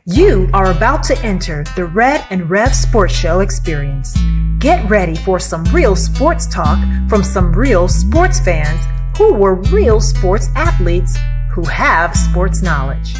You are about to enter the Red and Rev Sports Show experience. Get ready for some real sports talk from some real sports fans who were real sports athletes who have sports knowledge.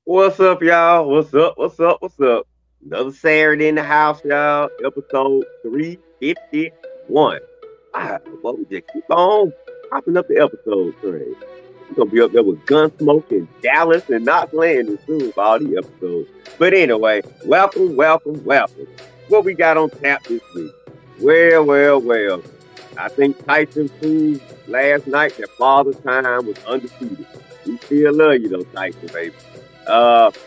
What's up, y'all? What's up? What's up? What's up? Another Saturday in the house, y'all. Episode 351. Well, we just keep on popping up the episode train. We're going to be up there with Gunsmoke in Dallas and not landing soon for all the episodes. But anyway, welcome. What we got on tap this week? Well. I think Tyson proved last night that Father Time was undefeated. We still love you, though, Tyson, baby.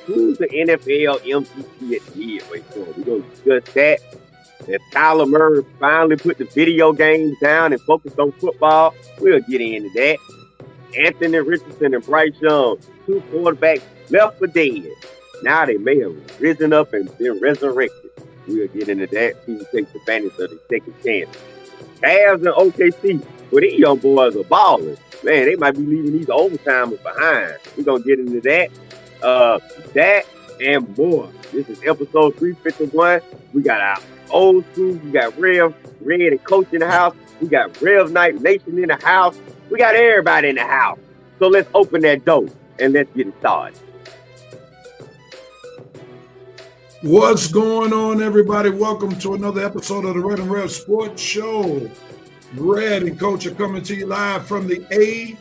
Who's the NFL MVP at the end? We're going to discuss that. If Kyler Murray finally put the video games down and focused on football, we'll get into that. Anthony Richardson and Bryce Young, two quarterbacks left for dead. Now they may have risen up and been resurrected. We'll get into that. See who takes advantage of the second chance. Cavs and OKC But these young boys are balling. Man, they might be leaving these overtimers behind. We're gonna get into that. That and more. This is episode 351. We got our old school, we got Red and Coach in the house. We got Rev Night Nation in the house. We got everybody in the house. So let's open that door and let's get it started. What's going on, everybody? Welcome to another episode of the Red and Rev Sports Show. Red and Coach are coming to you live from the ATL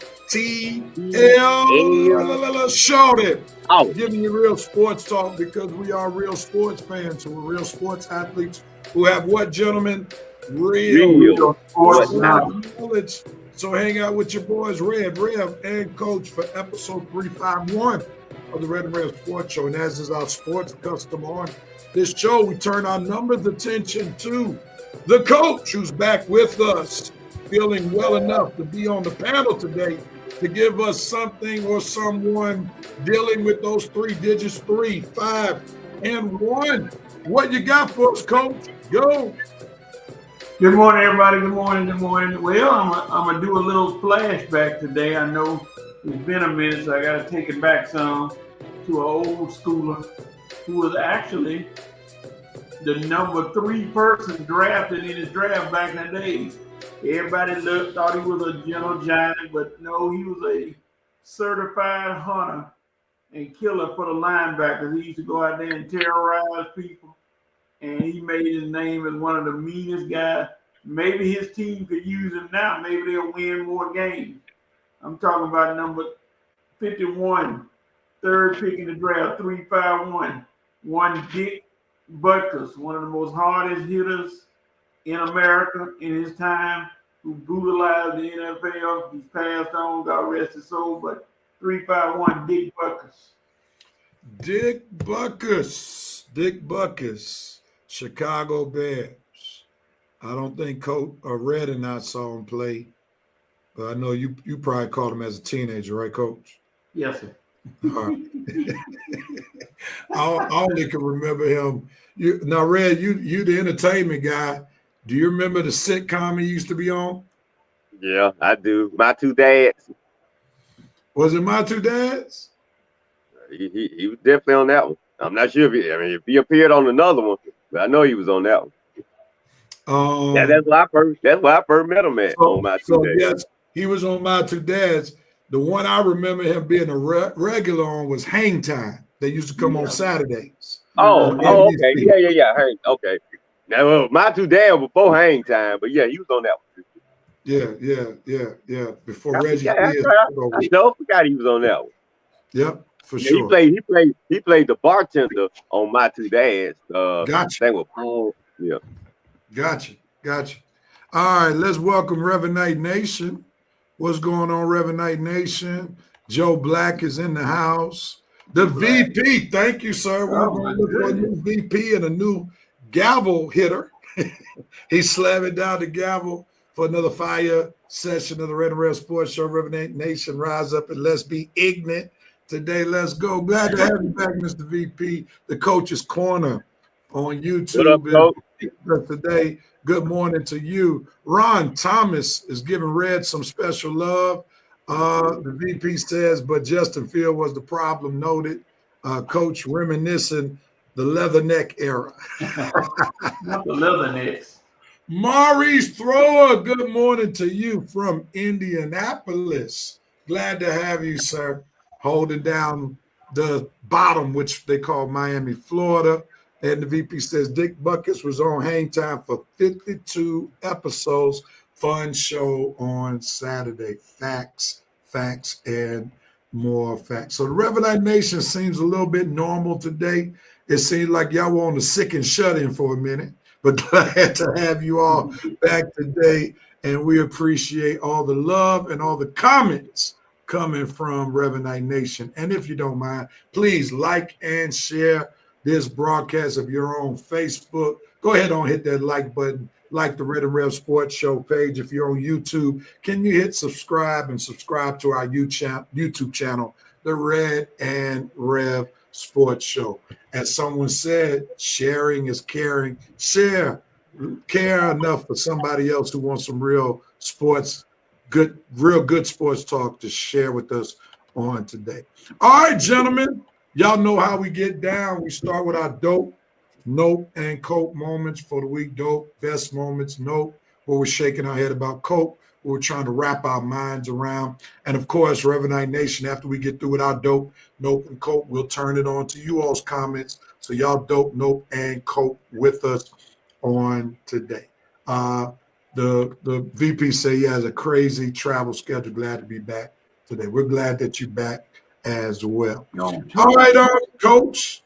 Show. Oh, Giving you real sports talk because we are real sports fans who are real sports athletes who have what, gentlemen? Real sports knowledge. So hang out with your boys, Red, Rev, and Coach for episode 351 of the Red and Rev Sports Show. And as is our sports custom on this show, we turn our numbers attention to the coach who's back with us, feeling well enough to be on the panel today to give us something or someone dealing with those three digits, 3, 5, and 1. What you got for us, Coach? Go. Good morning, everybody. Good morning. Good morning. Well, I'm gonna do a little flashback today. I know it's been a minute, so I got to take it back some to an old schooler who was actually the number 3 person drafted in his draft back in the days. Everybody thought he was a gentle giant, but no, he was a certified hunter and killer for the linebackers. He used to go out there and terrorize people, and he made his name as one of the meanest guys. Maybe his team could use him now. Maybe they'll win more games. I'm talking about number 51, 3rd pick in the draft, 351. One Dick Butkus, one of the most hardest hitters in America in his time, who brutalized the NFL. He's passed on, God rest his soul, but 351 Dick Butkus. Dick Butkus, Chicago Bears. I don't think Coach Red and I saw him play, but I know you probably caught him as a teenager, right, Coach? Yes, sir. All right. I only can remember him. Now, Red, you the entertainment guy. Do you remember the sitcom he used to be on? yeah, I do. My two dads. Was it My Two Dads? He was definitely on that one. I'm not sure if he appeared on another one, but I know he was on that one. That's why I first met him on My Two Dads. Yes, he was on My Two Dads. The one I remember him being a regular on was Hang Time. They used to come on Saturdays. Okay. Yeah. Hey, okay. Now, My Two Dads before Hang Time, but yeah, he was on that one. Yeah. Before Reggie. I don't forgot he was on that one. Yep, for Yeah, sure. He played the bartender on My Two Dads. Gotcha. Thing with Paul. Yeah. Gotcha. All right, let's welcome Reverend Night Nation. What's going on, Reverend Night Nation? Joe Black is in the house. The VP, thank you, sir. We're going to look for a new VP and a new gavel hitter. He's slamming down the gavel for another fire session of the Red and Red Sports Show. Reverend Nation, rise up and let's be ignorant. Today, let's go. Glad to have you back, Mr. VP. The Coach's Corner on YouTube. What up, Coach? Today, good morning to you. Ron Thomas is giving Red some special love. The VP says, but Justin Field was the problem noted. Coach reminiscing the leatherneck era. Not the leathernecks. Maurice Thrower, good morning to you from Indianapolis. Glad to have you, sir, holding down the bottom, which they call Miami, Florida. And the VP says Dick Butkus was on Hang Time for 52 episodes. Fun show on Saturday. Facts, and more facts. So the Reverend Nation seems a little bit normal today. It seems like y'all were on the sick and shut in for a minute. But glad to have you all back today, and we appreciate all the love and all the comments coming from Reverend Nation. And if you don't mind, please like and share this broadcast if you're on Facebook. Go ahead and hit that like button, like the Red and Rev Sports Show page. If you're on YouTube, can you hit subscribe and subscribe to our YouTube channel, the Red and Rev Sports Show. As someone said, sharing is caring. Care enough for somebody else who wants some real sports real good sports talk to share with us on today. All right, gentlemen, y'all know how we get down. We start with our dope, nope, and cope moments for the week. Dope, best moments, nope, where we're shaking our head about cope, where we're trying to wrap our minds around. And of course, Reverend Knight Nation, after we get through with our dope, nope, and cope, we'll turn it on to you all's comments. So y'all dope, nope, and cope with us on today. The VP say he has a crazy travel schedule. Glad to be back today. We're glad that you're back as well. All right, Coach.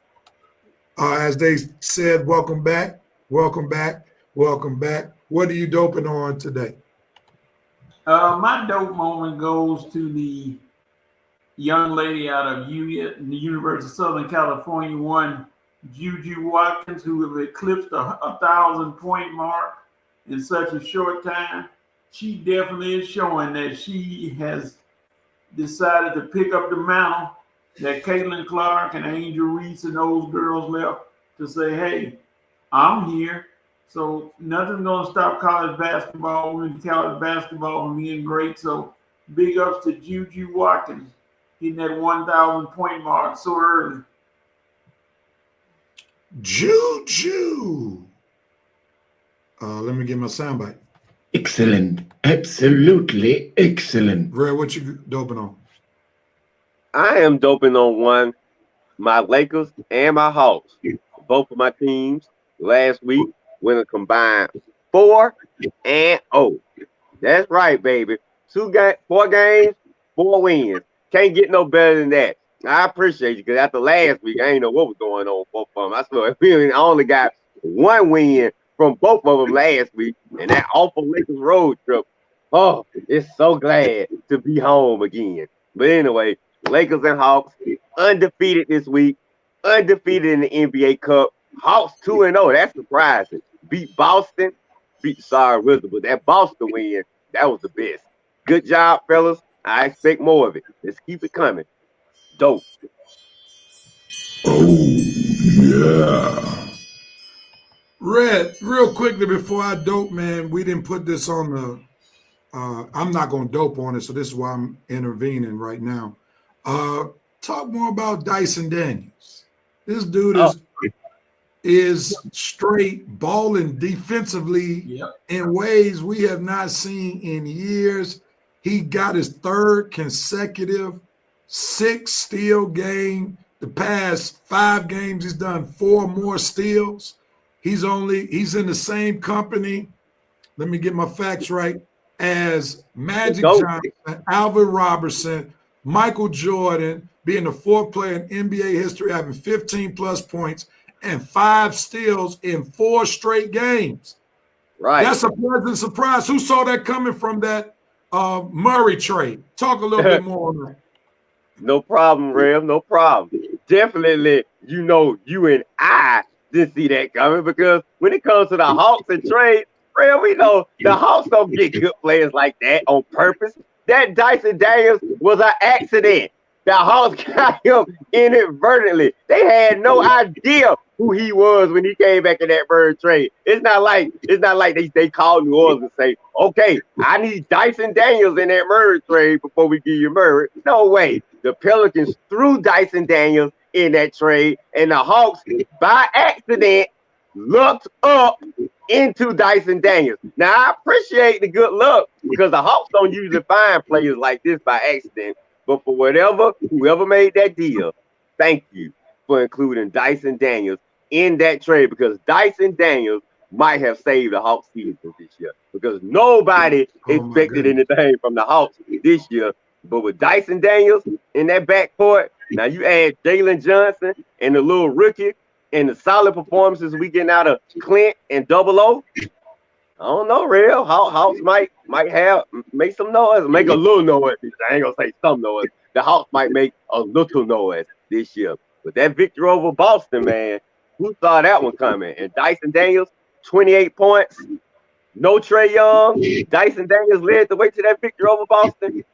As they said, welcome back, welcome back, welcome back. What are you doping on today? My dope moment goes to the young lady out of the University of Southern California, one Juju Watkins, who have eclipsed a 1,000-point mark in such a short time. She definitely is showing that she has decided to pick up the mantle that Caitlin Clark and Angel Reese and those girls left, to say, hey, I'm here. So nothing's going to stop college basketball, women's college basketball from being great. So big ups to Juju Watkins hitting that 1,000-point mark so early. Juju. Let me get my soundbite. Excellent. Absolutely excellent. Red, what you doping on? I am doping on one, my Lakers and my Hawks. Both of my teams last week went a combined 4-0. That's right, baby. 4 games, 4 wins. Can't get no better than that. I appreciate you, because after last week, I ain't know what was going on with both of them. I swear, I only got 1 win from both of them last week, and that awful Lakers road trip. Oh, it's so glad to be home again. But anyway, Lakers and Hawks undefeated this week, undefeated in the NBA Cup. Hawks 2-0. That's surprising. Beat Boston, beat sorry Wizards, but that Boston win, that was the best. Good job, fellas. I expect more of it. Let's keep it coming. Dope. Oh, yeah. Red, real quickly before I dope, man, we didn't put this on the I'm not going to dope on it, so this is why I'm intervening right now. Talk more about Dyson Daniels. This dude is straight balling defensively in ways we have not seen in years. He got his 3rd consecutive 6-steal game. The past 5 games, he's done 4 more steals. He's in the same company. Let me get my facts right. As Magic Johnson, Alvin Robertson, Michael Jordan, being the 4th player in NBA history, having 15+ points and 5 steals in 4 straight games. Right. That's a pleasant surprise. Who saw that coming from that Murray trade? Talk a little bit more on that. No problem, Rev. No problem. Definitely, you and I didn't see that coming, because when it comes to the Hawks and trade, Rev, we know the Hawks don't get good players like that on purpose. That Dyson Daniels was an accident. The Hawks got him inadvertently. They had no idea who he was when he came back in that Bird trade. It's not like they called New Orleans and say, okay, I need Dyson Daniels in that Bird trade before we give you Murray. No way. The Pelicans threw Dyson Daniels in that trade, and the Hawks, by accident, looked up into Dyson Daniels. Now, I appreciate the good luck, because the Hawks don't usually find players like this by accident. But for whoever made that deal, thank you for including Dyson Daniels in that trade, because Dyson Daniels might have saved the Hawks season this year, because nobody expected anything from the Hawks this year. But with Dyson Daniels in that backcourt, now you add Jalen Johnson and the little rookie and the solid performances we getting out of Clint and Double O. I don't know, real. Hawks might make some noise, make a little noise. I ain't gonna say some noise. The Hawks might make a little noise this year. But that victory over Boston, man, who saw that one coming? And Dyson Daniels, 28 points, no Trae Young. Dyson Daniels led the way to that victory over Boston.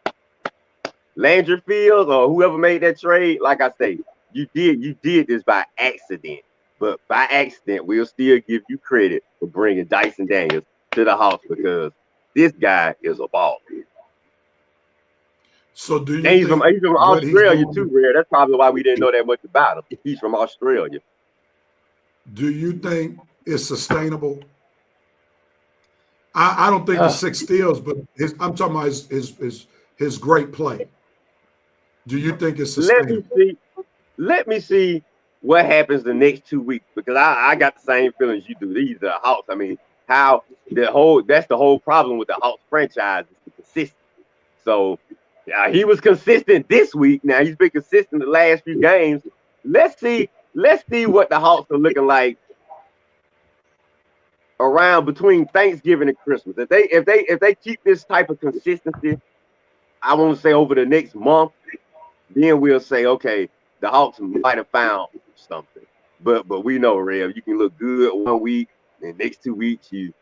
Landry Fields or whoever made that trade, like I say, you did this by accident. But by accident, we'll still give you credit for bringing Dyson Daniels to the Hawks, because this guy is a baller. So do you And he's from think what he's Australia doing, too, Red. That's probably why we didn't know that much about him. He's from Australia. do you think it's sustainable? I don't think the 6 steals, but I'm talking about his great play. Do you think it's sustainable? Let me see what happens the next 2 weeks, because I got the same feelings you do. These are Hawks. I mean, that's the whole problem with the Hawks franchise is the consistency. So he was consistent this week. Now he's been consistent the last few games. Let's see what the Hawks are looking like around between Thanksgiving and Christmas. If they keep this type of consistency, I want to say over the next month, then we'll say, okay, the Hawks might have found something. But we know, Rev, you can look good 1 week, and next 2 weeks you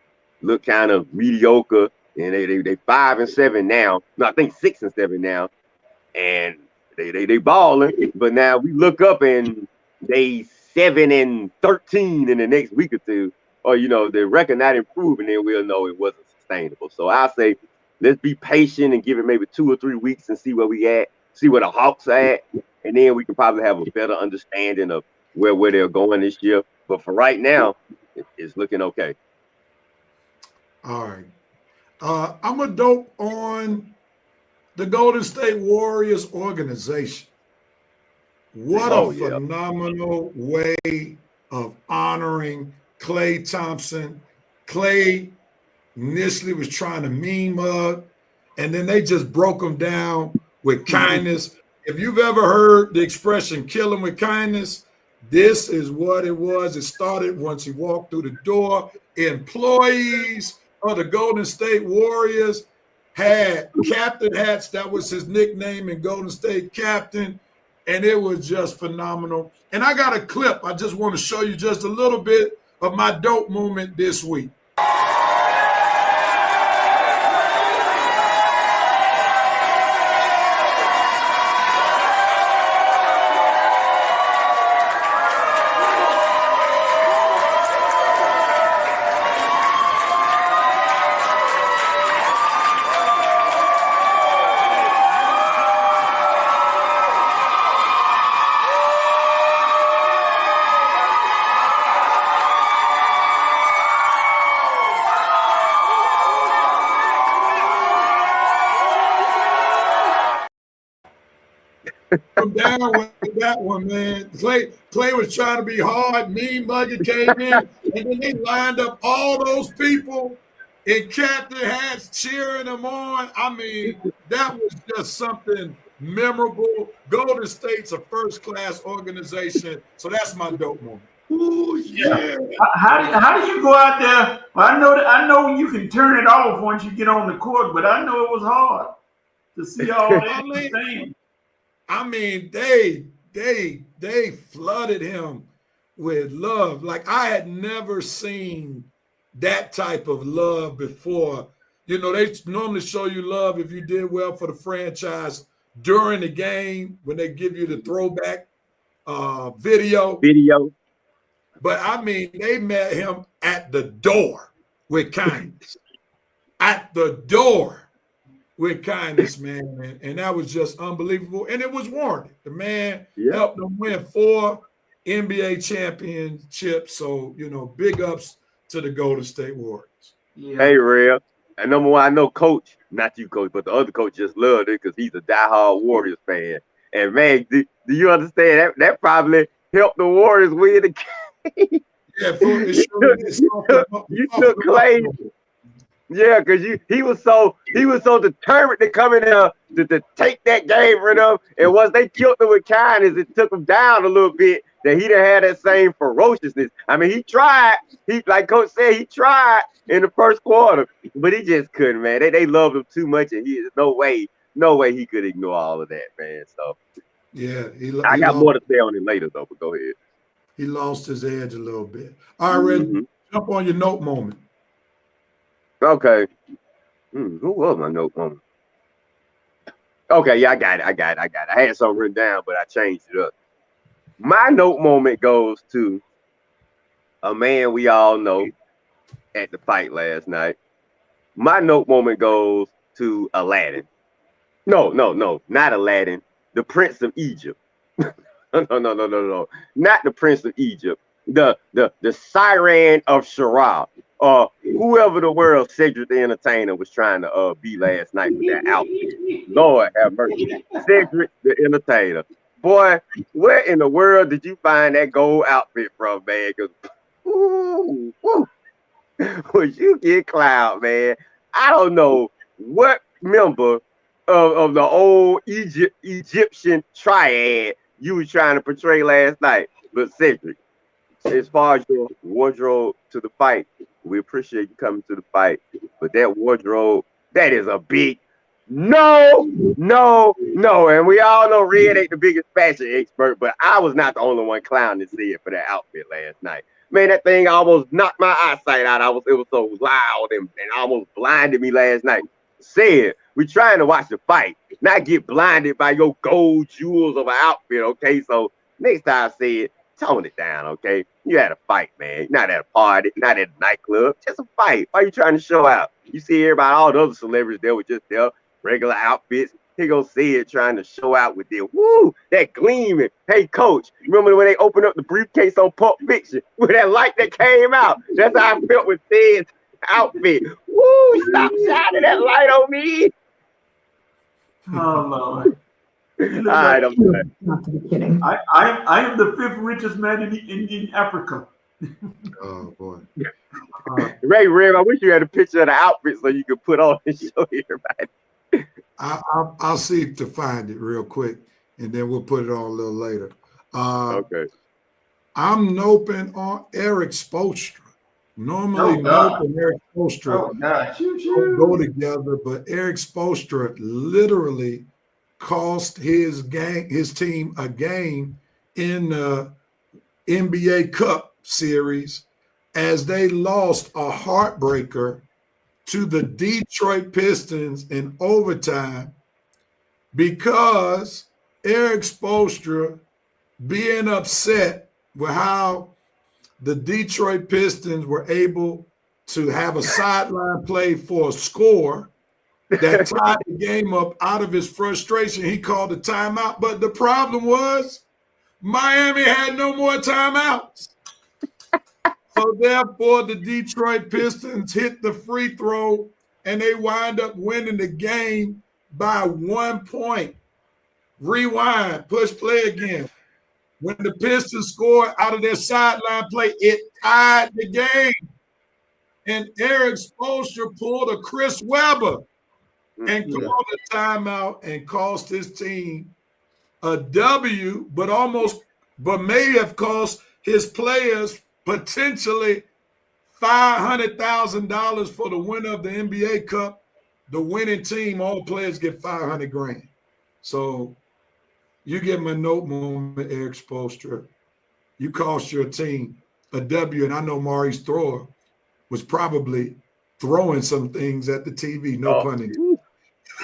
look kind of mediocre. And they 5-7 now. No, I think 6-7 now. And they balling. But now we look up and they 7-13 in the next week or two. Or the record not improving, then we'll know it wasn't sustainable. So I say let's be patient and give it maybe 2 or 3 weeks and see where we at, see where the Hawks are at, and then we can probably have a better understanding of where they're going this year. But for right now, it's looking okay. All right. I'm a dope on the Golden State Warriors organization. What a phenomenal way of honoring Klay Thompson. Klay initially was trying to mean mug, and then they just broke him down with kindness. If you've ever heard the expression kill him with kindness, this is what it was. It started once he walked through the door. Employees of the Golden State Warriors had captain hats. That was his nickname in Golden State, captain. And it was just phenomenal. And I got a clip. I just want to show you just a little bit of my dope moment this week. Come down with that one, man. Klay was trying to be hard. Mean Muggy came in, and then they lined up all those people in captain hats cheering them on. I mean, that was just something memorable. Golden State's a first-class organization, so that's my dope moment. Ooh, yeah. How do you go out there? Well, I know you can turn it off once you get on the court, but I know it was hard to see all that. I mean, they flooded him with love. Like I had never seen that type of love before. They normally show you love if you did well for the franchise during the game when they give you the throwback video. But I mean, they met him at the door with kindness. At the door. With kindness, man, and that was just unbelievable, and it was warranted. The man helped them win 4 NBA championships, so big ups to the Golden State Warriors. Yeah. Hey, Real, and number one, I know Coach, not you, Coach, but the other coach just loved it because he's a diehard Warriors fan, and man, do you understand that probably helped the Warriors win the game? Yeah, you took Klay. Yeah, because he was so determined to come in there to take that game from them. And once they killed him with kindness, it took him down a little bit. That he didn't have that same ferociousness. I mean, he tried. Like Coach said, he tried in the first quarter, but he just couldn't, man. They loved him too much, and no way he could ignore all of that, man. So yeah, I got more to say on it later, though. But go ahead. He lost his edge a little bit. All right, Red, jump on your note moment. Okay. Who was my note moment? Okay, yeah, I got it. I had something written down, but I changed it up. My note moment goes to a man we all know at the fight last night. My note moment goes to Aladdin. No, not Aladdin. The Prince of Egypt. No. Not the Prince of Egypt. The Siren of Shara. Whoever the world Cedric the Entertainer was trying to be last night with that outfit. Lord have mercy. Cedric the Entertainer. Boy, where in the world did you find that gold outfit from, man? Cause would you get cloud, man? I don't know what member of the old Egyptian triad you was trying to portray last night. But Cedric, as far as your wardrobe to the fight, we appreciate you coming to the fight. But that wardrobe, that is a big no. And we all know Red ain't the biggest fashion expert, but I was not the only one clowning Sid for that outfit last night. Man, that thing almost knocked my eyesight out. It was so loud and almost blinded me last night. Said we trying to watch the fight, not get blinded by your gold jewels of an outfit. Okay, so next time I said, tone it down. Okay, you had a fight, man. You're not at a party, not at a nightclub, just a fight. Why are you trying to show out? You see everybody, all the other celebrities there were just there, regular outfits. He go see it trying to show out with their that gleaming. Hey, coach, remember when they opened up the briefcase on Pulp Fiction with that light that came out? That's how I felt with Sid's outfit. Stop shining that light on me. Oh, Lord. All right, I'm done. Not to be kidding. I am the 5th richest man in Africa. Oh boy. Ray Rev, I wish you had a picture of the outfit so you could put on and show everybody. I'll see to find it real quick, and then we'll put it on a little later. Okay. I'm noping on Eric Spoelstra. Normally, Nope and Eric Spoelstra don't go together, but Eric Spoelstra literally cost his team a game in the NBA Cup series as they lost a heartbreaker to the Detroit Pistons in overtime because Eric Spoelstra being upset with how the Detroit Pistons were able to have a sideline play for a score that tied the game up. Out of his frustration, he called a timeout. But the problem was Miami had no more timeouts. So therefore, the Detroit Pistons hit the free throw, and they wind up winning the game by 1 point. Rewind, push play again. When the Pistons scored out of their sideline play, it tied the game. And Eric Spoelstra pulled a Chris Webber and called a timeout and cost his team a W, but may have cost his players potentially $500,000 for the winner of the NBA Cup. The winning team, all players get $500,000. So you give him a note moment, Eric Spoelstra. You cost your team a W, and I know Maurice Thrower was probably throwing some things at the TV. No pun intended.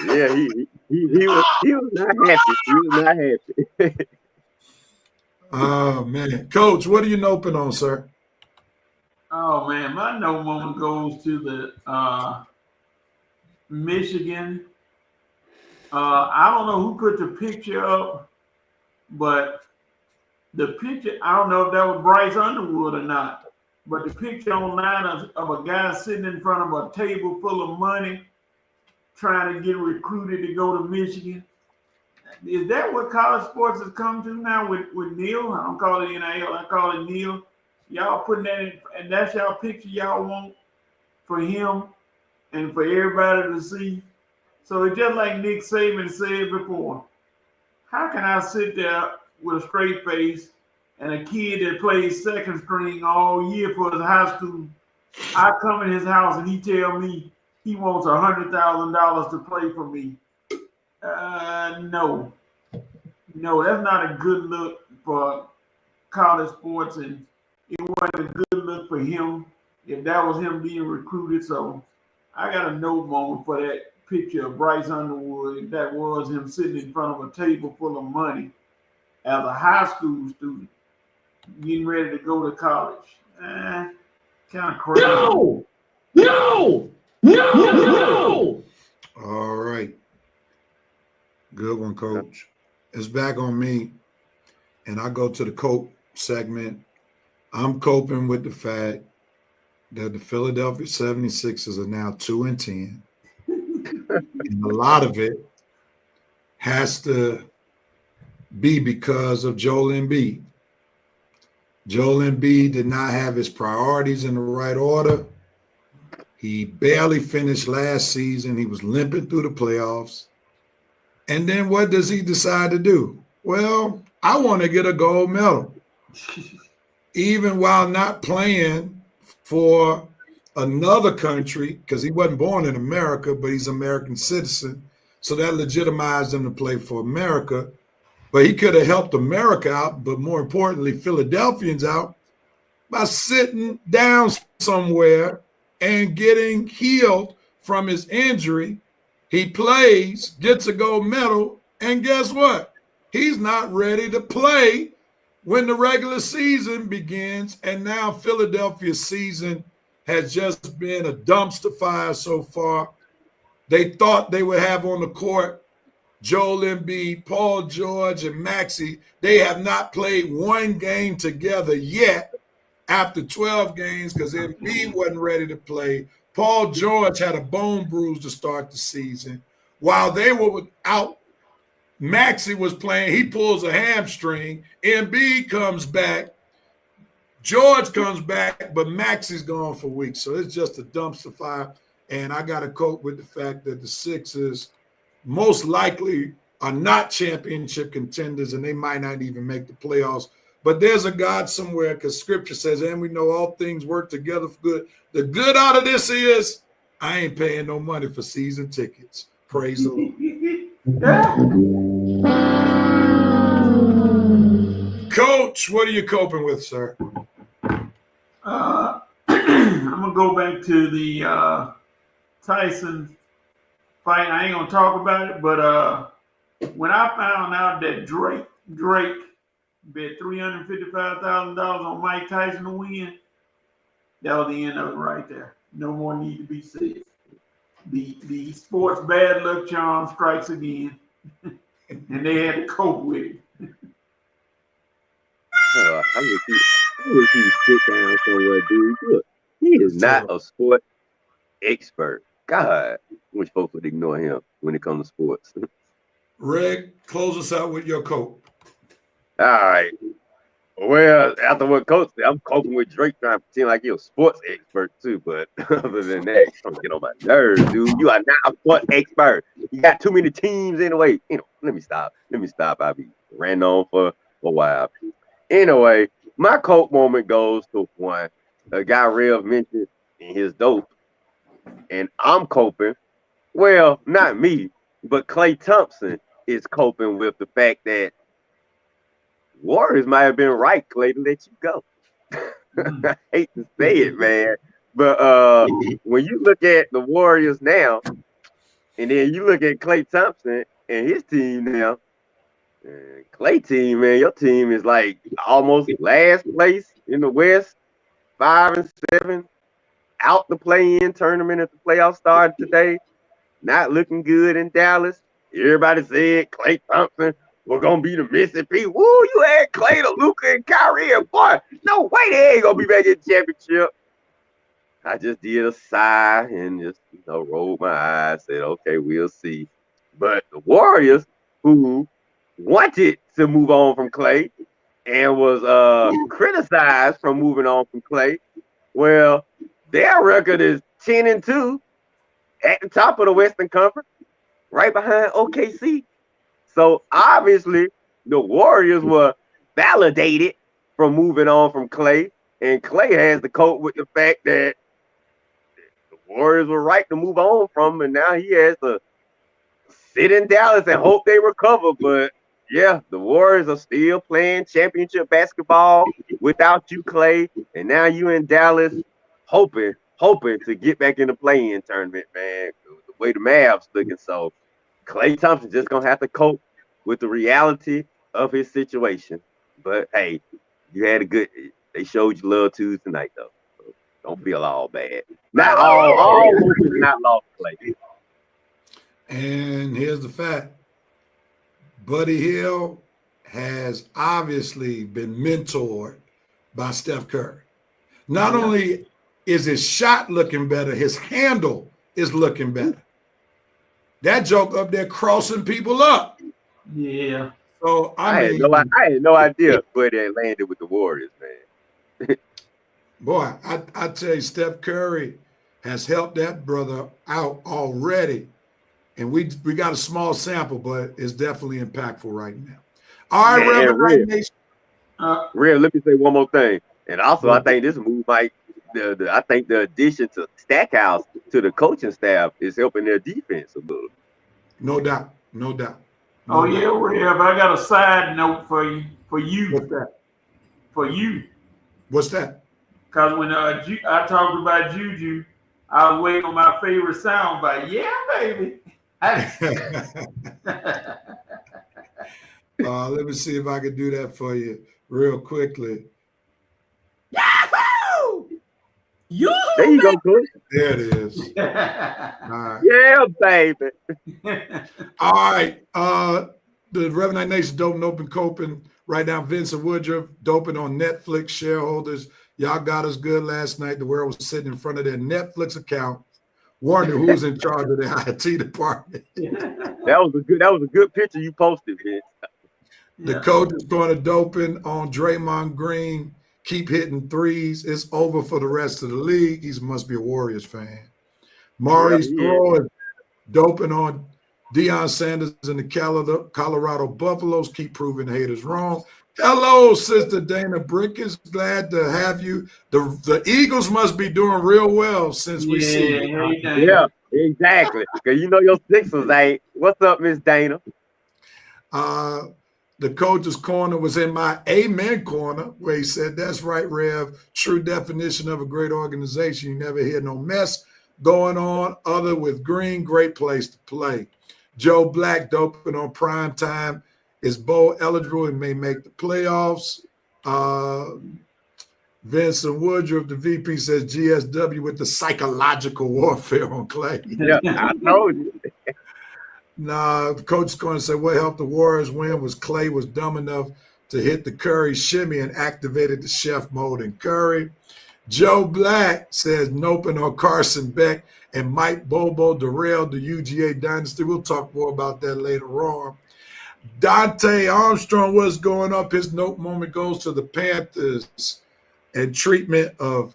Yeah, he was not happy. He was not happy. Oh man, Coach, what are you noping on, sir? Oh man, my no moment goes to the Michigan. I don't know who put the picture up, but the picture, I don't know if that was Bryce Underwood or not, but the picture online of a guy sitting in front of a table full of money trying to get recruited to go to Michigan. Is that what college sports has come to now with Neil? I don't call it NIL, I call it Neil. Y'all putting that in, and that's y'all picture y'all want for him and for everybody to see. So it's just like Nick Saban said before. How can I sit there with a straight face and a kid that plays second string all year for his high school? I come in his house and he tell me he wants $100,000 to play for me. No, that's not a good look for college sports, and it wasn't a good look for him if that was him being recruited. So I got a no moment for that picture of Bryce Underwood. That was him sitting in front of a table full of money as a high school student, getting ready to go to college. Kind of crazy. No! All right. Good one, Coach. It's back on me, and I go to the cope segment. I'm coping with the fact that the Philadelphia 76ers are now 2-10. And a lot of it has to be because of Joel Embiid. Joel Embiid did not have his priorities in the right order. He barely finished last season. He was limping through the playoffs. And then what does he decide to do? Well, I want to get a gold medal. Even while not playing for another country, because he wasn't born in America, but he's an American citizen. So that legitimized him to play for America. But he could have helped America out, but more importantly, Philadelphians out by sitting down somewhere and getting healed from his injury. He plays, gets a gold medal, and guess what? He's not ready to play when the regular season begins. And now Philadelphia's season has just been a dumpster fire so far. They thought they would have on the court Joel Embiid, Paul George, and Maxey. They have not played one game together yet after 12 games because Embiid wasn't ready to play. Paul George had a bone bruise to start the season. While they were out, Maxey was playing. He pulls a hamstring. Embiid comes back. George comes back, but Maxey's gone for weeks. So it's just a dumpster fire. And I got to cope with the fact that the Sixers most likely are not championship contenders, and they might not even make the playoffs. But there's a God somewhere, because Scripture says, and we know all things work together for good. The good out of this is I ain't paying no money for season tickets. Praise the Lord. Coach, what are you coping with, sir? I'm going to go back to the Tyson fight. I ain't gonna talk about it, but when I found out that Drake bet $355,000 on Mike Tyson to win, that was the end of it right there. No more need to be said. The sports bad luck charm strikes again, and they had to cope with it. I wish you sit down somewhere, dude. Look, he is not a sport expert. God, wish folks would ignore him when it comes to sports. Reg, close us out with your cope. All right. Well, after what Coach said, I'm coping with Drake trying to pretend like he's a sports expert too. But other than that, it's gonna get on my nerves, dude. You are not a sports expert. You got too many teams anyway. Let me stop. I'll be ran on for a while. Anyway, my cope moment goes to one. A guy Rev mentioned in his dope. And I'm coping. Well, not me, but Klay Thompson is coping with the fact that Warriors might have been right, Klay, to let you go. I hate to say it, man. But when you look at the Warriors now, and then you look at Klay Thompson and his team now, Klay team, man, your team is like almost last place in the West, 5-7. Out the play-in tournament if the playoffs started today. Not looking good in Dallas. Everybody said Klay Thompson was going to be the missing piece. Woo, you had Klay to Luka and Kyrie. And boy, no way they ain't going to be back in the championship. I just did a sigh and just, rolled my eyes, said, okay, we'll see. But the Warriors, who wanted to move on from Klay and was criticized for moving on from Klay, well, their record is 10-2 at the top of the Western Conference, right behind OKC. So obviously the Warriors were validated from moving on from Klay, and Klay has to cope with the fact that the Warriors were right to move on from him, and now he has to sit in Dallas and hope they recover. But yeah, the Warriors are still playing championship basketball without you, Klay, and now you in Dallas hoping to get back in the play-in tournament, man. The way the Mavs looking, so Klay Thompson just gonna have to cope with the reality of his situation. But hey, you had a good. They showed you love too tonight, though. So don't feel all bad. Not all hope is not lost, Klay. And here's the fact: Buddy Hield has obviously been mentored by Steph Curry. Not only is his shot looking better, his handle is looking better. That joke up there crossing people up. Yeah. So I had no idea Buddy had landed with the Warriors, man. Boy, I tell you, Steph Curry has helped that brother out already. And we got a small sample, but it's definitely impactful right now. All right, Yeah, Reverend Nation. Real, let me say one more thing. And also, I think this move might, I think the addition to Stackhouse to the coaching staff is helping their defense a little. No doubt. No doubt. Oh, yeah, Rev, I got a side note for you. What's that? For you. What's that? Because when I talked about Juju, I was waiting on my favorite sound bite. Yeah, baby. Let me see if I can do that for you real quickly. There you go, coach. There it is. All right. Yeah, baby. All right. The Reverend Nation Doping Open Coping right now. Vincent Woodruff doping on Netflix shareholders. Y'all got us good last night. The world was sitting in front of their Netflix account, wondering who's in charge of the IT department. That was a good picture you posted, Vince. The coach is going to doping on Draymond Green. Keep hitting threes. It's over for the rest of the league. He must be a Warriors fan. Maurice Throw is doping on Deion Sanders and the Colorado Buffaloes. Keep proving haters wrong. Hello, Sister Dana Brickens. Glad to have you. The Eagles must be doing real well since we see you. Yeah, exactly. Because you know your Sixers ain't. What's up, Miss Dana? The coach's corner was in my amen corner where he said, that's right, Rev. True definition of a great organization. You never hear no mess going on other with Green. Great place to play. Joe Black doping on prime time. Is bowl eligible and may make the playoffs. Vincent Woodruff, the VP, says GSW with the psychological warfare on Clay. Yeah, I told you. Nah, the coach is going to say what helped the Warriors win was Clay was dumb enough to hit the Curry shimmy and activated the chef mode in Curry. Joe Black says noping on Carson Beck and Mike Bobo derailed the UGA dynasty. We'll talk more about that later on. Dante Armstrong was going up. His note moment goes to the Panthers and treatment of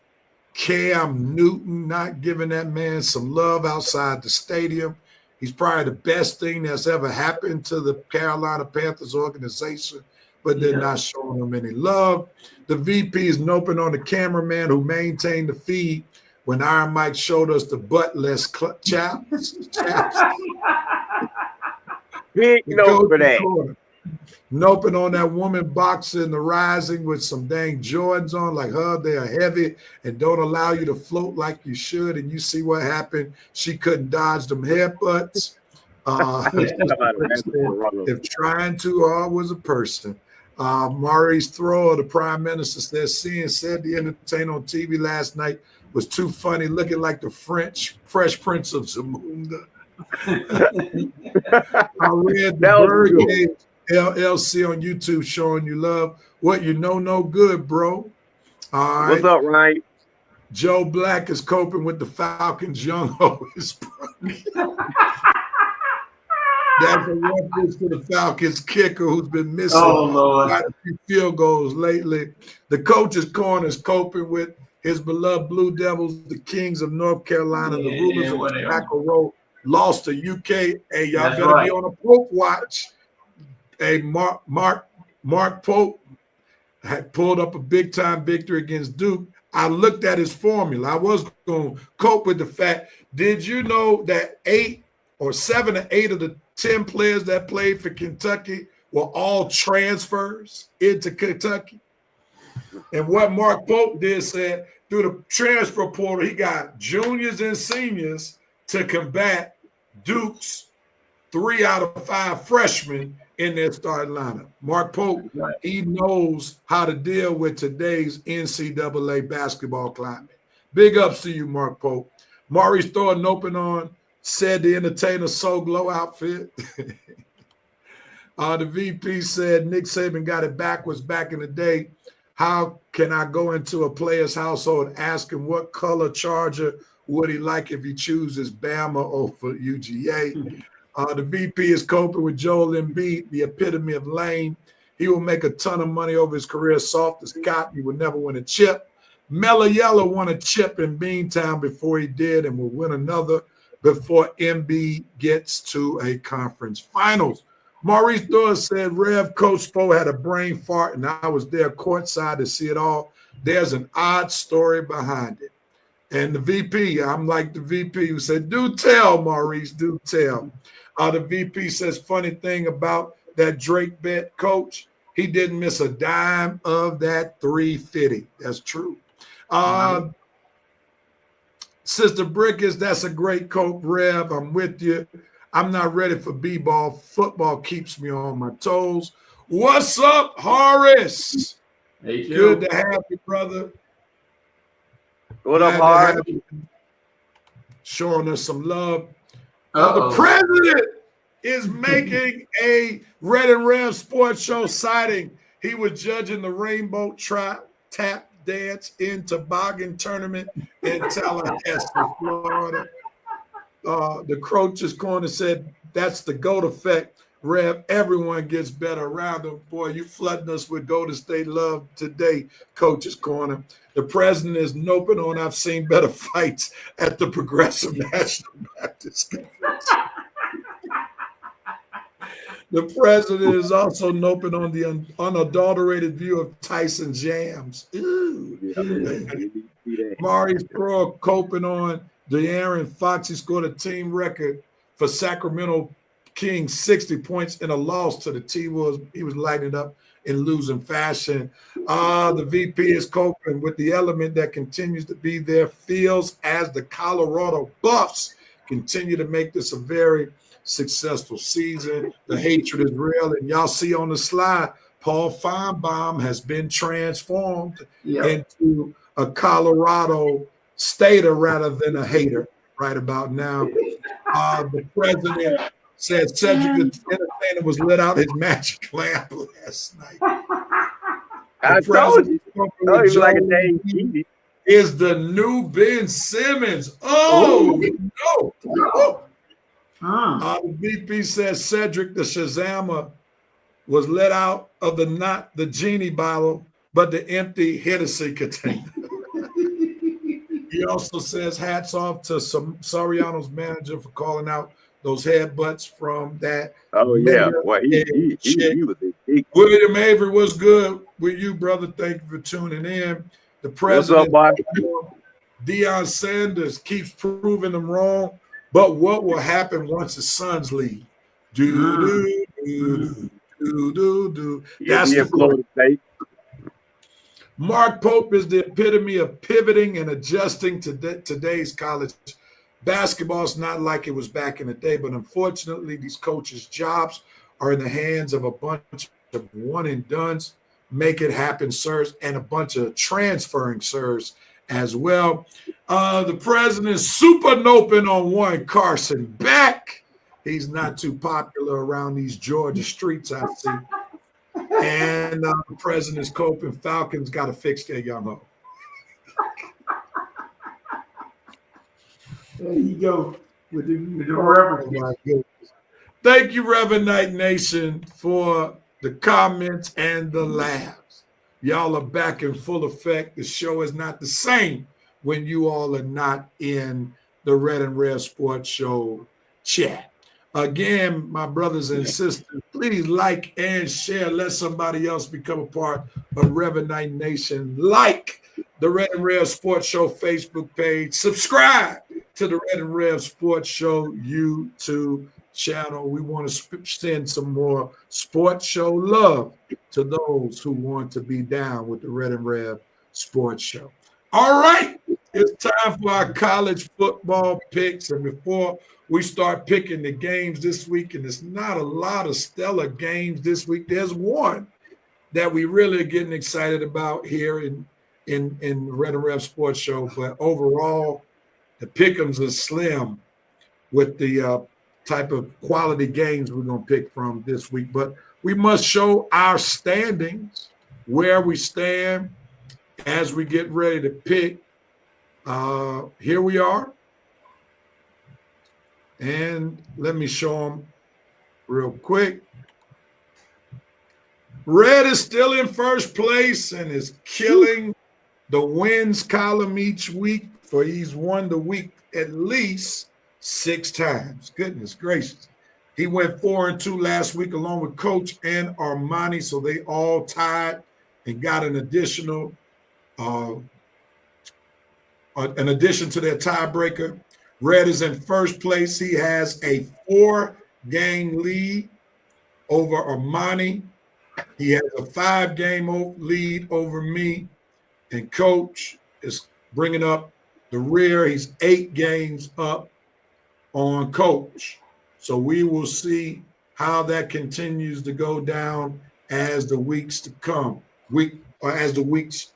Cam Newton, not giving that man some love outside the stadium. He's probably the best thing that's ever happened to the Carolina Panthers organization, but they're not showing him any love. The VP is noping on the cameraman who maintained the feed when Iron Mike showed us the buttless chaps. Big note for that. Noping on that woman boxing the rising with some dang Jordans on, like her, they are heavy and don't allow you to float like you should. And you see what happened. She couldn't dodge them headbutts. If trying too hard was a person. Maurice Thrower, the prime minister, said the entertainer on TV last night was too funny, looking like the Fresh Prince of Zamunda. I read the Bird Game LLC on YouTube showing you love. What you know, no good, bro. All right. What's up, Ryan? Joe Black is coping with the Falcons' young ho. That's a reference to the Falcons kicker who's been missing quite a few field goals lately. The coach's corner is coping with his beloved Blue Devils, the Kings of North Carolina, the rulers of Tobacco Road. Lost to UK. Hey, y'all better be on a Pope watch. Hey, Mark Pope had pulled up a big-time victory against Duke. I looked at his formula. I was going to cope with the fact, did you know that 7 or 8 of the 10 players that played for Kentucky were all transfers into Kentucky? And what Mark Pope did said, through the transfer portal, he got juniors and seniors to combat Duke's 3 out of 5 freshmen in their starting lineup. Mark Pope, he knows how to deal with today's NCAA basketball climate. Big ups to you, Mark Pope. Maurice Thornton open on said the entertainer So Glow outfit. The VP said Nick Saban got it backwards back in the day. How can I go into a player's household and ask him what color charger would he like if he chooses Bama over UGA? The VP is coping with Joel Embiid, the epitome of lame. He will make a ton of money over his career, soft as cotton. He would never win a chip. Melo Yellow won a chip in Beantown before he did and will win another before Embiid gets to a conference finals. Maurice Doyle said Rev Coach Spo had a brain fart, and I was there courtside to see it all. There's an odd story behind it. And the VP, I'm like the VP who said, do tell, Maurice, do tell. The VP says, funny thing about that Drake bet, Coach, he didn't miss a dime of that 350. That's true. Sister Brickers, that's a great quote, Rev. I'm with you. I'm not ready for b-ball. Football keeps me on my toes. What's up, Horace? Hey, good to have you, brother. What up, Horace? Showing us some love. The president is making a Red and Rev Sports Show sighting. He was judging the Rainbow Tap Dance in Toboggan Tournament in Tallahassee, Florida. The Croach's Corner said, that's the GOAT effect. Rev, everyone gets better around him. Boy, you flooding us with Golden State love today, Coach's Corner. The president is noping on, I've seen better fights at the Progressive National Baptist Conference. The president is also noping on the unadulterated view of Tyson Jams. Maurice Pro coping on De'Aaron Fox. He scored a team record for Sacramento Kings, 60 points in a loss to the T-Wolves. He was lighting it up in losing fashion. The VP is coping with the element that continues to be there, feels as the Colorado Buffs continue to make this a very successful season. The hatred is real, and y'all see on the slide, Paul Feinbaum has been transformed into a Colorado stater rather than a hater right about now. The president said Cedric the Entertainer was let out his magic lamp last night. I told you. Like a dang TV. Is the new Ben Simmons. Oh, no. The VP says Cedric the Shazama was let out of not the genie bottle, but the empty Hennessy container. He also says hats off to Soriano's manager for calling out those headbutts from that. Oh, yeah. Well, he was a big. William Avery, what's good with you, brother? Thank you for tuning in. The president, what's up, Mike? Deion Sanders, keeps proving them wrong. But what will happen once the Suns leave? Do. That's the state. Mark Pope is the epitome of pivoting and adjusting to today's college basketball. It's not like it was back in the day, but unfortunately, these coaches' jobs are in the hands of a bunch of one-and-dones. Make it happen, sirs, and a bunch of transferring sirs as well. The president super noping on one Carson Beck. He's not too popular around these Georgia streets, I see. And the president's coping. Falcons got to fix their young ho. There you go with the reference. Thank you, Reverend Knight Nation, for the comments and the laughs. Y'all are back in full effect. The show is not the same when you all are not in the Red and Rev Sports Show chat. Again, my brothers and sisters, please like and share. Let somebody else become a part of Reverend Knight Nation. Like the Red and Rev Sports Show Facebook page. Subscribe to the Red and Rev Sports Show YouTube channel. We want to send some more sports show love to those who want to be down with the Red and Rev Sports Show. All right, it's time for our college football picks. And before we start picking the games this week, and it's not a lot of stellar games this week, there's one that we really are getting excited about here in the Red and Rev Sports Show. But overall, the pick'ems are slim with the type of quality games we're going to pick from this week. But we must show our standings, where we stand as we get ready to pick. Here we are. And let me show them real quick. Red is still in first place and is killing the wins column each week, for he's won the week at least 6 times. Goodness gracious. He went 4-2 last week along with Coach and Armani, so they all tied and got an addition to their tiebreaker. Red is in first place. He has a 4-game lead over Armani. He has a 5-game lead over me. And Coach is bringing up the rear. He's 8 games up on Coach. So we will see how that continues to go down as the weeks to come. As the weeks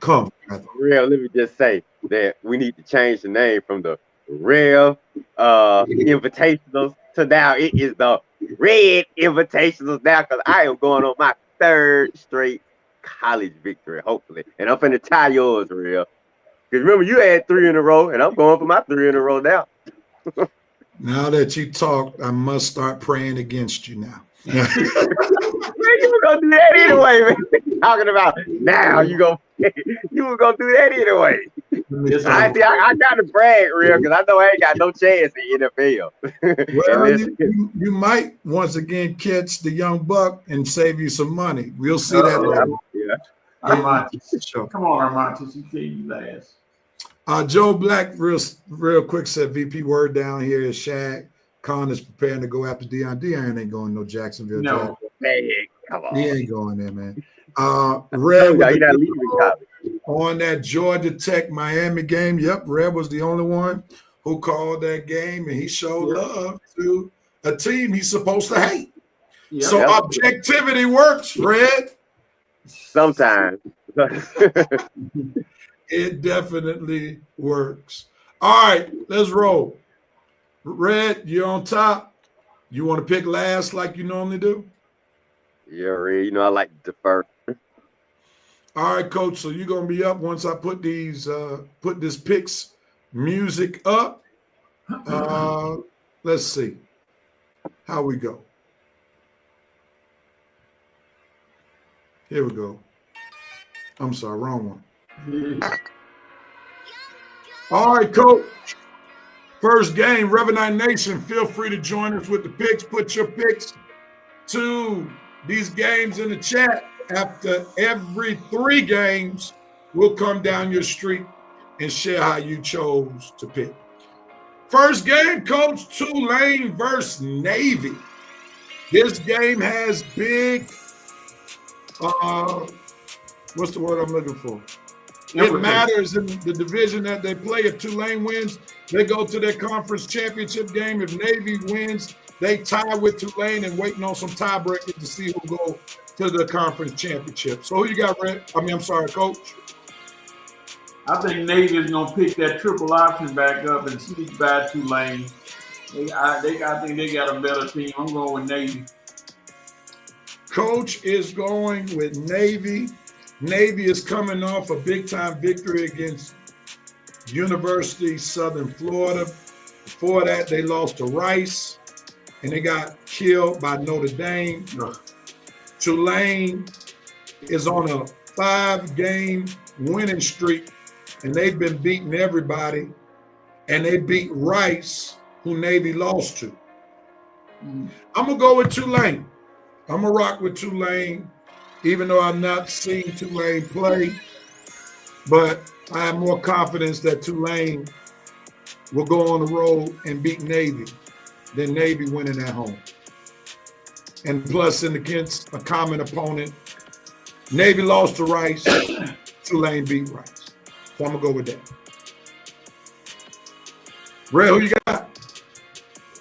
come. Real, let me just say that we need to change the name from the Real Invitationals to now it is the Red Invitationals now, because I am going on my 3rd straight college victory, hopefully. And I'm finna tie yours, Real. Because remember, you had 3 in a row, and I'm going for my 3 in a row now. Now that you talk, I must start praying against you now. Man, you were gonna do that anyway, man. Talking about now, you were gonna do that anyway. I got to brag, Real, because I know I ain't got no chance in the NFL. Well, you might once again catch the young buck and save you some money. We'll see that. Yeah. Armontes. Come on, Armontes. You can't you last. Joe Black, real quick, said VP word down here is Shaq Khan is preparing to go after Deion. Deion ain't going no Jacksonville. No, come on. He ain't going there, man. Red on that Georgia Tech Miami game. Yep, Red was the only one who called that game, and he showed love to a team he's supposed to hate. Yep. So objectivity works, Red. Sometimes. It definitely works. All right, let's roll. Red, you're on top. You want to pick last like you normally do? Yeah, Red. You know I like to defer. All right, Coach. So you're gonna be up once I put this picks music up. Let's see how we go. Here we go. I'm sorry, wrong one. All right, Coach. First game, Revenant Nation, feel free to join us with the picks. Put your picks to these games in the chat. After every 3 games, we'll come down your street and share how you chose to pick. First game, Coach, Tulane versus Navy. This game has big, what's the word I'm looking for? It matters in the division that they play. If Tulane wins, they go to their conference championship game. If Navy wins, they tie with Tulane and waiting on some tiebreakers to see who go to the conference championship. So who you got, Red? I'm sorry, Coach. I think Navy is going to pick that triple option back up and sneak by Tulane. I think they got a better team. I'm going with Navy. Coach is going with Navy. Navy is coming off a big-time victory against University of Southern Florida. Before that, they lost to Rice, and they got killed by Notre Dame. Tulane is on a 5-game winning streak, and they've been beating everybody, and they beat Rice, who Navy lost to. I'm going to go with Tulane. I'm going to rock with Tulane, even though I've not seen Tulane play, but I have more confidence that Tulane will go on the road and beat Navy than Navy winning at home. And plus, against a common opponent, Navy lost to Rice, Tulane beat Rice. So I'm going to go with that. Ray, who you got?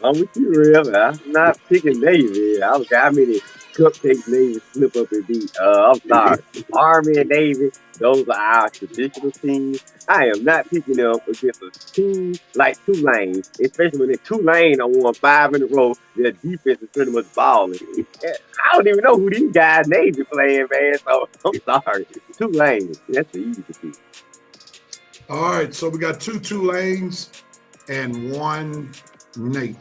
I'm with you, Real. I'm not picking Navy. I mean, Cupcake Navy slip up and beat. I'm sorry. Army and Navy, those are our traditional teams. I am not picking them against a team like Tulane, especially when Tulane on won 5 in a row. Their defense is pretty much balling. I don't even know who these guys Navy playing, man. So I'm sorry. Tulane, that's the easy pick. All right, so we got 2 Tulanes and 1 Navy.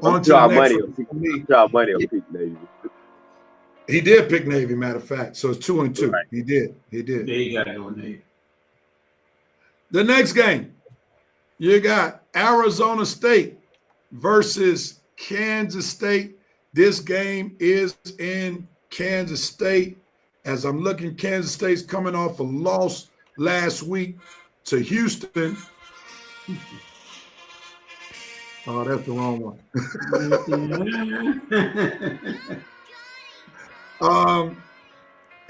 I'm drawing money on pick Navy. He did pick Navy, matter of fact. So it's 2 and 2. Right. He did. Yeah, you got to go Navy. The next game, you got Arizona State versus Kansas State. This game is in Kansas State. As I'm looking, Kansas State's coming off a loss last week to Houston. Oh, that's the wrong one.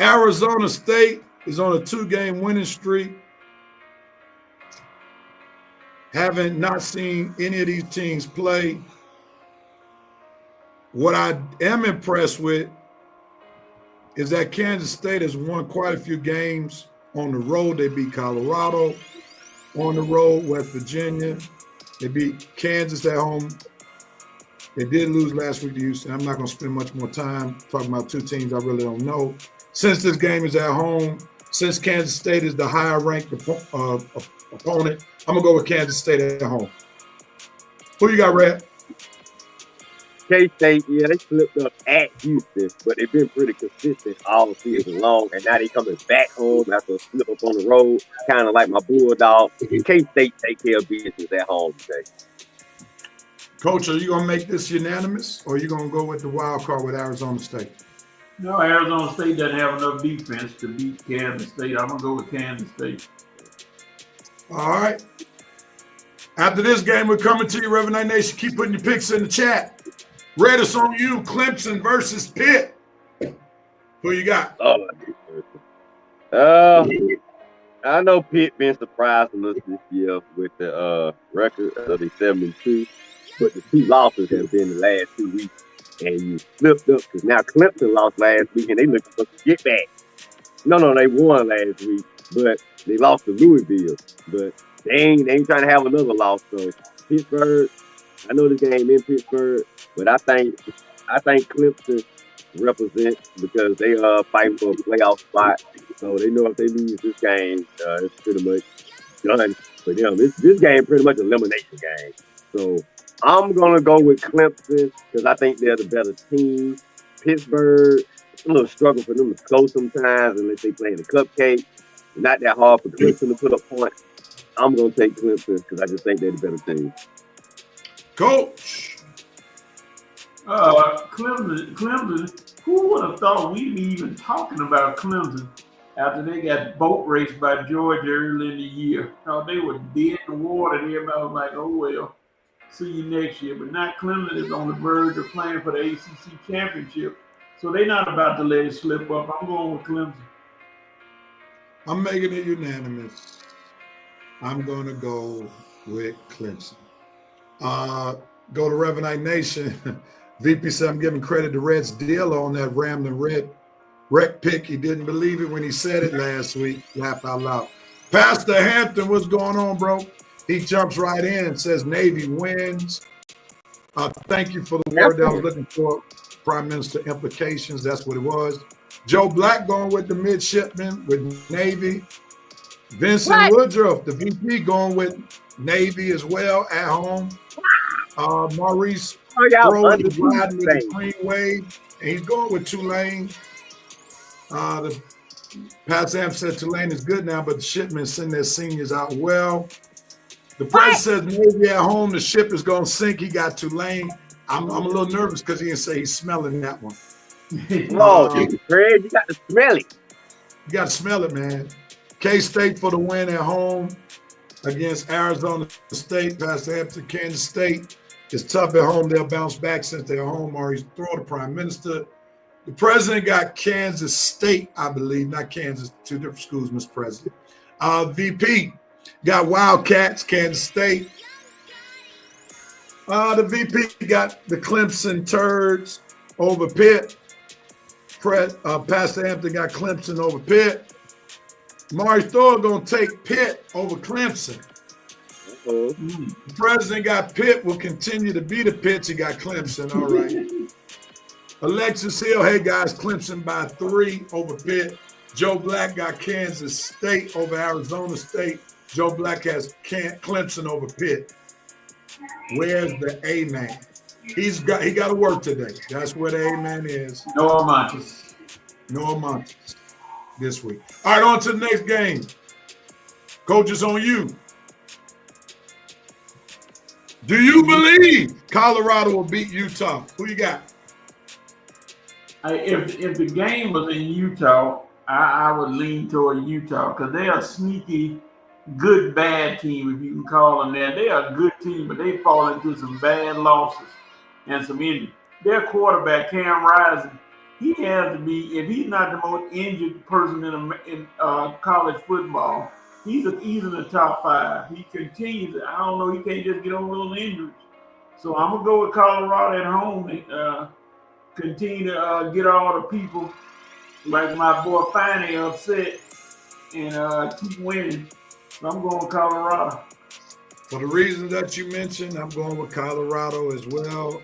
Arizona State is on a 2-game winning streak. Haven't not seen any of these teams play. What I am impressed with is that Kansas State has won quite a few games on the road. They beat Colorado on the road, West Virginia. They beat Kansas at home. They did lose last week to Houston. I'm not going to spend much more time talking about 2 teams I really don't know. Since this game is at home, since Kansas State is the higher ranked opponent, I'm going to go with Kansas State at home. Who you got, Red? K-State, yeah, they slipped up at Houston, but they've been pretty consistent all season long, and now they coming back home after a slip up on the road, kind of like my Bulldogs. K-State take care of business at home today. Coach, are you going to make this unanimous, or are you going to go with the wild card with Arizona State? No, Arizona State doesn't have enough defense to beat Kansas State. I'm going to go with Kansas State. All right. After this game, we're coming to you, Reverend Night Nation. Keep putting your picks in the chat. Red, it's on you. Clemson versus Pitt. Who you got? I know Pitt been surprising us this year with the record of the 72, but the 2 losses have been the last 2 weeks, and you slipped up because now Clemson lost last week, and they looking for to get back. No, they won last week, but they lost to Louisville. But they ain't trying to have another loss. So Pittsburgh, I know this game in Pittsburgh, but I think Clemson represents because they are fighting for a playoff spot. So they know if they lose this game, it's pretty much done for them. This game pretty much an elimination game. So I'm gonna go with Clemson because I think they're the better team. Pittsburgh, it's a little struggle for them to score sometimes unless they play the cupcake. Not that hard for Clemson to put up points. I'm gonna take Clemson because I just think they're the better team. Coach. Clemson, who would have thought we'd be even talking about Clemson after they got boat raced by Georgia early in the year? Thought they were dead in the water. Everybody was like, oh, well, see you next year. But now Clemson is on the verge of playing for the ACC championship. So they're not about to let it slip up. I'm going with Clemson. I'm making it unanimous. I'm going to go with Clemson. Go to Reverend Night Nation. VP said I'm giving credit to Red's deal on that Ramlin Red rec pick. He didn't believe it when he said it last week. Laugh out loud. Pastor Hampton, what's going on, bro? He jumps right in and says Navy wins. Thank you for the word that I was looking for. Prime Minister implications. That's what it was. Joe Black going with the midshipman with Navy. Vincent Woodruff, the VP, going with Navy as well at home. Maurice riding with the Green Wave, and he's going with Tulane. Pat Sam said Tulane is good now, but the shipmen send their seniors out well. The president says Navy at home, the ship is going to sink. He got Tulane. I'm a little nervous because he didn't say he's smelling that one. Craig, you got to smell it. You got to smell it, man. K-State for the win at home against Arizona State. Pastor Hampton, Kansas State is tough at home. They'll bounce back since they're home. Maurice throw the prime minister. The president got Kansas State, I believe, not Kansas, 2 different schools, Mr. President. VP got Wildcats, Kansas State. The VP got the Clemson Turds over Pitt. Pastor Hampton got Clemson over Pitt. Maurice Thor going to take Pitt over Clemson. The president got Pitt, will continue to be the Pitts. He got Clemson. All right. Alexis Hill, hey guys, Clemson by 3 over Pitt. Joe Black got Kansas State over Arizona State. Joe Black has Clemson over Pitt. Where's the A-man? He got to work today. That's where the A-man is. Noah Montes. Noah Montes this week. All right, on to the next game. Coach, it's on you. Do you believe Colorado will beat Utah? Who you got? If the game was in Utah, I would lean toward Utah because they're a sneaky, good, bad team, if you can call them that. They are a good team, but they fall into some bad losses and some injuries. Their quarterback, Cam Rising, he has to be, if he's not the most injured person in college football, he's in the top 5. He continues. I don't know. He can't just get over those injuries. So I'm gonna go with Colorado at home and continue to get all the people like my boy Finey upset and keep winning. So I'm going with Colorado. For the reasons that you mentioned, I'm going with Colorado as well.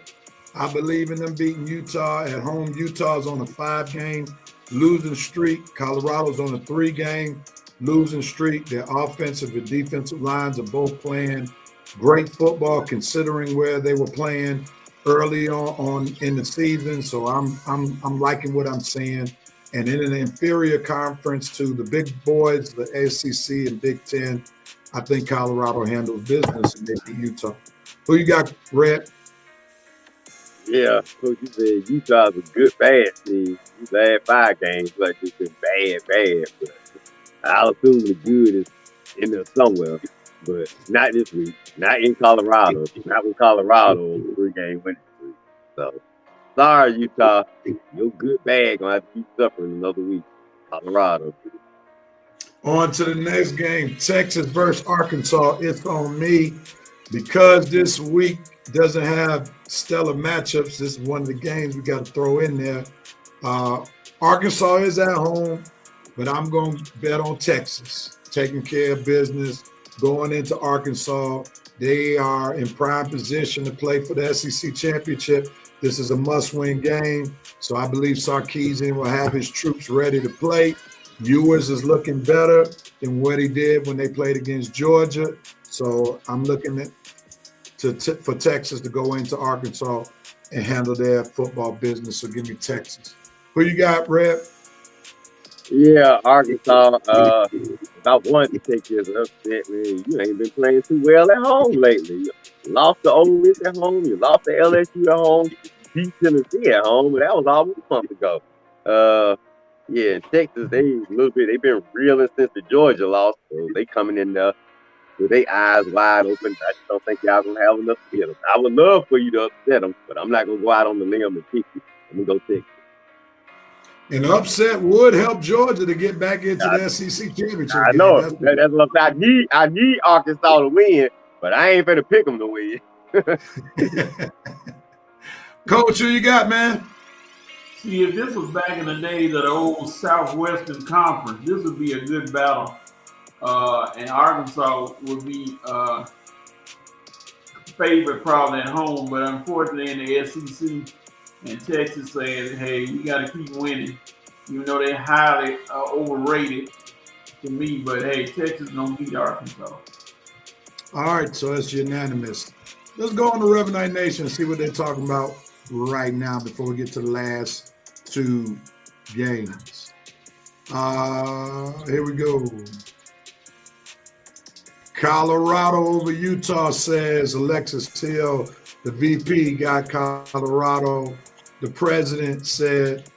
I believe in them beating Utah at home. Utah's on a 5-game losing streak. Colorado's on a 3-game losing streak. Their offensive and defensive lines are both playing great football considering where they were playing early on in the season. So I'm liking what I'm seeing. And in an inferior conference to the big boys, the SEC and Big Ten, I think Colorado handles business and they beat Utah. Who you got, Red? Yeah, Coach, you said Utah's a good, bad team. These last 5 games, like it's been bad. But I'll assume the good is in there somewhere, but not this week. Not in Colorado. Not with Colorado on the 3-game winning streak. So, sorry, Utah. Your good bad gonna have to keep suffering another week. Colorado. On to the next game, Texas versus Arkansas. It's on me because this week doesn't have stellar matchups. This is one of the games we got to throw in there. Arkansas is at home, but I'm going to bet on Texas, taking care of business, going into Arkansas. They are in prime position to play for the SEC championship. This is a must-win game, so I believe Sarkisian will have his troops ready to play. Ewers is looking better than what he did when they played against Georgia, so I'm looking for Texas to go into Arkansas and handle their football business. So give me Texas. Who you got, Red? Yeah, Arkansas. If I wanted to take this upset, man, you ain't been playing too well at home lately. You lost to Ole Miss at home. You lost to LSU at home. Beat Tennessee at home, but that was almost a month ago. Yeah, Texas, they've been reeling since the Georgia loss. So they coming in there with their eyes wide open. I just don't think y'all gonna have enough to get them. I would love for you to upset them, but I'm not gonna go out on the limb and pick you. I'm gonna go Texas. An upset would help Georgia to get back into the SEC championship. I know. That's what I need Arkansas to win, but I ain't finna pick them to win. Coach, who you got, man? See, if this was back in the days of the old Southwestern Conference, this would be a good battle. And Arkansas would be favorite probably at home, but unfortunately in the SEC and Texas saying, hey, we got to keep winning, even though they're highly overrated to me. But hey, Texas don't beat Arkansas. All right, so that's unanimous. Let's go on to Revenite Nation and see what they're talking about right now before we get to the last 2 games. Here we go. Colorado over Utah, says Alexis Hill. The VP got Colorado. The president said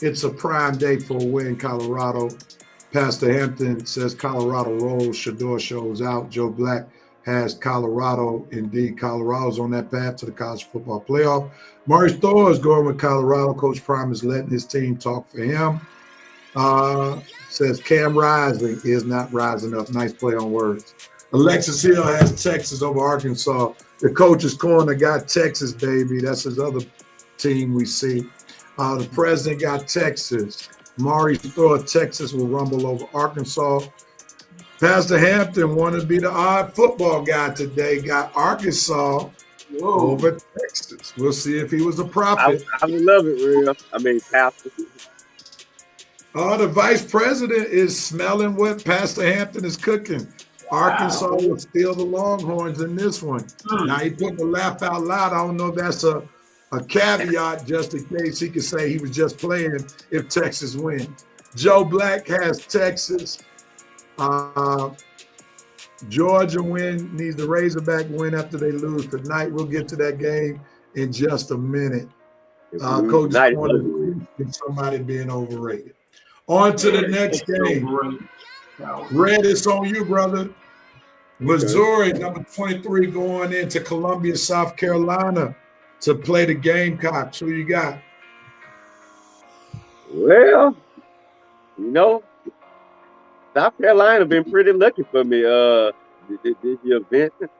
it's a prime day for a win, Colorado. Pastor Hampton says Colorado rolls. Shador shows out. Joe Black has Colorado. Indeed, Colorado's on that path to the college football playoff. Maurice Thor is going with Colorado. Coach Prime is letting his team talk for him. Says Cam Rising is not rising up. Nice play on words. Alexis Hill has Texas over Arkansas. The coach's corner got Texas, baby. That's his other team we see. The president got Texas. Maury thought Texas will rumble over Arkansas. Pastor Hampton wanted to be the odd football guy today. Got Arkansas over Texas. We'll see if he was a prophet. I would love it, real. I mean, Pastor. The vice president is smelling what Pastor Hampton is cooking. Arkansas will steal the Longhorns in this one. Now, he put the laugh out loud. I don't know if that's a caveat just in case he could say he was just playing if Texas wins. Joe Black has Texas. Georgia needs the Razorback win after they lose tonight. We'll get to that game in just a minute. Coach wanted somebody being overrated. On to the next game. Red, it's on you, brother. Missouri, number 23, going into Columbia, South Carolina to play the Gamecocks. Who you got? Well, South Carolina been pretty lucky for me this year, Vincent.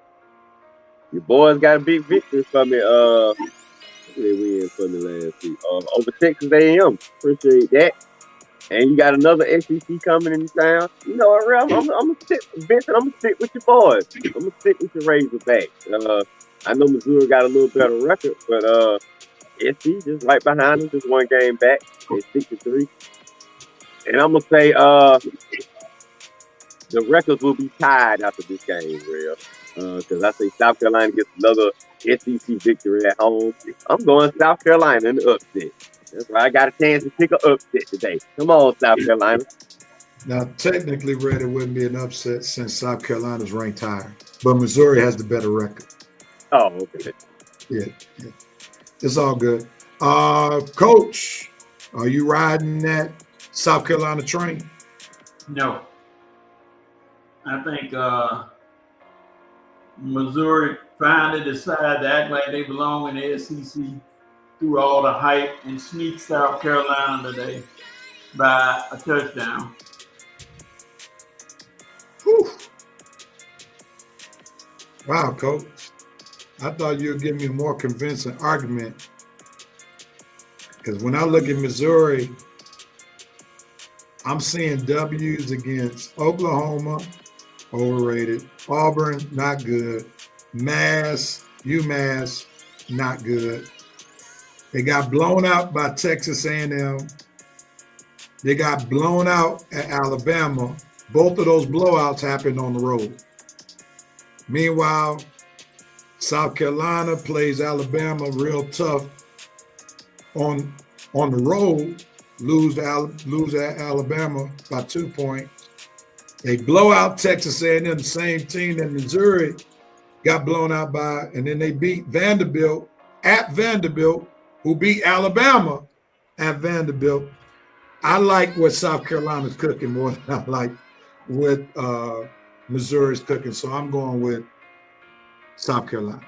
Your boys got a big victory for me. They win for me last week. Over Texas A&M. Appreciate that. And you got another SEC coming in town. I'm gonna stick, Vincent. I'm gonna stick with your boys. I'm gonna stick with your Razorbacks. I know Missouri got a little better record, but SC just right behind them, just one game back. They're 6-3. And I'm gonna say the records will be tied after this game, real. Because I say South Carolina gets another SEC victory at home. I'm going South Carolina in the upset. That's why I got a chance to pick an upset today. Come on, South Carolina. Now, technically, Red, it wouldn't be an upset since South Carolina's ranked higher. But Missouri has the better record. Oh, okay. Yeah. It's all good. Coach, are you riding that South Carolina train? No. I think Missouri finally decided to act like they belong in the SEC through all the hype and sneak South Carolina today by a touchdown. Whew. Wow, Coach. I thought you would give me a more convincing argument. Because when I look at Missouri, I'm seeing W's against Oklahoma, overrated. Auburn, not good. UMass, not good. They got blown out by Texas A&M. They got blown out at Alabama. Both of those blowouts happened on the road. Meanwhile, South Carolina plays Alabama real tough on the road, lose at Alabama by 2 points. They blow out Texas A&M, the same team that Missouri got blown out by, and then they beat Vanderbilt at Vanderbilt, who beat Alabama at Vanderbilt. I like what South Carolina's cooking more than I like what Missouri's cooking, so I'm going with South Carolina.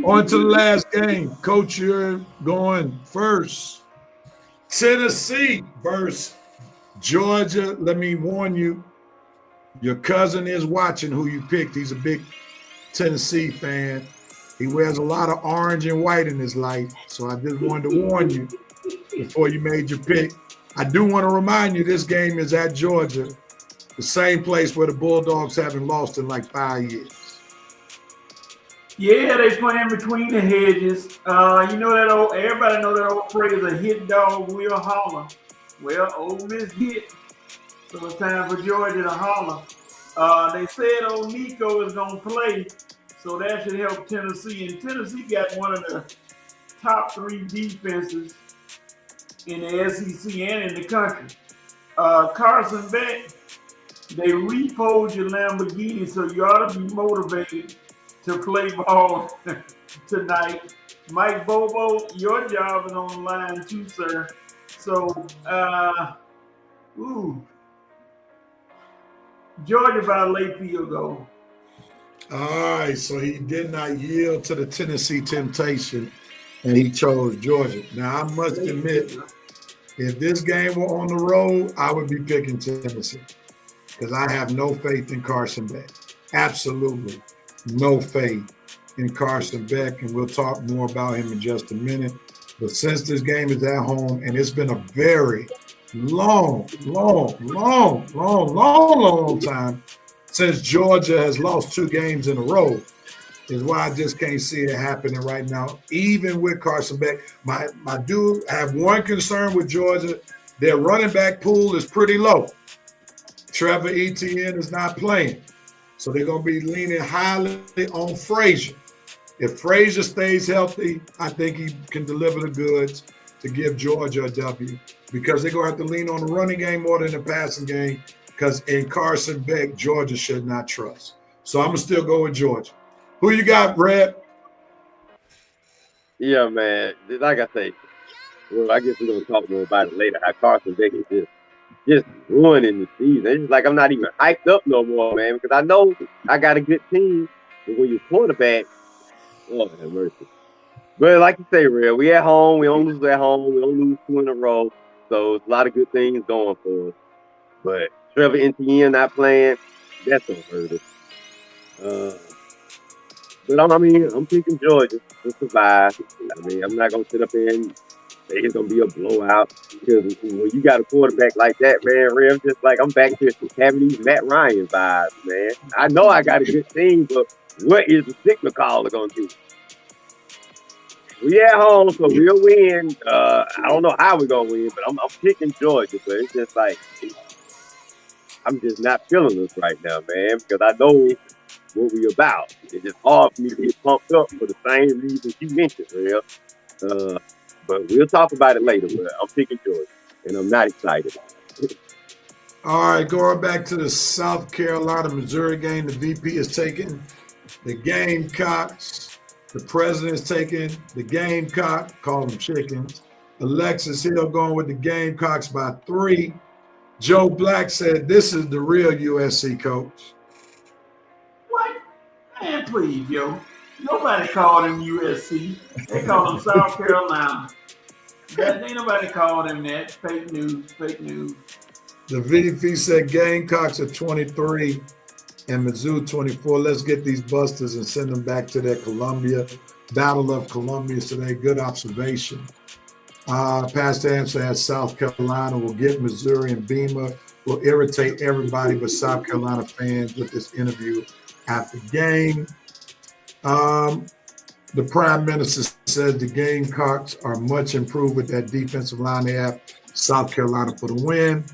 On to the last game. Coach, you're going first. Tennessee versus Georgia. Let me warn you, your cousin is watching who you picked. He's a big Tennessee fan. He wears a lot of orange and white in his life, so I just wanted to warn you before you made your pick. I do want to remind you this game is at Georgia, the same place where the Bulldogs haven't lost in like 5 years. Yeah, they playing between the hedges. Everybody know that old phrase, a hit dog will holler. Well, Ole Miss hit, so it's time for Georgia to holler. They said old Nico is going to play, so that should help Tennessee. And Tennessee got one of the top 3 defenses in the SEC and in the country. Carson Beck, they repoed your Lamborghini, so you ought to be motivated to play ball tonight. Mike Bobo, your job is on the line too, sir. So, Georgia by a late field goal. All right, so he did not yield to the Tennessee temptation, and he chose Georgia. Now, I must admit, if this game were on the road, I would be picking Tennessee because I have no faith in Carson Beck. Absolutely no faith in Carson Beck, and we'll talk more about him in just a minute. But since this game is at home, and it's been a very long time since Georgia has lost 2 games in a row, is why I just can't see it happening right now, even with Carson Beck. My dude, I have one concern with Georgia. Their running back pool is pretty low. Trevor Etienne is not playing. So they're going to be leaning highly on Frazier. If Frazier stays healthy, I think he can deliver the goods to give Georgia a W, because they're going to have to lean on the running game more than the passing game, because in Carson Beck, Georgia should not trust. So I'm going to still go with Georgia. Who you got, Brad? Yeah, man. Like I say, well, I guess we're gonna talk more about it later. How Carson Beck is just ruining the season. It's like I'm not even hyped up no more, man, because I know I got a good team. But when you're quarterback, oh, have mercy. But like you say, Real, we at home. We don't lose at home. We don't lose 2 in a row. So it's a lot of good things going for us. But Trevor Etienne not playing, that's gonna hurt us. But I'm picking Georgia to survive. I mean, I'm not gonna sit up here and say it's gonna be a blowout, because when you got a quarterback like that, man, Real, just like I'm back here having these Matt Ryan vibes, man. I know I got a good team, but what is the signal caller gonna do? We at home, so we'll win. I don't know how we're gonna win, but I'm picking Georgia. But it's just like I'm just not feeling this right now, man, because I know what we about. It's just hard for me to get pumped up for the same reasons you mentioned, Real. But we'll talk about it later. But I'm picking Georgia, and I'm not excited. All right, going back to the South Carolina-Missouri game, the VP is taking the Gamecocks. The president's taking the Gamecock, call them chickens. Alexis Hill going with the Gamecocks by 3. Joe Black said this is the real USC coach. What? Man, please, yo. Nobody called him USC. They call him South Carolina. Ain't nobody called him that. Fake news. The VP said Gamecocks are 23 and Mizzou 24. Let's get these busters and send them back to their Columbia. Battle of Columbia today. Good observation. Pastor Answer has South Carolina will get Missouri, and Beamer will irritate everybody but South Carolina fans with this interview after game. The Prime Minister says the Gamecocks are much improved with that defensive line they have. South Carolina for the win.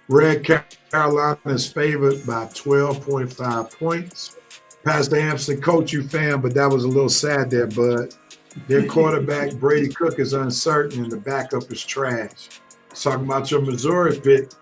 Red Carolina is favored by 12.5 points. Pastor Hampson, coach, you fan, but that was a little sad there, bud. Their quarterback, Brady Cook, is uncertain, and the backup is trash. Talking about your Missouri pick.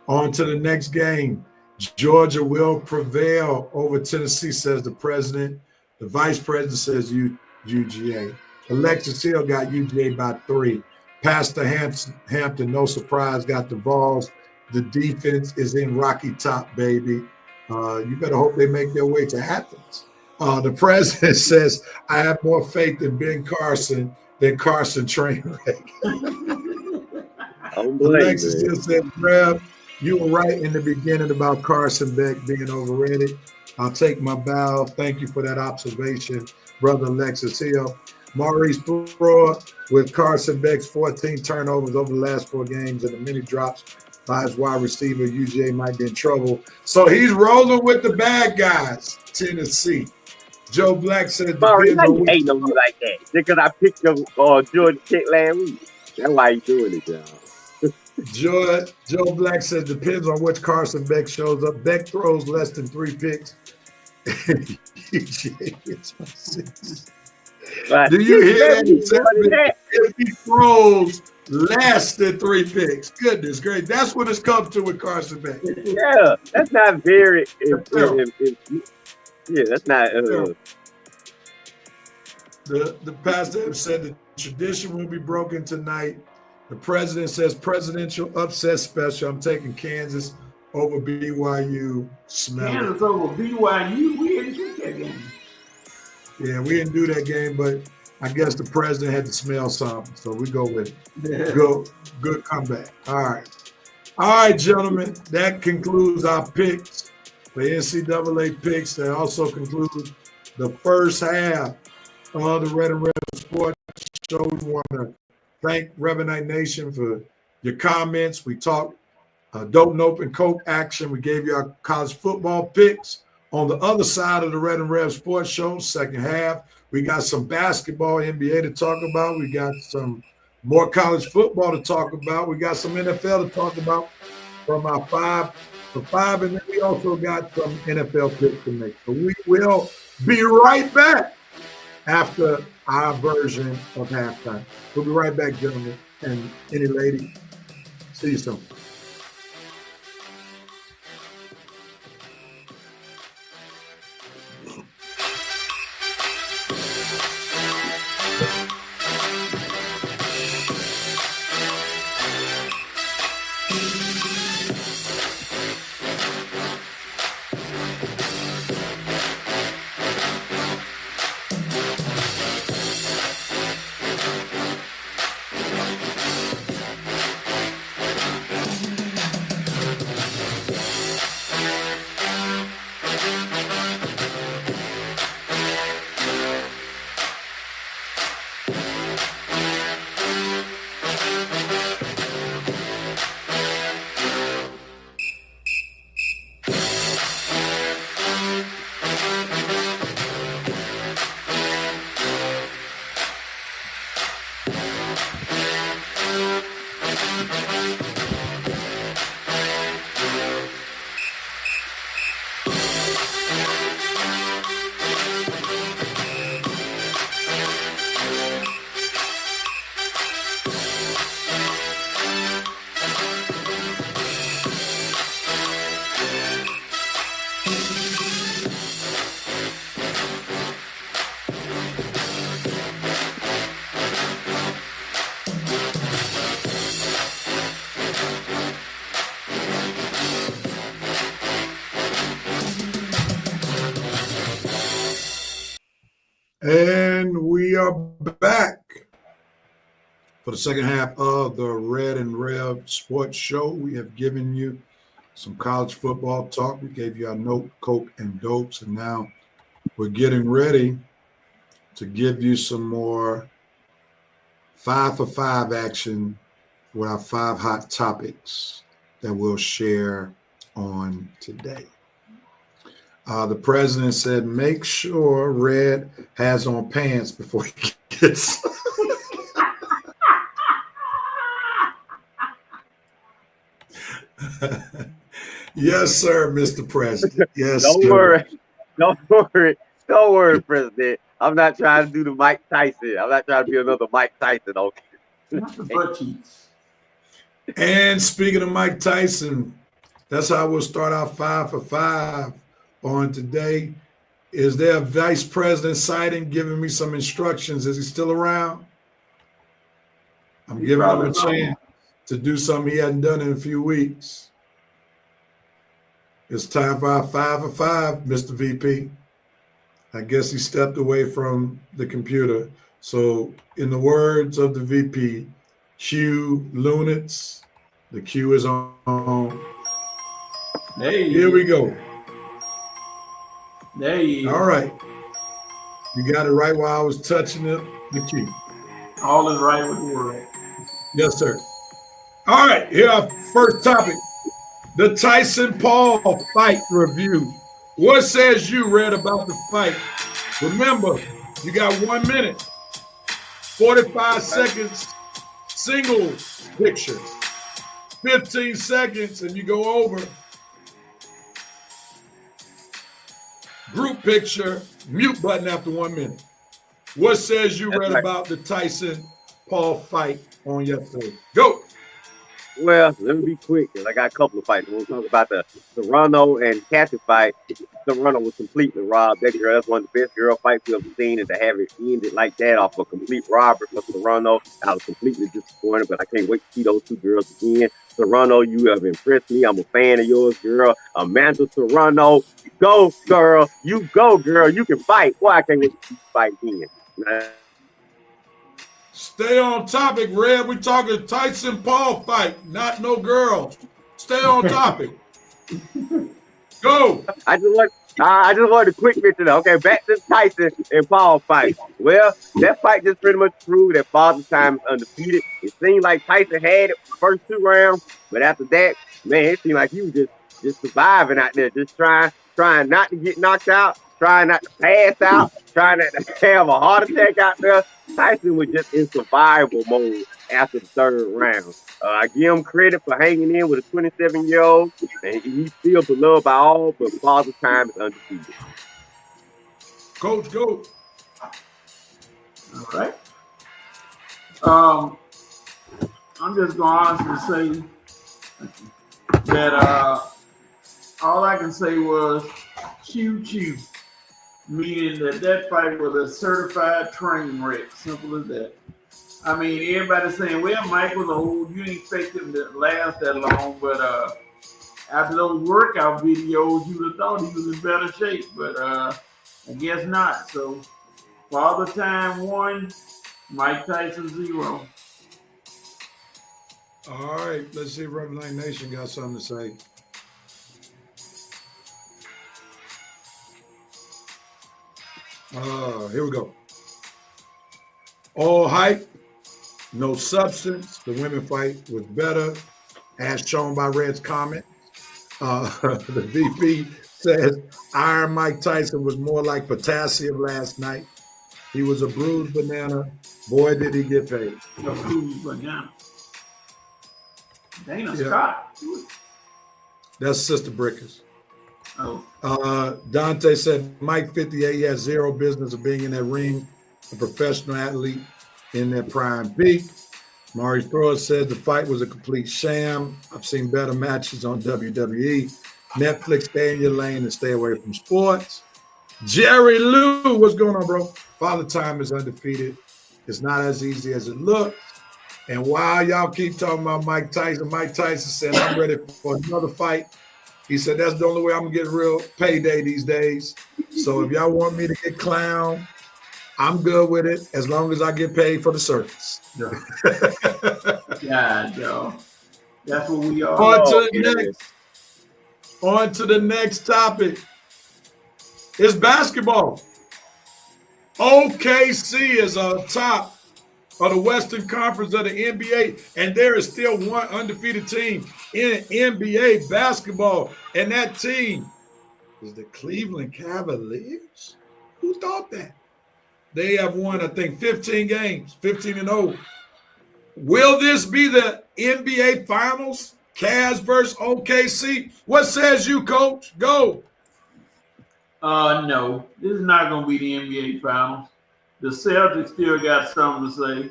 On to the next game. Georgia will prevail over Tennessee, says the president. The vice president says UGA. Alexis Hill got UGA by 3. Pastor Hampton, no surprise, got the Vols. The defense is in Rocky Top, baby. You better hope they make their way to Athens. The president says, I have more faith in Ben Carson than Carson Trainwreck. Alexis Hill said, Rev, you were right in the beginning about Carson Beck being overrated. I'll take my bow. Thank you for that observation, brother Alexis Hill. Maurice Brewer with Carson Beck's 14 turnovers over the last 4 games and the many drops by his wide receiver. UGA might be in trouble. So he's rolling with the bad guys, Tennessee. Joe Black said, Maurice, how you hating on me like that? Just because I picked up Georgia Tech last week. That's why he's doing it, y'all. Joe Black said, depends on which Carson Beck shows up. Beck throws less than 3 picks. UGA gets my 6. Do you hear that? If he throws less than 3 picks. Goodness great. That's what it's come to with Carson Beck. Yeah, that's not very that's not The pastor said the tradition will be broken tonight. The president says presidential upset special. I'm taking Kansas over BYU. Kansas over BYU? We didn't do that game. Yeah, we didn't do that game, but I guess the president had to smell something, so we go with it. Good comeback. All right, gentlemen, that concludes our picks, the NCAA picks. That also concludes the first half of the Red and Red Sports Show. We want to thank Reverend Knight Nation for your comments. We talked dope and open coke action. We gave you our college football picks. On the other side of the Red and Rev Sports Show, second half, we got some basketball, NBA to talk about. We got some more college football to talk about. We got some NFL to talk about from our five, and then we also got some NFL picks to make. So we will be right back after our version of halftime. We'll be right back, gentlemen, and any lady. See you soon. And we are back for the second half of the Red and Rev Sports Show. We have given you some college football talk. We gave you our note, coke, and dopes. And now we're getting ready to give you some more 5 for 5 action with our 5 hot topics that we'll share on today. The president said, make sure Red has on pants before he gets. Yes, sir, Mr. President. Yes, Don't sir. worry, President. I'm not trying to do the Mike Tyson. I'm not trying to be another Mike Tyson. Okay. Not the butt cheeks. And speaking of Mike Tyson, that's how we'll start our 5 for 5 on today. Is there a vice president sighting giving me some instructions? Is he still around? I'm giving him a chance to do something he hadn't done in a few weeks. It's time for our 5 for 5, Mr. VP. I guess he stepped away from the computer. So in the words of the VP, cue Lunitz. The cue is on. Hey, Here we go. Hey, All right. You got it right while I was touching the key. all is right with the world. Yes, sir. All right. Here our first topic. The Tyson Paul fight review. What says you, Red, about the fight? Remember, you got 1 minute, 45 seconds, single picture, 15 seconds, and you go over. Group picture, mute button after 1 minute. What says you, Red, about the Tyson Paul fight on yesterday? Go. Well, let me be quick because I got a couple of fights. We'll talk about the Serrano and Kathy fight. Serrano was completely robbed. That girl, that's one of the best girl fights we've ever seen, and to have it ended like that off a complete robbery for Serrano, I was completely disappointed, but I can't wait to see those two girls again. Serrano, you have impressed me. I'm a fan of yours, girl. Amanda Serrano, go, girl. You go, girl. You can fight. Boy, I can't wait to see you fight again. Stay on topic, Red. We're talking Tyson Paul fight, not no girls. Stay on topic. Go. I just want I just wanted a quick mention. Okay, back to the Tyson and Paul fight. Well, that fight just pretty much proved that Father Time is undefeated. It seemed like Tyson had it for the first 2 rounds, but after that, man, it seemed like he was just surviving out there, just trying not to get knocked out, trying not to pass out, trying not to have a heart attack out there. Tyson was just in survival mode after the 3rd round. I give him credit for hanging in with a 27-year-old, and he's still beloved by all, but Father Time is undefeated. Coach, go. All right. I'm just going to honestly say that all I can say was choo-choo, meaning that fight was a certified train wreck. Simple as that. I mean, everybody's saying, well, Mike was old. You didn't expect him to last that long. But after those workout videos, you would have thought he was in better shape. But I guess not. So, Father Time 1, Mike Tyson 0. All right, let's see if Reverend Nation got something to say. Here we go. All hype, no substance. The women fight was better, as shown by Red's comment. The VP says Iron Mike Tyson was more like potassium last night. He was a bruised banana. Boy, did he get paid. A bruised banana. Dana Yeah. Scott. That's Sister Brickers. Oh. Dante said Mike 58, he has zero business of being in that ring, a professional athlete in their prime peak. Maurice Thrower said the fight was a complete sham. I've seen better matches on WWE. Netflix, stay in your lane and stay away from sports. Jerry Lou, what's going on, bro? Father Time is undefeated. It's not as easy as it looks. And while y'all keep talking about Mike Tyson said, I'm ready for another fight. He said, that's the only way I'm going to get real payday these days. So if y'all want me to get clown, I'm good with it as long as I get paid for the service. God, yo. That's what we are. On to the next topic. It's basketball. OKC is on top of the Western Conference of the NBA, and there is still one undefeated team in NBA basketball, and that team is the Cleveland Cavaliers. Who thought that? They have won, I think, 15 games, 15-0. Will this be the NBA Finals? Cavs versus OKC? What says you, Coach? Go. No, this is not going to be the NBA Finals. The Celtics still got something to say.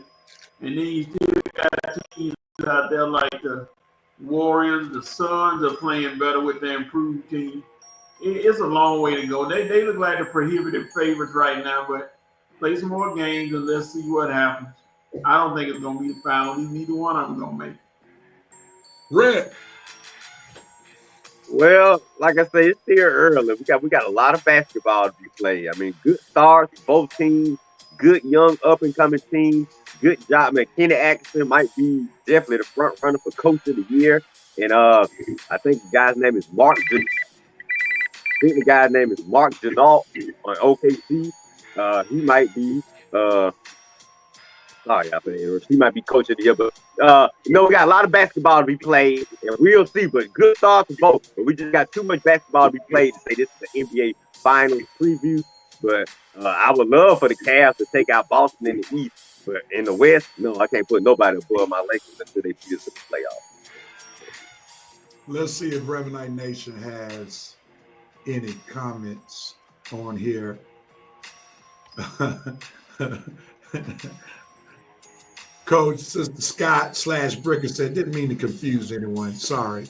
And then you still got teams out there like the Warriors, the Suns are playing better with their improved team. It's a long way to go. They look like the prohibitive favorites right now, but play some more games and let's see what happens. I don't think it's going to be the Finals. Neither one of them going to make it. Red. Well, like I say, it's still early. We got a lot of basketball to be played. I mean, good starts, both teams, good young up-and-coming teams. Good job, man. Kenny Atkinson might be definitely the front runner for Coach of the Year. And I think the guy's name is Mark Janalt on OKC. He might be he might be Coach of the Year, but we got a lot of basketball to be played, and we'll see. But good starts for both. But we just got too much basketball to be played to say this is the NBA Finals preview. But I would love for the Cavs to take out Boston in the East, but in the West, no, I can't put nobody above my Lakers until they see us in the playoffs. Let's see if Reverend Nation has any comments on here. Coach Sister Scott / Bricker said, didn't mean to confuse anyone. Sorry.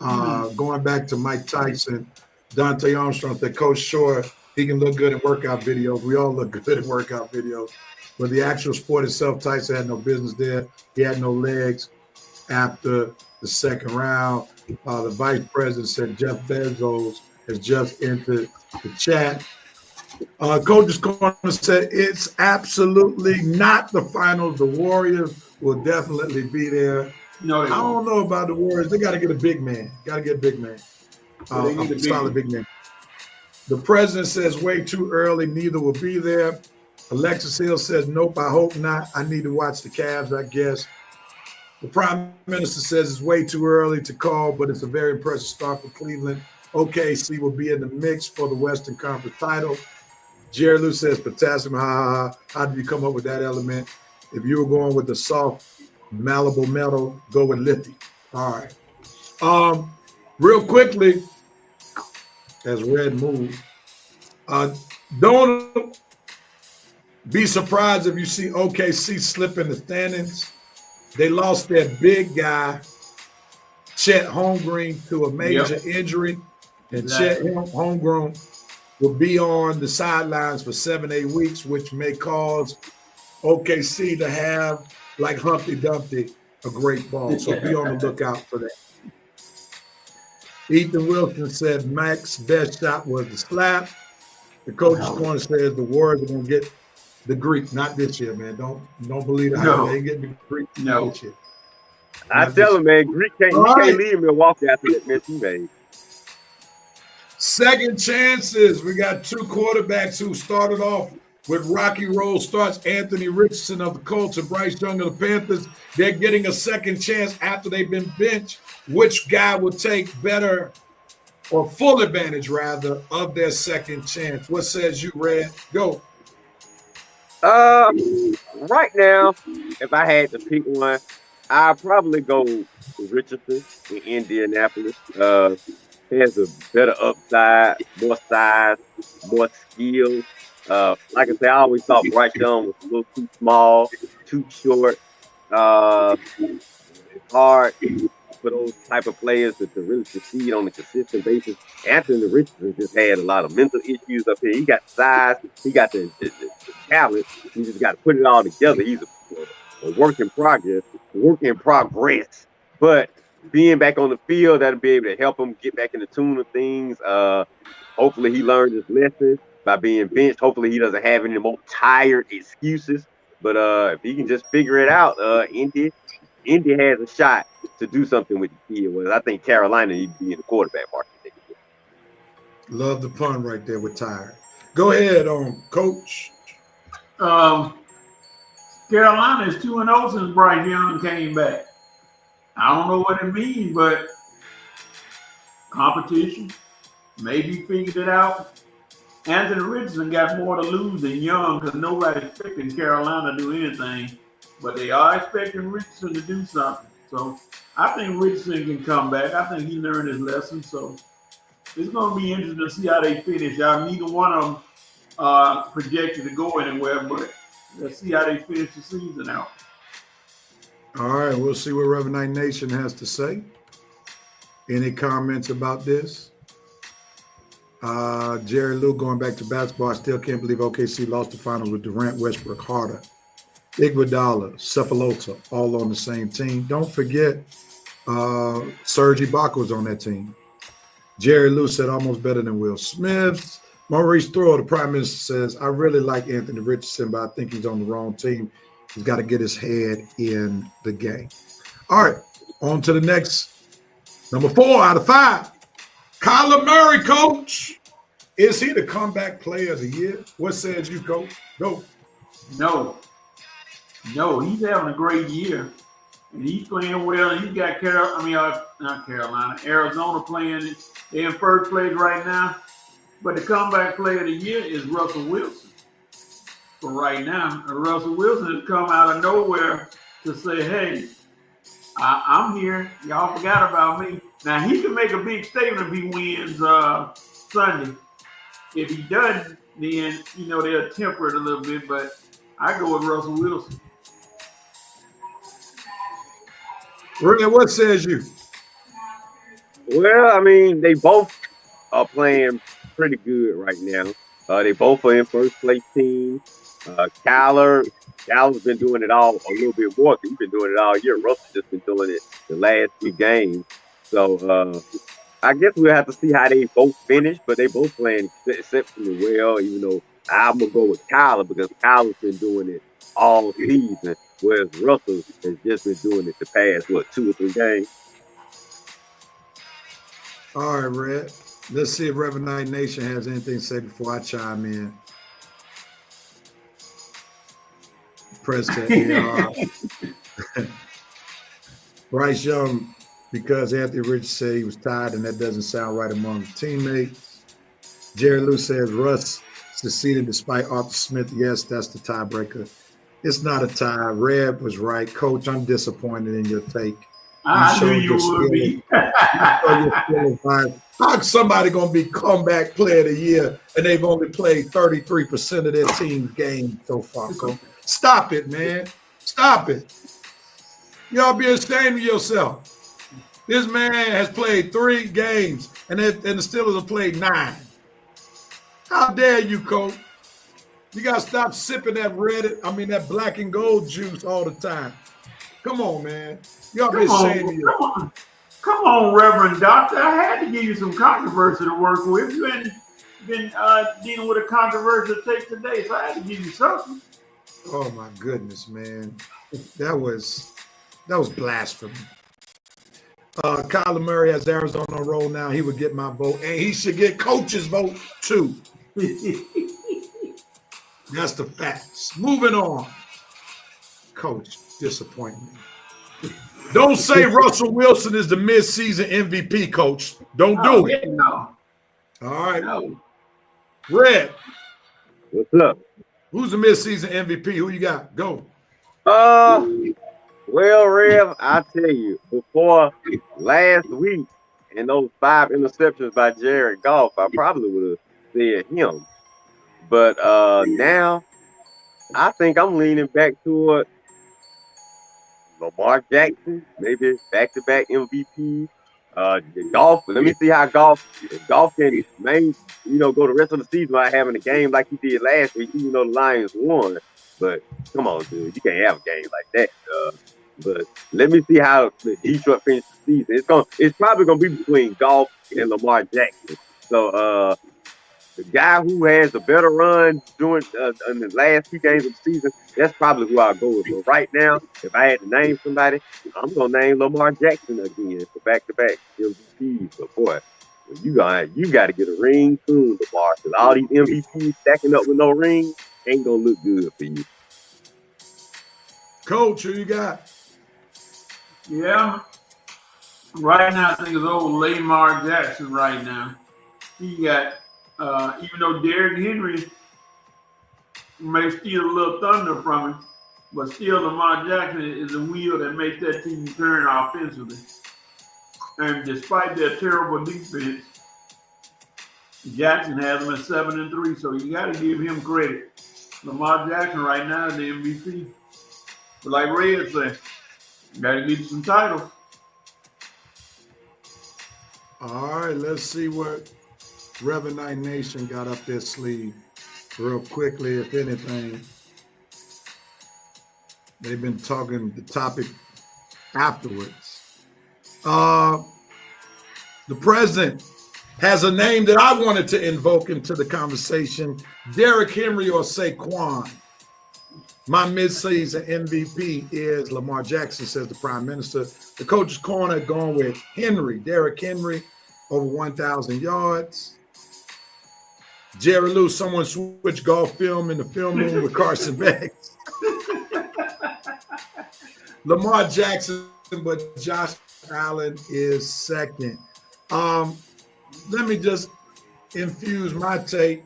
Going back to Mike Tyson, Dante Armstrong said, Coach, sure, he can look good in workout videos. We all look good in workout videos. But the actual sport itself, Tyson had no business there. He had no legs after the second round. The vice president said Jeff Bezos has just entered the chat. Coach's Corner said it's absolutely not the finals. The Warriors will definitely be there. No, I don't know about the Warriors. They got to get a big man. Got to get a big man. They need a solid big man. The president says way too early. Neither will be there. Alexis Hill says, nope, I hope not. I need to watch the Cavs, I guess. The prime minister says it's way too early to call, but it's a very impressive start for Cleveland. OKC will be in the mix for the Western Conference title. Jerry Lou says, potassium, ha, ha, ha. How did you come up with that element? If you were going with the soft, malleable metal, go with lithium. All right. Real quickly, as Red moves, don't be surprised if you see OKC slip in the standings. They lost their big guy, Chet Holmgren, to a major injury. And Chet Holmgren will be on the sidelines for 7-8 weeks, which may cause OKC to have, like Humpty Dumpty, a great ball. So be on the lookout for that. Ethan Wilson said Mac's best shot was the slap. The coach's corner says the Warriors are going to get the Greek, not this year, man. Don't believe that. No. They ain't getting the Greek this year. I tell him, man, Greek can't leave Milwaukee after that miss he made. Second chances. We got two quarterbacks who started off with rocky road starts. Anthony Richardson of the Colts and Bryce Young of the Panthers. They're getting a second chance after they've been benched. Which guy will take better or full advantage, rather, of their second chance? What says you, Red? Go. Right now, if I had to pick one, I'd probably go with Richardson in Indianapolis. He has a better upside, more size, more skill. Like I said, I always thought Bryce Young was a little too small, too short. It's hard for those type of players to really succeed on a consistent basis. Anthony Richardson just had a lot of mental issues up here. He got size, he got the talent. He just got to put it all together. He's a work in progress. But being back on the field, that'll be able to help him get back in the tune of things. Hopefully he learned his lesson by being benched. Hopefully he doesn't have any more tired excuses. But if he can just figure it out, Indy has a shot to do something with the kid. Well, I think Carolina needs to be in the quarterback market. Love the pun right there with tired. Go ahead, Coach. Carolina is 2-0 since Bryce Young came back. I don't know what it means, but competition, maybe figured it out. Anthony Richardson got more to lose than Young because nobody's expecting Carolina to do anything, but they are expecting Richardson to do something. So I think Richardson can come back. I think he learned his lesson. So it's going to be interesting to see how they finish. Neither one of them projected to go anywhere, but let's see how they finish the season out. All right, we'll see what Reverend Knight Nation has to say. Any comments about this? Jerry Lou, going back to basketball, I still can't believe OKC lost the finals with Durant, Westbrook, Harder, Iguodala, Cephalota, all on the same team. Don't forget, Serge Ibaka was on that team. Jerry Lou said almost better than Will Smith. Maurice Thrower, the prime minister, says, I really like Anthony Richardson, but I think he's on the wrong team. He's got to get his head in the game. All right, on to the next. Number 4 out of 5. Kyler Murray, Coach. Is he the comeback player of the year? What says you, Coach? Go. No, he's having a great year. And he's playing well. And he's got Arizona playing. They're in first place right now. But the comeback player of the year is Russell Wilson. For right now, and Russell Wilson has come out of nowhere to say, hey, I'm here. Y'all forgot about me. Now, he can make a big statement if he wins Sunday. If he doesn't, then, they'll temper it a little bit. But I go with Russell Wilson. Red, what says you? Well, they both are playing pretty good right now. They both are in first place teams. Kyler's been doing it all a little bit more. He's been doing it all year. Russell's just been doing it the last few games. So I guess we'll have to see how they both finish, but they both playing exceptionally well, even though I'm going to go with Kyler because Kyler's been doing it all season, whereas Russell has just been doing it the past, 2 or 3 games? All right, Red. Let's see if Reverend Knight Nation has anything to say before I chime in. President Bryce Young, because Anthony Richardson said he was tired and that doesn't sound right among teammates. Jerry Lou says Russ succeeded despite Arthur Smith. Yes, that's the tiebreaker. It's not a tie. Reb was right. Coach, I'm disappointed in your take. I knew you would be. How's somebody going to be comeback player of the year and they've only played 33% of their team's games so far, Coach? Stop it, man. Stop it. Y'all be ashamed of yourself. This man has played 3 games and the Steelers have played 9. How dare you, Coach? You got to stop sipping that black and gold juice all the time. Come on, man. Y'all be ashamed of yourself. Come on, Reverend Doctor. I had to give you some controversy to work with. You ain't been dealing with a controversial take today, so I had to give you something. Oh my goodness, man. That was blasphemy. Kyler Murray has Arizona on a roll now. He would get my vote, and he should get Coach's vote too. That's the facts. Moving on. Coach, disappointing me. Don't say Russell Wilson is the midseason MVP, Coach. Don't do it. No. All right. No. Red. What's up? Who's the midseason MVP? Who you got? Go. Well, Rev, I tell you, before last week and those 5 interceptions by Jared Goff, I probably would have said him. But now I think I'm leaning back toward Lamar Jackson, maybe back-to-back MVP. Goff, let me see how Goff can go the rest of the season by having a game like he did last week, even though the Lions won. But come on, dude, you can't have a game like that. But let me see how the Detroit finishes the season. It's probably gonna be between Goff and Lamar Jackson. So the guy who has a better run during in the last 2 games of the season, that's probably who I'll go with. But right now, if I had to name somebody, I'm gonna name Lamar Jackson again for back-to-back MVPs. But boy, you got to get a ring soon, Lamar, because all these MVPs stacking up with no ring ain't gonna look good for you. Coach, who you got? Yeah. Right now, I think it's old Lamar Jackson right now. He got, even though Derrick Henry may steal a little thunder from him, but still Lamar Jackson is a wheel that makes that team turn offensively. And despite their terrible defense, Jackson has them at 7-3, so you got to give him credit. Lamar Jackson right now is the MVP. But like Red said, got to get you some titles. All right, let's see what Reverend Knight Nation got up their sleeve real quickly, if anything. They've been talking the topic afterwards. The president has a name that I wanted to invoke into the conversation, Derrick Henry or Saquon. My midseason MVP is Lamar Jackson, says the prime minister. The coach's corner going with Henry, Derrick Henry, over 1,000 yards. Jerry Lou, someone switched golf film in the film room with Carson Banks. Lamar Jackson, but Josh Allen is second. Let me just infuse my take.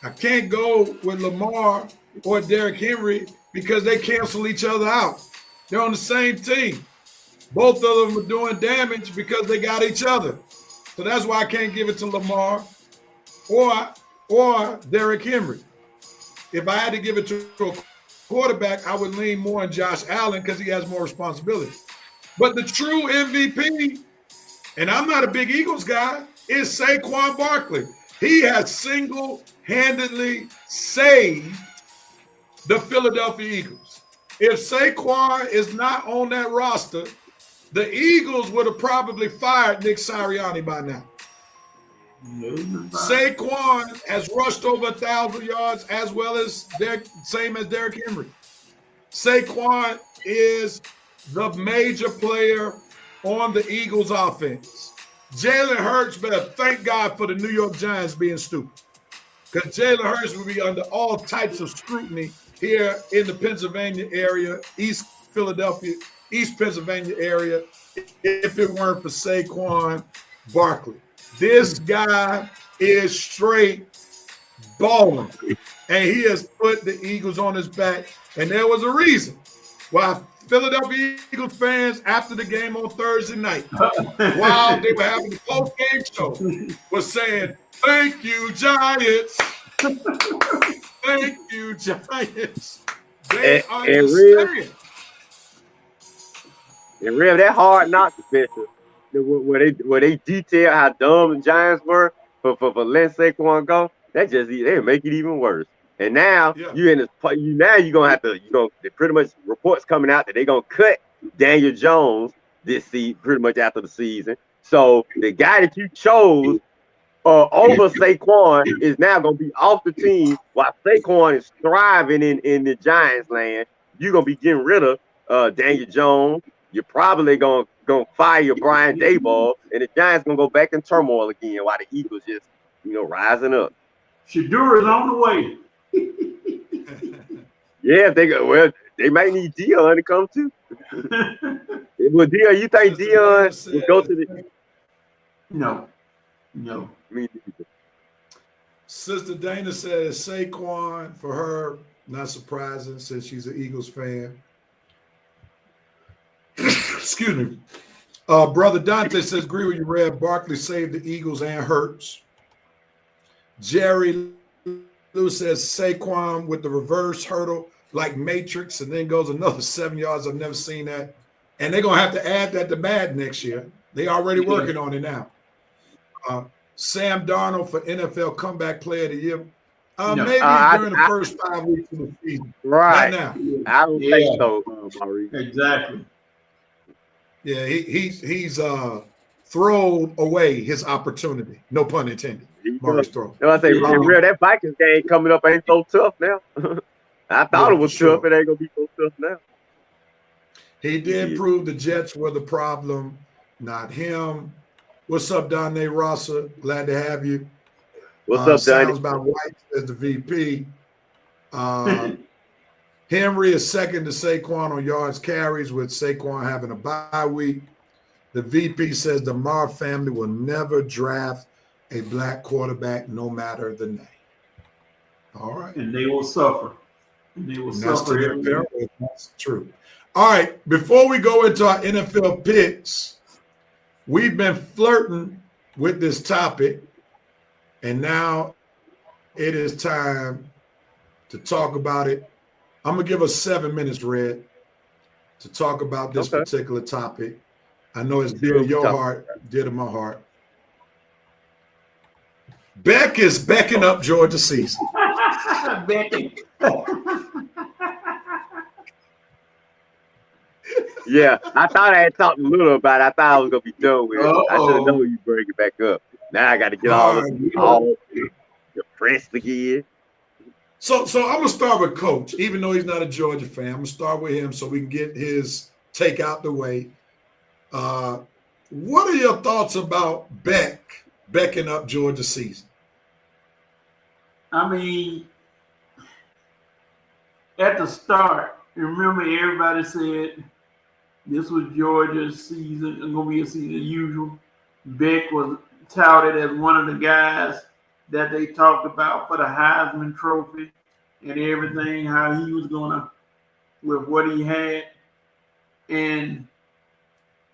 I can't go with Lamar or Derrick Henry because they cancel each other out. They're on the same team. Both of them are doing damage because they got each other. So that's why I can't give it to Lamar or Derrick Henry. If I had to give it to a quarterback, I would lean more on Josh Allen because he has more responsibility. But the true MVP, and I'm not a big Eagles guy, is Saquon Barkley. He has single-handedly saved the Philadelphia Eagles. If Saquon is not on that roster, the Eagles would have probably fired Nick Sirianni by now. Saquon has rushed over 1,000 yards as well as same as Derrick Henry. Saquon is the major player on the Eagles offense. Jalen Hurts better thank God for the New York Giants being stupid. Because Jalen Hurts will be under all types of scrutiny here in the Pennsylvania area, East Pennsylvania area, if it weren't for Saquon Barkley. This guy is straight balling, and he has put the Eagles on his back. And there was a reason why Philadelphia Eagles fans, after the game on Thursday night, while they were having the post-game show, was saying, "Thank you, Giants. Thank you, Giants." They understand. And Rev, that hard knock special, where they detail how dumb the Giants were for letting Saquon go, that just they make it even worse. And now you're gonna have to pretty much reports coming out that they're gonna cut Daniel Jones this season, pretty much after the season. So the guy that you chose over Saquon is now gonna be off the team while Saquon is thriving in the Giants land. You're gonna be getting rid of Daniel Jones. You're probably gonna fire Brian Daboll, and the Giants gonna go back in turmoil again while the Eagles just rising up. Shedeur is on the way. Yeah, they might need Dion to come too. Well, Dion, you think Dion will go to the? No. Me Sister Dana says Saquon for her, not surprising since she's an Eagles fan. Excuse me. Brother Dante says, agree with you, Red. Barkley saved the Eagles and Hurts. Jerry Lou says Saquon with the reverse hurdle like Matrix, and then goes another 7 yards. I've never seen that. And they're going to have to add that to Bad next year. They already working on it now. Sam Darnold for NFL Comeback Player of the Year. Maybe during the first 5 weeks of the season. Right. Not now. I don't think so, Maurice. Exactly. Yeah, he's thrown away his opportunity. No pun intended. Maurice throw. I say, real, that Vikings game coming up ain't so tough now. I thought it was tough. It ain't gonna be so tough now. He did prove the Jets were the problem, not him. What's up, Donnie Rosser? Glad to have you. What's up, Donnie? Sounds about White as the VP. Henry is second to Saquon on yards carries, with Saquon having a bye week. The VP says the Marr family will never draft a black quarterback, no matter the name. All right. And they will suffer. That's true. All right. Before we go into our NFL picks, we've been flirting with this topic, and now it is time to talk about it. I'm going to give us 7 minutes, Red, to talk about this particular topic. I know it's dear to your heart, dear to my heart. Beck is backing up Georgia season. Yeah, I thought I had talked a little about it. I thought I was going to be done with it. I should have known you bring it back up. Now I got to get all depressed again. So I'm going to start with Coach, even though he's not a Georgia fan. I'm going to start with him so we can get his take out the way. What are your thoughts about backing up Georgia season? I mean, at the start, remember everybody said this was Georgia's season. It's going to be a season as usual. Beck was touted as one of the guys that they talked about for the Heisman Trophy and everything, how he was going to, with what he had. And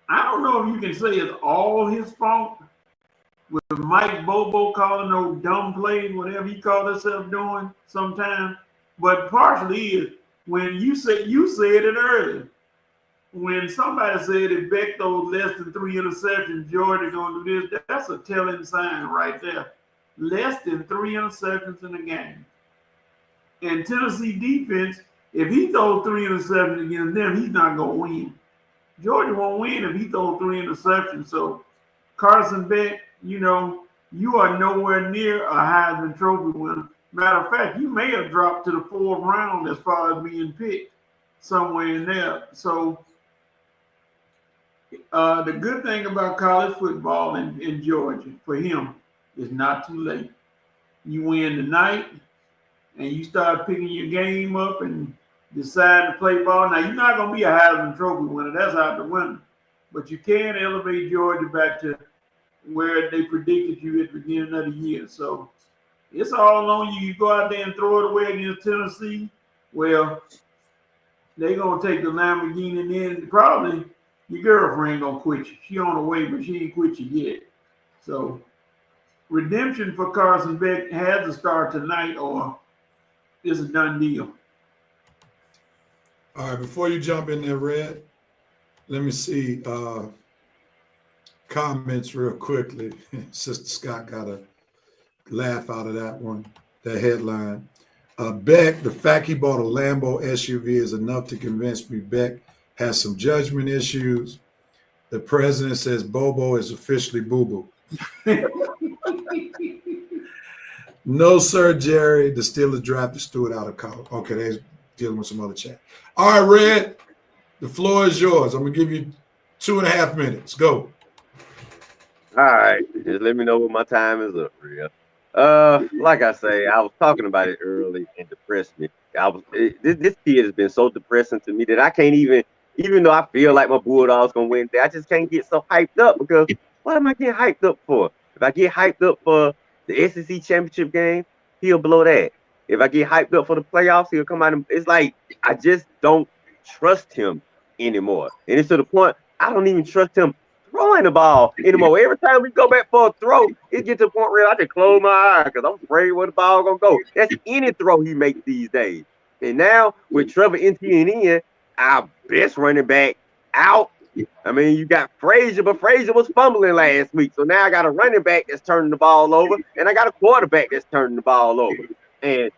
I don't know if you can say it's all his fault, with Mike Bobo calling those dumb plays, whatever he called himself doing sometimes. But partially is when you said it earlier. When somebody said if Beck throws less than 3 interceptions, Georgia going to do this, that's a telling sign right there. Less than 3 interceptions in a game. And Tennessee defense, if he throws 3 interceptions against them, he's not going to win. Georgia won't win if he throws 3 interceptions. So Carson Beck, you are nowhere near a Heisman Trophy winner. Matter of fact, you may have dropped to the 4th round as far as being picked somewhere in there. So The good thing about college football in Georgia for him is not too late. You win tonight, and you start picking your game up and decide to play ball. Now, you're not going to be a Heisman Trophy winner. That's out the window. But you can elevate Georgia back to where they predicted you at the beginning of the year. So it's all on you. You go out there and throw it away against Tennessee. Well, they're going to take the Lamborghini, and then probably your girlfriend going to quit you. She on the way, but she ain't quit you yet. So redemption for Carson Beck has to start tonight, or it's a done deal. All right, before you jump in there, Red, let me see comments real quickly. Sister Scott got a laugh out of that one, that headline. Beck, the fact he bought a Lambo SUV is enough to convince me Beck has some judgment issues. The president says Bobo is officially boo-boo. No, sir, Jerry. The Steelers drafted Stewart out of college. Okay, they're dealing with some other chat. All right, Red, the floor is yours. I'm going to give you 2.5 minutes. Go. All right, just let me know when my time is up, real. Like I say, I was talking about it early and depressed me. This kid has been so depressing to me that I can't even though I feel like my Bulldogs gonna win, I just can't get so hyped up because what am I getting hyped up for? If I get hyped up for the SEC championship game, he'll blow that. If I get hyped up for the playoffs, he'll come out and it's like I just don't trust him anymore. And it's to the point I don't even trust him throwing the ball anymore. Every time we go back for a throw, it gets to the point where I just close my eyes because I'm afraid where the ball gonna go. That's any throw he makes these days. And now with Trevor Etienne in, our best running back out. I mean, you got Frazier, but Frazier was fumbling last week. So now I got a running back that's turning the ball over, and I got a quarterback that's turning the ball over. And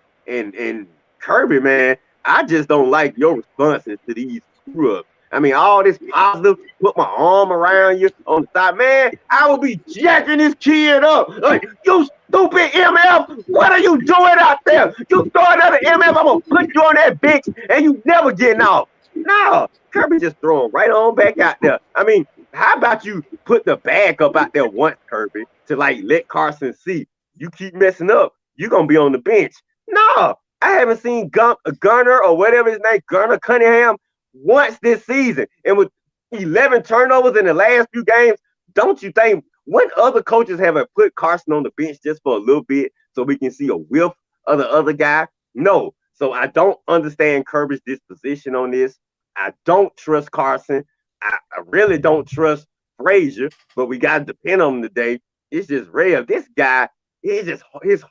Kirby, man, I just don't like your responses to these screw-ups. I mean, all this positive, put my arm around you on the side. Man, I will be jacking this kid up. Like, you stupid MF, what are you doing out there? You throw another MF, I'm going to put you on that bench, and you never getting off. No, Kirby just throwing right on back out there. I mean, how about you put the bag up out there once, Kirby, to like let Carson see you keep messing up, you're going to be on the bench. No, I haven't seen Gunner or whatever his name, Gunner Cunningham, once this season. And with 11 turnovers in the last few games, don't you think when other coaches have put Carson on the bench just for a little bit so we can see a whiff of the other guy? No. So I don't understand Kirby's disposition on this. I don't trust Carson. I really don't trust Frazier, but we got to depend on him today. It's just real. This guy, his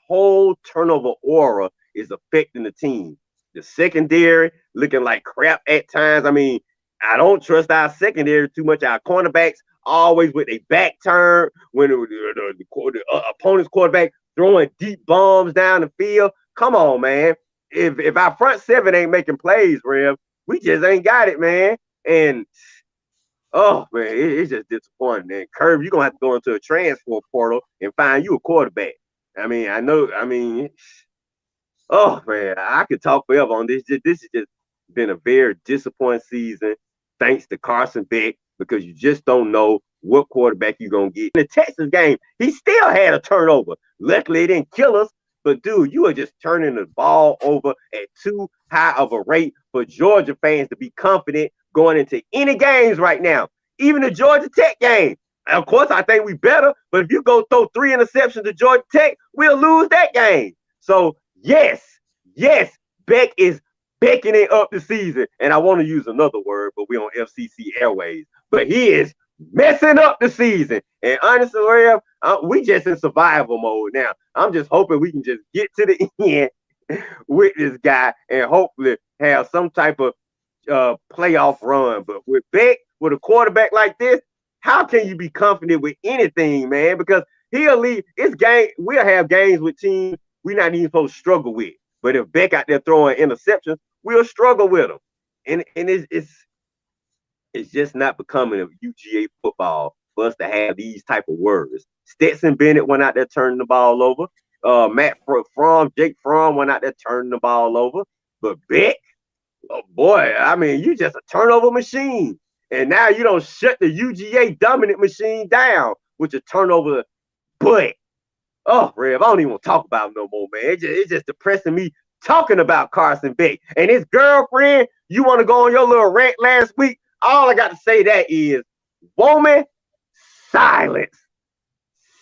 whole turnover aura is affecting the team. The secondary looking like crap at times. I mean, I don't trust our secondary too much. Our cornerbacks always with a back turn when the opponent's quarterback throwing deep bombs down the field. Come on, man. If our front seven ain't making plays, Rev, we just ain't got it, man. And oh man, it's just disappointing. And Curve, you're gonna have to go into a transfer portal and find you a quarterback. I mean, oh man, I could talk forever on this. This has just been a very disappointing season, thanks to Carson Beck, because you just don't know what quarterback you're gonna get. In the Texas game, he still had a turnover. Luckily, it didn't kill us. But dude, you are just turning the ball over at too high of a rate for Georgia fans to be confident going into any games right now. Even the Georgia Tech game. Of course, I think we better, but if you go throw 3 interceptions to Georgia Tech, we'll lose that game. So yes, Beck is beckoning up the season. And I want to use another word, but we're on FCC Airways. But he is messing up the season. And honestly, we just in survival mode now. I'm just hoping we can just get to the end with this guy and hopefully have some type of playoff run. But with Beck, with a quarterback like this, how can you be confident with anything, man? Because he'll leave. We'll have games with teams we're not even supposed to struggle with. But if Beck out there throwing interceptions, we'll struggle with him. And it's just not becoming a UGA football for us to have these type of words. Stetson Bennett went out there turning the ball over. Jake Fromm went out there turning the ball over. But Beck, oh boy, I mean, you just a turnover machine. And now you don't shut the UGA dominant machine down with your turnover. But, oh, Rev, I don't even want to talk about him no more, man. It's just depressing me talking about Carson Beck. And his girlfriend, you want to go on your little rant last week? All I got to say that is, woman, silence.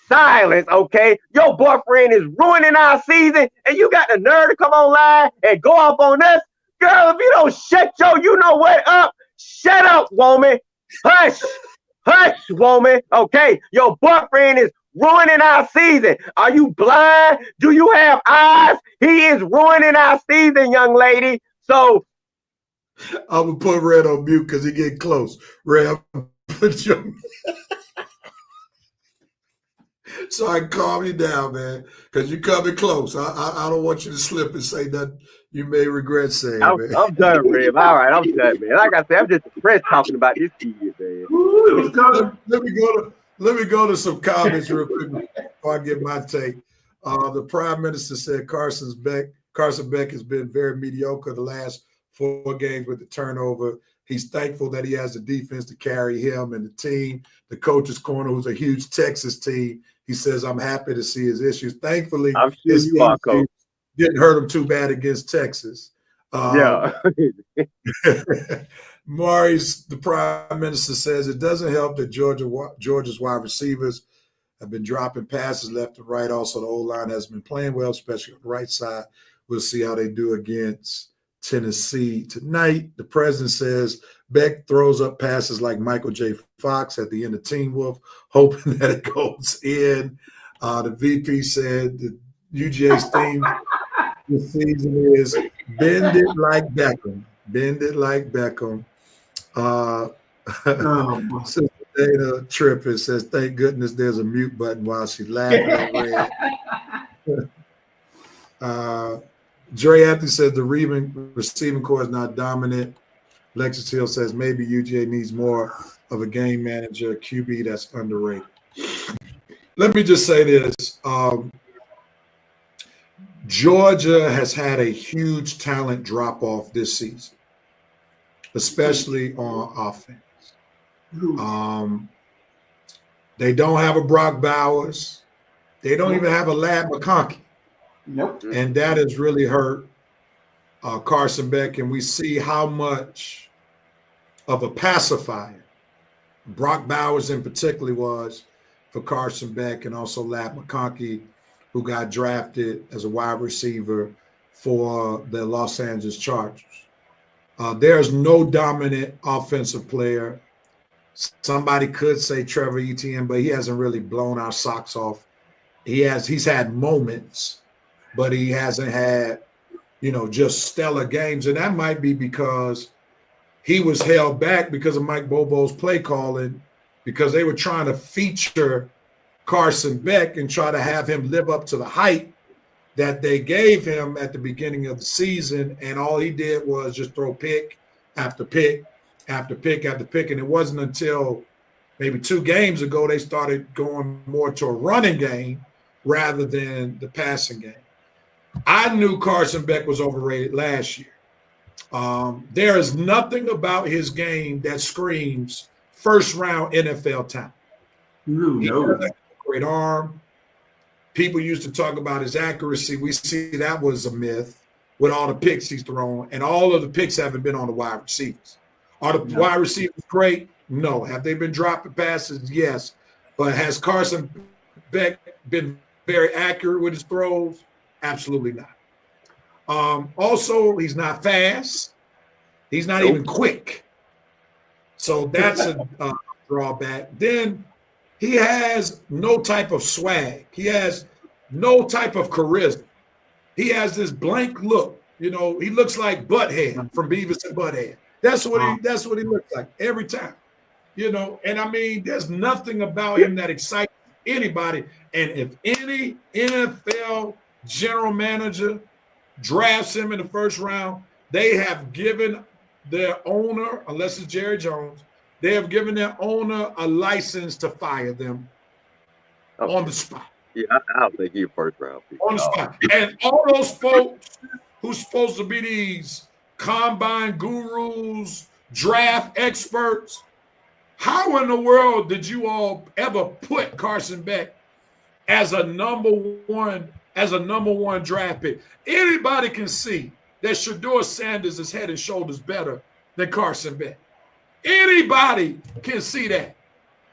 Silence, okay? Your boyfriend is ruining our season, and you got the nerve to come online and go off on us? Girl, if you don't shut your you-know-what up, shut up, woman. Hush. Hush, woman. Okay, your boyfriend is ruining our season. Are you blind? Do you have eyes? He is ruining our season, young lady. So I'm gonna put Red on mute because he getting close. Red, put your so I can calm you down, man, because you're coming close. I don't want you to slip and say nothing you may regret saying, man. I'm done, Rev. All right, I'm done, man. Like I said, I'm just depressed talking about this kid, man. Ooh, Let me go to some comments real quick before I get my take. The Prime Minister said Carson Beck has been very mediocre the last 4 games with the turnover. He's thankful that he has the defense to carry him and the team. The coach's corner, who's a huge Texas team, he says, I'm happy to see his issues. Thankfully, I'm sure his you are, Coach. didn't hurt him too bad against Texas. Yeah. Maurice, the Prime Minister, says it doesn't help that Georgia's wide receivers have been dropping passes left and right. Also, the O-line has been playing well, especially on the right side. We'll see how they do against Tennessee tonight. The president says Beck throws up passes like Michael J. Fox at the end of Teen Wolf, hoping that it goes in. The VP said the UGA's theme this season is bend it like Beckham. Bend it like Beckham. Sister Dana Trippin says, thank goodness there's a mute button while she's laughing at Red. Dre Anthony says the receiving core is not dominant. Lexus Hill says maybe UGA needs more of a game manager, QB that's underrated. Let me just say this. Georgia has had a huge talent drop-off this season, especially on offense. They don't have a Brock Bowers. They don't even have a Ladd McConkey. Nope. And that has really hurt Carson Beck, and we see how much of a pacifier Brock Bowers in particular was for Carson Beck, and also Ladd McConkey, who got drafted as a wide receiver for the Los Angeles Chargers. There's no dominant offensive player. Somebody could say Trevor Etienne, but he hasn't really blown our socks off. He's had moments, but he hasn't had, just stellar games. And that might be because he was held back because of Mike Bobo's play calling, because they were trying to feature Carson Beck and try to have him live up to the hype that they gave him at the beginning of the season. And all he did was just throw pick after pick after pick after pick. And it wasn't until maybe 2 games ago they started going more to a running game rather than the passing game. I knew Carson Beck was overrated last year. There is nothing about his game that screams first-round NFL talent. He has a great arm. People used to talk about his accuracy. We see that was a myth with all the picks he's thrown, and all of the picks haven't been on the wide receivers. Are the wide receivers great? No. Have they been dropping passes? Yes. But has Carson Beck been very accurate with his throws? Absolutely not. Also, he's not fast. He's not even quick. So that's a drawback. Then he has no type of swag. He has no type of charisma. He has this blank look. He looks like Butthead from Beavis and Butthead. That's what he looks like every time. And I mean, there's nothing about him that excites anybody. And if any NFL general manager drafts him in the first round, they have given their owner, unless it's Jerry Jones, they have given their owner a license to fire them on the spot. Yeah, I don't think he's first round. On the spot. And all those folks who's supposed to be these combine gurus, draft experts, How in the world did you all ever put Carson Beck as a number one draft pick? Anybody can see that Shedeur Sanders is head and shoulders better than Carson Beck. Anybody can see that.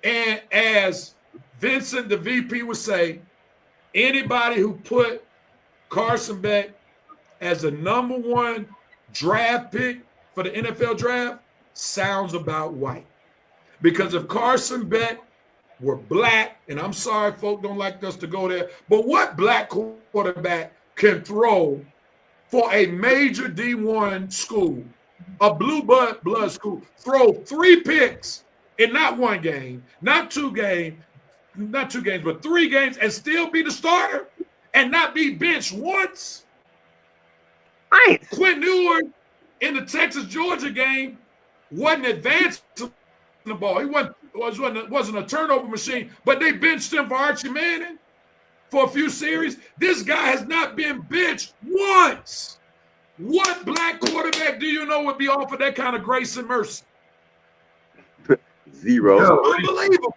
And as Vincent, the VP, would say, anybody who put Carson Beck as the number one draft pick for the NFL draft sounds about white. Because if Carson Beck were black, and I'm sorry, folk don't like us to go there, but what black quarterback can throw for a major D1 school, a blue blood school, throw 3 picks in not one game, not two games, but 3 games, and still be the starter and not be benched once? Nice. Quinn Ewers in the Texas-Georgia game wasn't advancing the ball. He wasn't a turnover machine, but they benched him for Archie Manning for a few series. This guy has not been benched once. What black quarterback do you know would be offered that kind of grace and mercy? 0. Unbelievable.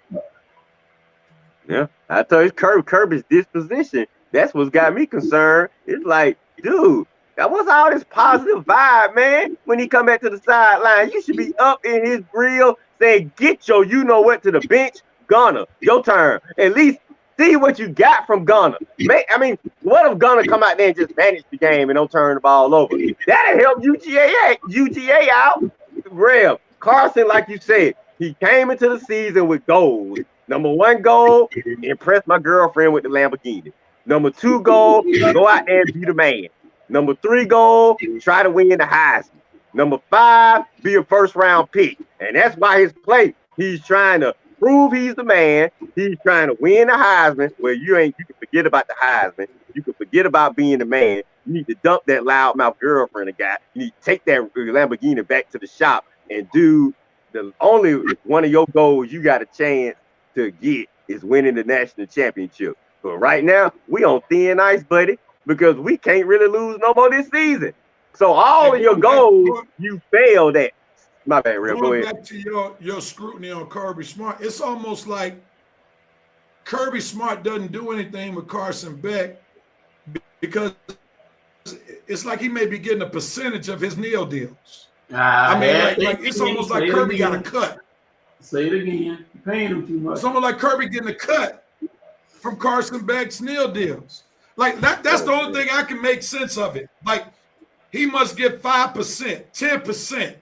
Yeah, I told you, Kirby's disposition. That's what's got me concerned. It's like, dude, that was all this positive vibe, man. When he come back to the sideline, you should be up in his grill saying, "Get your, you know what, to the bench, Gunner. Your turn. At least see what you got from Gunner." I mean, what if Gunner come out there and just manage the game and don't turn the ball over? That'll help UGA out. Rev Carson, like you said, he came into the season with goals. Number 1 goal, impress my girlfriend with the Lamborghini. Number 2 goal, go out there and be the man. Number 3 goal, try to win the Heisman. Number 5, be a first-round pick. And that's why his play, he's trying to prove he's the man. He's trying to win the Heisman. Well, you can forget about the Heisman. You can forget about being the man. You need to dump that loudmouth girlfriend of guy. You need to take that Lamborghini back to the shop and do the only one of your goals you got a chance to get is winning the national championship. But right now, we on thin ice, buddy, because we can't really lose no more this season. So all of your goals, you failed at. My bad, Real. Go ahead. Going back to your scrutiny on Kirby Smart, it's almost like Kirby Smart doesn't do anything with Carson Beck because it's like he may be getting a percentage of his NIL deals. I mean, like it's almost like Kirby got a cut. Say it again. You're paying him too much. It's almost like Kirby getting a cut from Carson Beck's NIL deals. Like that's the only thing I can make sense of it. Like he must get 5%, 10%,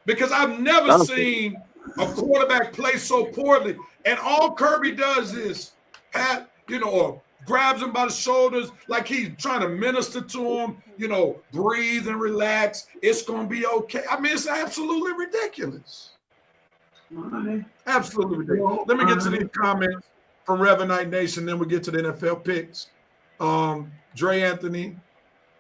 because I've never seen a quarterback play so poorly. And all Kirby does is or grabs him by the shoulders like he's trying to minister to him, breathe and relax. It's going to be okay. I mean, it's absolutely ridiculous. Absolutely ridiculous. Let me get to these comments from Revenite Nation, then we get to the NFL picks. Dre Anthony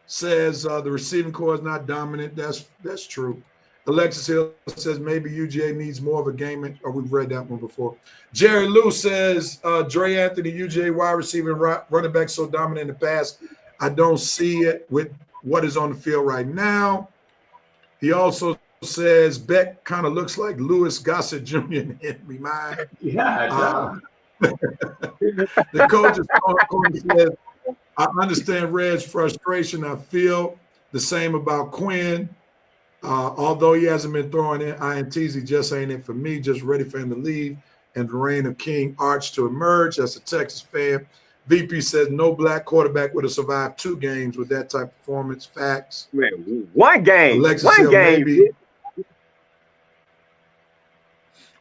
says the receiving core is not dominant. That's true. Alexis Hill says maybe UGA needs more of a game. We've read that one before. Jerry Lou says Dre Anthony, UGA wide receiver, running back so dominant in the past. I don't see it with what is on the field right now. He also says Beck kind of looks like Louis Gossett Jr. in Henry Mind. Yeah, the coach says, I understand Red's frustration. I feel the same about Quinn. Although he hasn't been throwing in INTs, he just ain't it for me. Just ready for him to leave and the reign of King Arch to emerge. That's a Texas fan. VP says no black quarterback would have survived 2 games with that type of performance. Facts. Man, 1 game. Alexis Hill,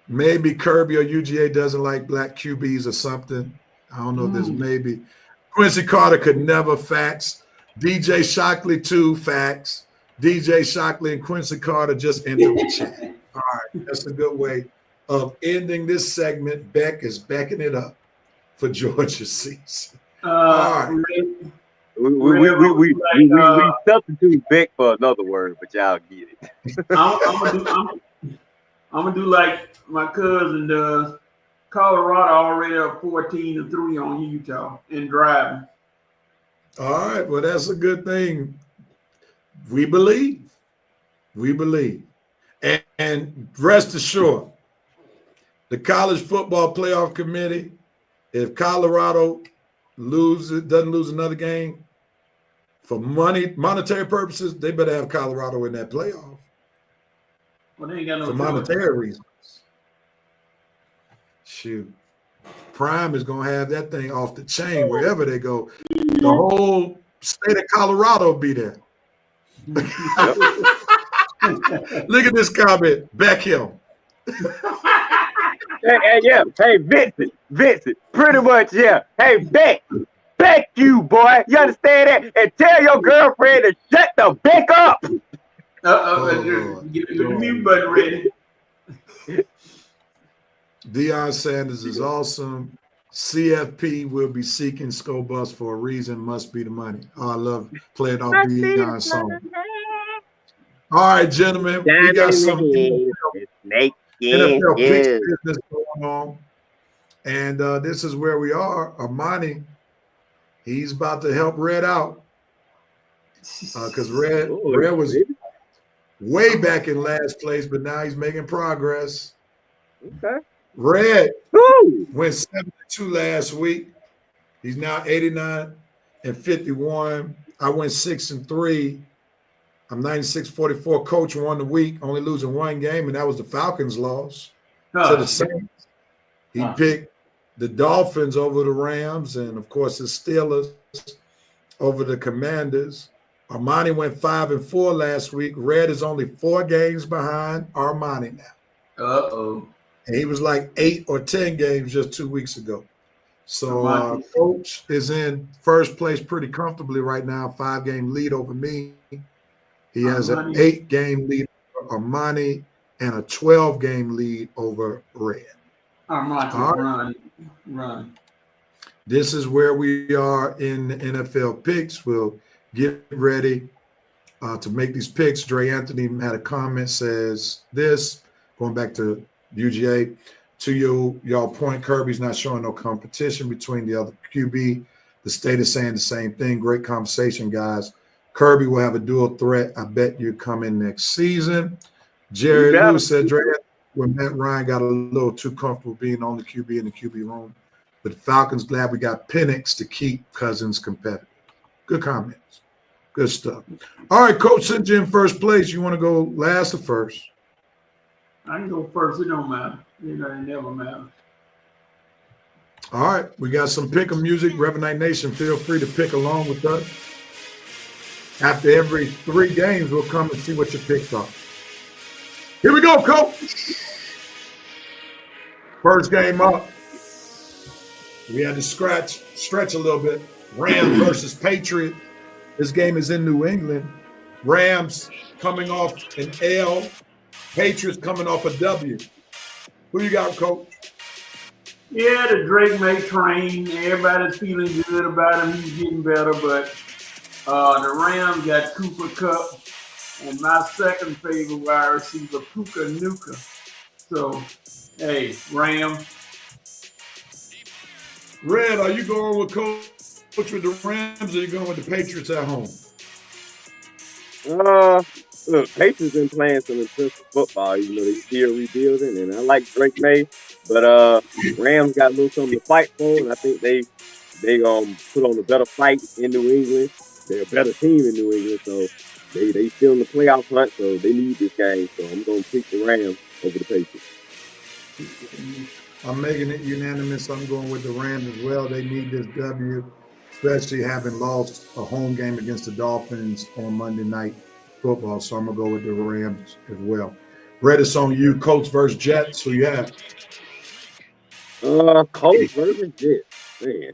maybe Kirby or UGA doesn't like black QBs or something. I don't know if there's maybe. Quincy Carter could never. Facts. DJ Shockley too. Facts. DJ Shockley and Quincy Carter just entered the chat. All right, that's a good way of ending this segment. Beck is backing it up for Georgia season. All right. We substitute Beck for another word, but y'all get it. I'm gonna do like my cousin does. Colorado already up 14-3 on Utah in driving. All right, well, that's a good thing. We believe. And rest assured, The College Football Playoff Committee, if Colorado doesn't lose another game, for monetary purposes, they better have Colorado in that playoff. Well, they ain't got no For choice. monetary reasons. Shoot. Prime is going to have that thing off the chain wherever they go. The whole state of Colorado will be there. Look at this comment. Back him. Yeah. Hey, Vincent. Pretty much, yeah. Hey, Beck you, boy. You understand that? And tell your girlfriend to shut the Beck up. Get the mute button ready. Deion Sanders is awesome. CFP will be seeking school bus for a reason. Must be the money. Oh, I love playing off Deion song. All right, gentlemen, we got some NFL picks business going on, and this is where we are. Armani, he's about to help Red out because Red was way back in last place, but now he's making progress. Okay. Red went 72 last week. He's now 89-51. I went 6-3. I'm 96-44. Coach won the week, only losing one game, and that was the Falcons' loss to the Saints. He picked the Dolphins over the Rams, and of course the Steelers over the Commanders. Armani went 5-4 last week. Red is only 4 games behind Armani now. And he was like 8 or 10 games just 2 weeks ago. So Coach is in first place pretty comfortably right now, 5-game lead over me. He has an 8-game lead over Armani and a 12-game lead over Red. Armani, run. This is where we are in the NFL picks. We'll get ready to make these picks. Dre Anthony had a comment, says this, going back to UGA. To y'all point, Kirby's not showing no competition between the other QB. The state is saying the same thing. Great conversation, guys. Kirby will have a dual threat. I bet you come in next season. Jared Lou said, Dre, when Matt Ryan got a little too comfortable being on the QB in the QB room. But the Falcons glad we got Penix to keep Cousins competitive. Good comments. Good stuff. All right, Coach, since you're in first place, you want to go last or first? I can go first. It don't matter. It never matters. All right, we got some pick-em music. Reverend Knight Nation, feel free to pick along with us. After every 3 games, we'll come and see what your picks are. Here we go, Coach. First game up. We had to stretch a little bit. Rams versus Patriots. This game is in New England. Rams coming off an L. Patriots coming off a W. Who you got, Coach? Yeah, the Drake May train. Everybody's feeling good about him. He's getting better, but the Rams got Cooper Kupp and my second favorite wide receiver, Puka Nuka. So, hey, Rams. Red, are you going with Coach with the Rams, or are you going with the Patriots at home? Look, Patriots been playing some impressive football, even though they still rebuilding, and I like Drake May, but Rams got a little something to fight for, and I think they put on a better fight in New England. They're a better team in New England, so they still in the playoff hunt, so they need this game. So I'm going to pick the Rams over the Patriots. I'm making it unanimous. I'm going with the Rams as well. They need this W, especially having lost a home game against the Dolphins on Monday Night Football. So I'm going to go with the Rams as well. Red, it's on you. Colts versus Jets. Who you have? Colts versus Jets. Man.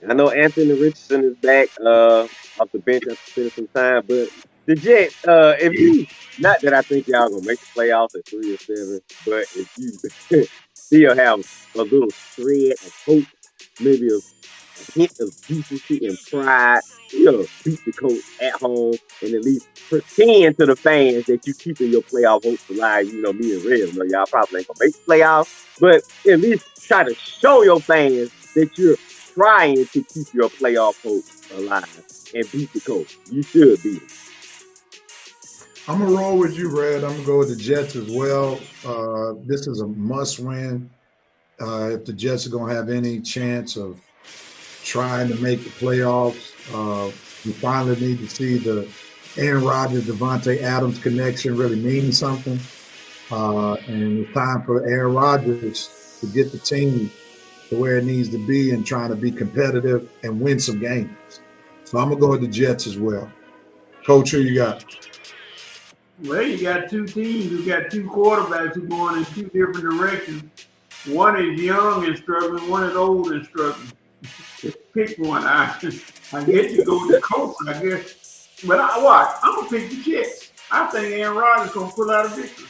I know Anthony Richardson is back off the bench after spending some time, but the Jets, if you, not that I think y'all going to make the playoffs at 3-7, but if you still have a little shred of hope, maybe a hint of decency and pride, beat the Colts at home and at least pretend to the fans that you keeping your playoff hopes alive. Me and Red, y'all probably ain't gonna make the playoffs, but at least try to show your fans that you're trying to keep your playoff hopes alive and beat the Colts. You should beat them. I'm going to roll with you, Red. I'm going to go with the Jets as well. This is a must-win if the Jets are going to have any chance of trying to make the playoffs. We finally need to see the Aaron Rodgers, Devontae Adams connection really mean something. And it's time for Aaron Rodgers to get the team to where it needs to be and trying to be competitive and win some games. So I'm going to go with the Jets as well. Coach, who you got? Well, you got two teams. You got two quarterbacks who are going in two different directions. One is young and struggling. One is old and struggling. Pick one. I guess you go with the coach, I guess. But I'm going to pick the Jets. I think Aaron Rodgers is going to pull out a victory.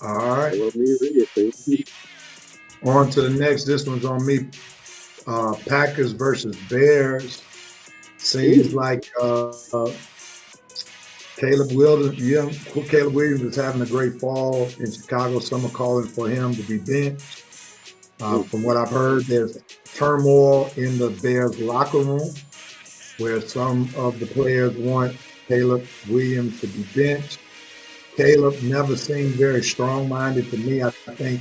All right. On to the next. This one's on me. Packers versus Bears. Seems like Caleb Williams is having a great fall in Chicago. Some are calling for him to be benched. From what I've heard, there's turmoil in the Bears locker room where some of the players want Caleb Williams to be benched. Caleb never seemed very strong-minded to me. I think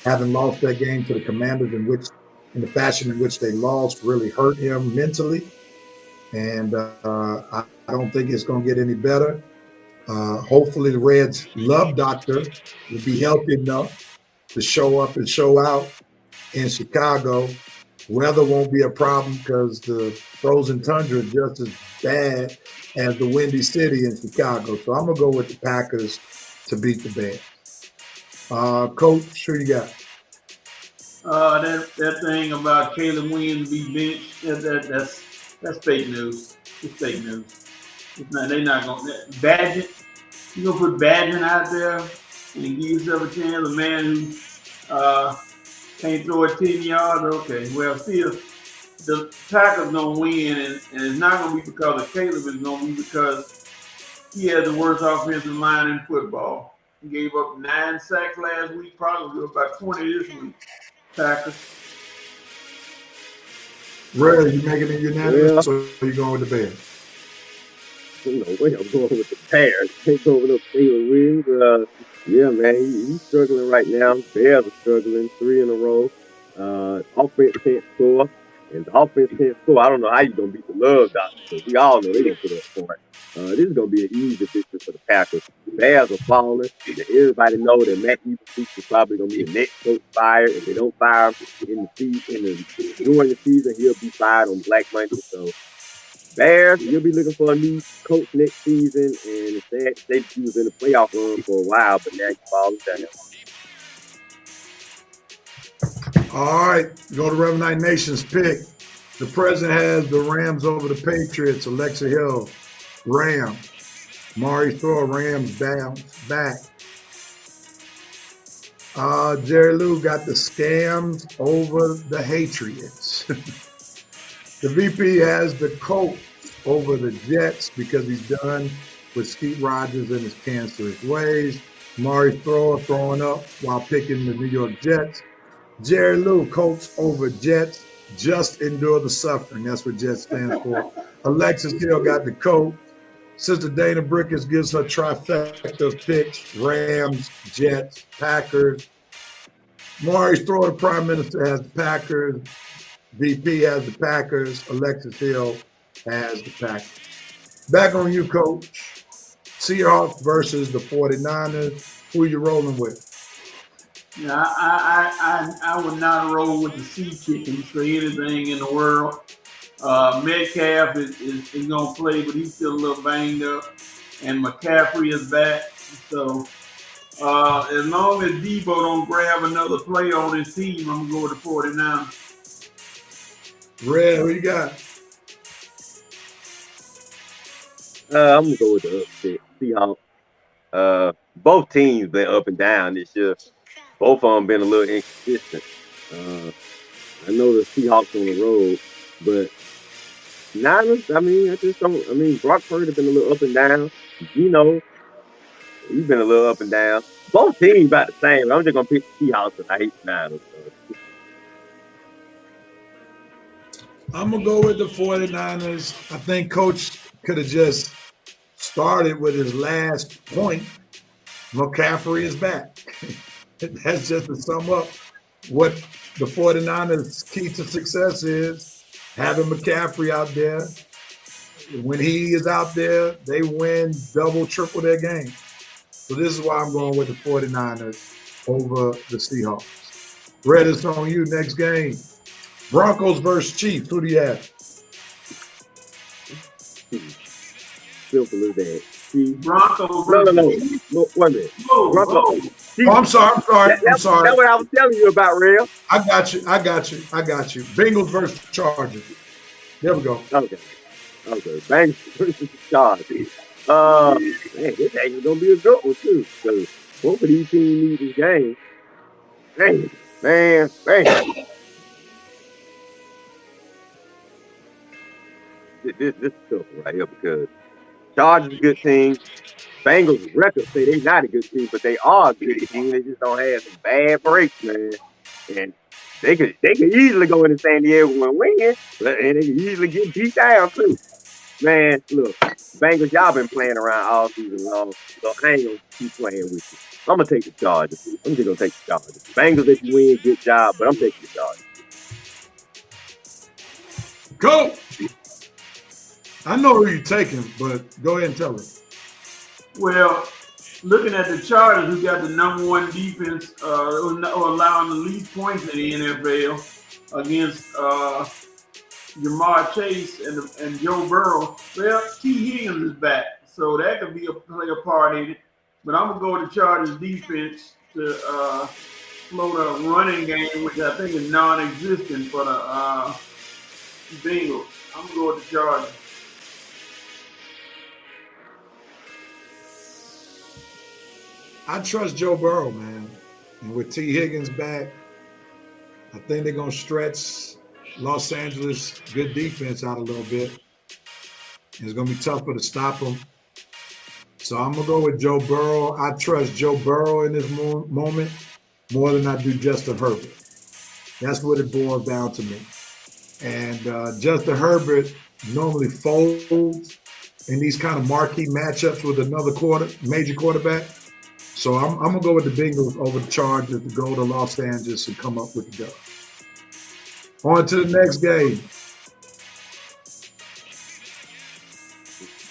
having lost that game to the Commanders in the fashion in which they lost really hurt him mentally. And I don't think it's going to get any better. Hopefully the Reds' love doctor will be healthy enough to show up and show out in Chicago. Weather won't be a problem because the frozen tundra is just as bad as the Windy City in Chicago. So I'm going to go with the Packers to beat the Bears. Coach, who you got? That thing about Caleb Williams be benched, that's fake news. It's fake news. They're not going to. Badgett, you're going to put Badgett out there and give yourself a chance, a man who can't throw it 10 yards? Okay, well, still, the Packers going to win, and it's not going to be because of Caleb. It's going to be because he had the worst offensive line in football. He gave up 9 sacks last week, probably about 20 this week. Packers. Ray, you making it unanimous, or are you going with the Bears? No way, I'm going with the Bears. Can't go with no Caleb Williams. Yeah, man, he's struggling right now. Bears are struggling 3 in a row. Offense can't score, and the offense can't score. I don't know how you're gonna beat the love doctor, because we all know they're gonna put up points. This is gonna be an easy victory for the Packers. The Bears are falling. Everybody know that Matt Eberflus is probably gonna be the next coach fired. If they don't fire him during the season, he'll be fired on Black Monday. So Bears, you'll be looking for a new coach next season, and it's sad to say that he was in the playoff run for a while, but now he's falling down. All right, go to Rev 9 Nation's pick. The president has the Rams over the Patriots. Alexa Hill, Rams. Mari Thor, Rams back. Jerry Lou got the Scams over the Hatriots. The VP has the Colts over the Jets because he's done with Steve Rogers and his cancerous ways. Mari Thor throwing up while picking the New York Jets. Jerry Lou, Colts over Jets. Just endure the suffering. That's what Jets stands for. Alexis Hill got the Colts. Sister Dana Brickers gives her trifecta of picks. Rams, Jets, Packers. Maurice Throw, the Prime Minister, has the Packers. VP has the Packers. Alexis Hill has the Packers. Back on you, Coach. Seahawks versus the 49ers. Who are you rolling with? Yeah, I would not roll with the Sea Chickens for anything in the world. Metcalf is going to play, but he's still a little banged up. And McCaffrey is back. So as long as Debo don't grab another play on his team, I'm going to go with the 49ers. Red, who you got? I'm going to go with the upset. Seahawks. Both teams been up and down this year. Both of them been a little inconsistent. I know the Seahawks on the road, but Niners, Brock Purdy been a little up and down. He's been a little up and down. Both teams about the same. I'm just going to pick the Seahawks because I hate the Niners. So. I'm going to go with the 49ers. I think Coach could have just started with his last point. McCaffrey is back. That's just to sum up what the 49ers' key to success is, having McCaffrey out there. When he is out there, they win double, triple their game. So this is why I'm going with the 49ers over the Seahawks. Red, it's on you. Next game. Broncos versus Chiefs. Who do you have? Simple as that. Broncos. No, wait a minute. Broncos. Oh, I'm sorry. That's what I was telling you about, Real. I got you. Bengals versus Chargers. There we go. Okay. Bengals versus Chargers. Man, this ain't gonna be a good one too. So both of these teams need this game. Man. This is tough right here because Chargers is a good team. Bengals records say they're not a good team, but they are a good team. They just don't have some bad breaks, man. And they could easily go into San Diego and win, and they could easily get beat down too. Man, look, Bengals, y'all been playing around all season long, so I ain't gonna keep playing with you. I'm gonna take the Chargers. I'm just gonna take the Chargers. Bengals, if you win, good job, but I'm taking the Chargers. Go. I know who you're taking, but go ahead and tell us. Well, looking at the Chargers, who got the number one defense, or allowing the least points in the NFL against Jamar Chase and Joe Burrow. Well, T. Higgins is back, so that could be play a part in it. But I'm gonna go with the Chargers defense to slow the running game, which I think is non-existent for the Bengals. I'm gonna go with the Chargers. I trust Joe Burrow, man. And with T. Higgins back, I think they're going to stretch Los Angeles' good defense out a little bit. And it's going to be tougher to stop them. So I'm going to go with Joe Burrow. I trust Joe Burrow in this moment more than I do Justin Herbert. That's what it boils down to me. And Justin Herbert normally folds in these kind of marquee matchups with another major quarterback. So I'm going to go with the Bengals over the Chargers to go to Los Angeles and come up with the dub. On to the next game.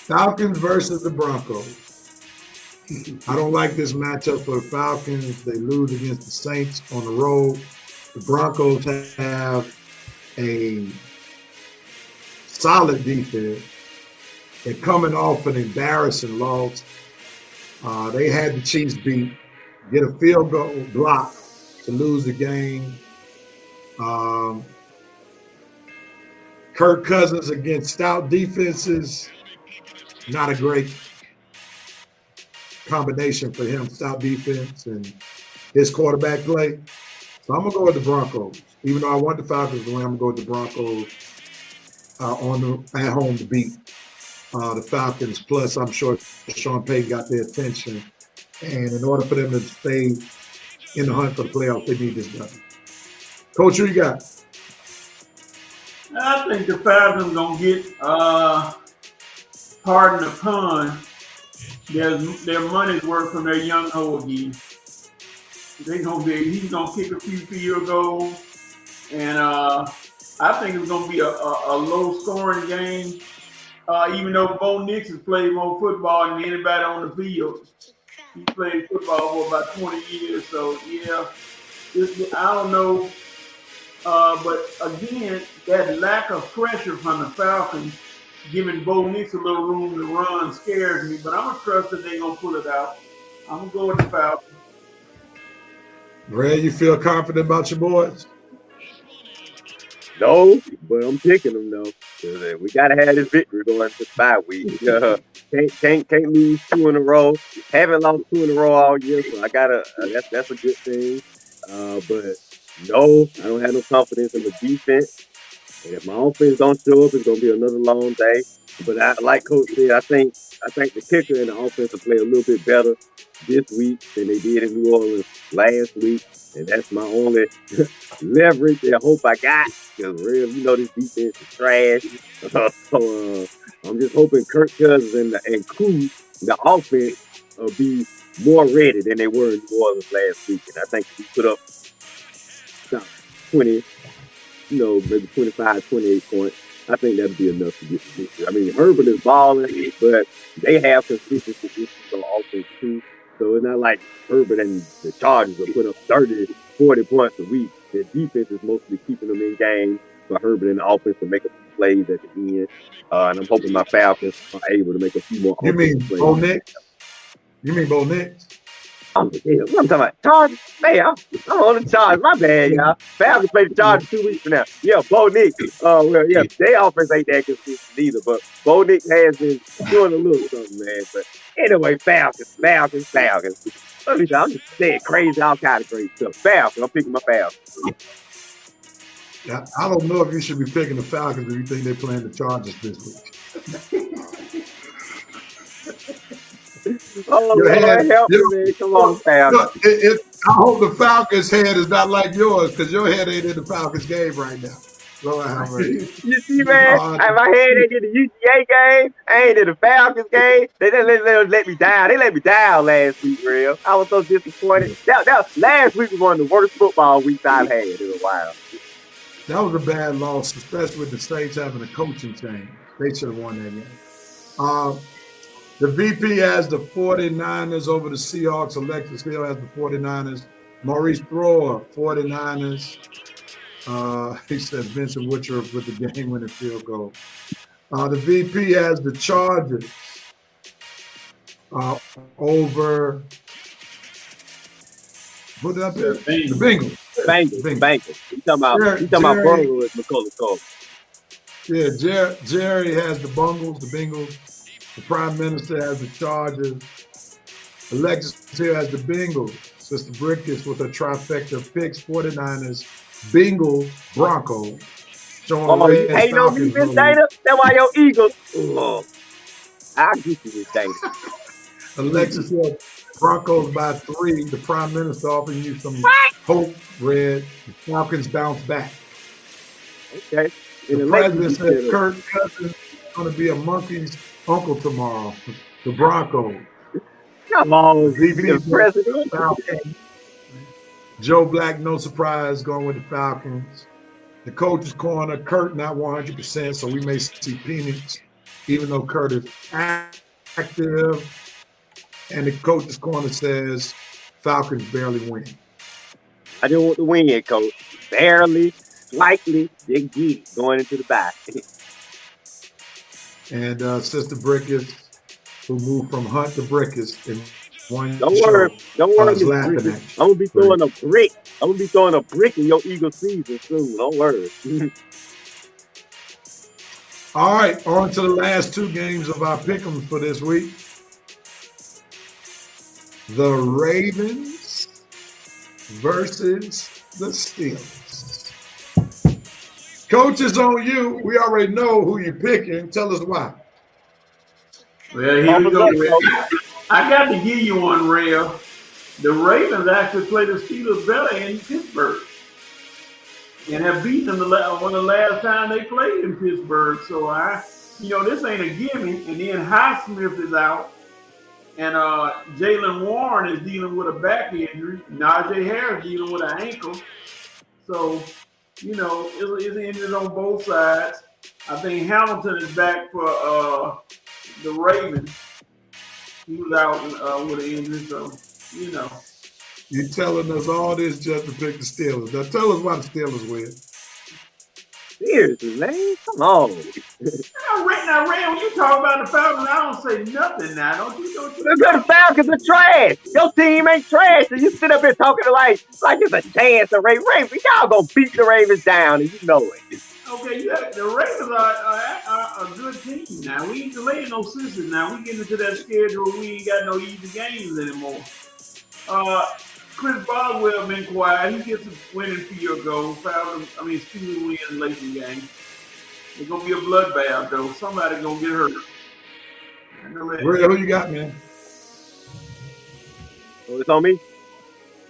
Falcons versus the Broncos. I don't like this matchup for the Falcons. They lose against the Saints on the road. The Broncos have a solid defense. They're coming off an embarrassing loss. They had the Chiefs beat, get a field goal block to lose the game. Kirk Cousins against stout defenses, not a great combination for him, stout defense and his quarterback play. So I'm going to go with the Broncos. Even though I want the Falcons to win, I'm going to go with the Broncos at home to beat the Falcons. Plus, I'm sure Sean Payton got their attention. And in order for them to stay in the hunt for the playoffs, they need this done. Coach, who you got? I think the Falcons going to get, pardon the pun, their money's worth from their young Hoagie. He's going to kick a few field goals. And I think it's going to be a low-scoring game. Even though Bo Nix has played more football than anybody on the field. He played football for about 20 years. So, yeah, I don't know. But, again, that lack of pressure from the Falcons, giving Bo Nix a little room to run, scares me. But I'm going to trust that they're going to pull it out. I'm going to go with the Falcons. Ray, you feel confident about your boys? No, but I'm picking them though. We gotta have this victory going to 5 weeks. Can't lose 2 in a row. Haven't lost 2 in a row all year, so I gotta. That's a good thing. But no, I don't have no confidence in the defense. And if my offense don't show up, it's gonna be another long day. But like Coach said, I think the kicker and the offense will play a little bit better this week than they did in New Orleans last week. And that's my only leverage and hope I got. Because real, this defense is trash. So I'm just hoping Kirk Cousins and Koo, the offense, will be more ready than they were in New Orleans last week. And I think we put up about 20, maybe 25, 28 points. I think that'll be enough to get the victory. I mean, Herbert is balling, but they have consistent positions on offense too. So it's not like Herbert and the Chargers will put up 30, 40 points a week. The defense is mostly keeping them in games for Herbert and the offense to make a few plays at the end. And I'm hoping my Falcons are able to make a few more You mean plays. Bo Nix? You mean Bo Nix? Oh, yeah. What I'm talking about? Chargers? Man, I'm on the Chargers. My bad, y'all. Falcons play the Chargers 2 weeks from now. Yeah, Bo Nix. Well, yeah, their offense ain't that consistent either, but Bo Nix has been doing a little something, man. But anyway, Falcons. Let me I'm just saying crazy, all kind of crazy stuff. Falcons. I'm picking my Falcons. Yeah, I don't know if you should be picking the Falcons if you think they're playing the Chargers this week. Oh, Lord, help me, man. Come on, Falcons. I hope the Falcons' head is not like yours because your head ain't in the Falcons game right now. Lord have mercy. You see, man, my head ain't in the UGA game. I ain't in the Falcons game. They didn't let me down. They let me down last week, real. I was so disappointed. Last week was one of the worst football weeks I've had in a while. That was a bad loss, especially with the Saints having a coaching change. They should have won that game. The VP has the 49ers over the Seahawks. Alexis Hill has the 49ers. Maurice Thrower, 49ers. He said Vincent Woodruff with the game-winning field goal. The VP has the Chargers over. What did I pick? The Bengals. Bengals. You talking about Burrow with Macaulay Culkin. Yeah, Jerry has the Bengals. The Prime Minister has the Chargers. Alexis Hill has the Bengals. Sister Brickus with a trifecta of picks, 49ers, Bengals, Broncos. You hating on me, Miss Dana? That's why your Eagles. Oh, I'll get you, Miss Dana. Alexis Hill, Broncos by 3. The Prime Minister offering you some hope, Red. The Falcons bounce back. Okay. The president says Kirk Cousins is going to be a monkey's uncle tomorrow. The Broncos. Come on, the president. Falcons. Joe Black, no surprise, going with the Falcons. The coach's corner, Kurt not 100%, so we may see Penix, even though Kurt is active. And the coach's corner says Falcons barely win. I didn't want to win yet, Coach. Barely, slightly, they get it going into the back. And Sister Brickus, who moved from Hunt to Brickus in one Don't show, worry, Miss laughing Brickus. at you. I'm gonna be throwing a brick. I'm gonna be throwing a brick in your Eagles season soon. Don't worry. All right, on to the last 2 games of our pick'em for this week. The Ravens versus the Steelers. Coach is on you. We already know who you're picking. Tell us why. Well, here we go. I got to give you one, Rail. The Ravens actually played the Steelers better in Pittsburgh and have beaten them one of the last time they played in Pittsburgh. So, this ain't a gimme. And then Highsmith is out. And Jaylen Warren is dealing with a back injury. Najee Harris dealing with an ankle. So, it's injured on both sides. I think Hamilton is back for the Ravens. He was out with an injury, so, You're telling us all this just to pick the Steelers. Now tell us why the Steelers win. Seriously, man. Come on. Now, Ray, when you talk about the Falcons, I don't say nothing now. Don't you? The Falcons are trash. Your team ain't trash. And you sit up here talking like it's a chance to Ravens. Y'all gonna beat the Ravens down, and you know it. Okay, the Ravens are a good team now. We ain't delaying no season now. We getting into that schedule. We ain't got no easy games anymore. Chris Boswell been quiet. He gets a winning field goal. Steelers win late in the game. It's gonna be a bloodbath though. Somebody gonna get hurt. Who you got, man? Oh, it's on me?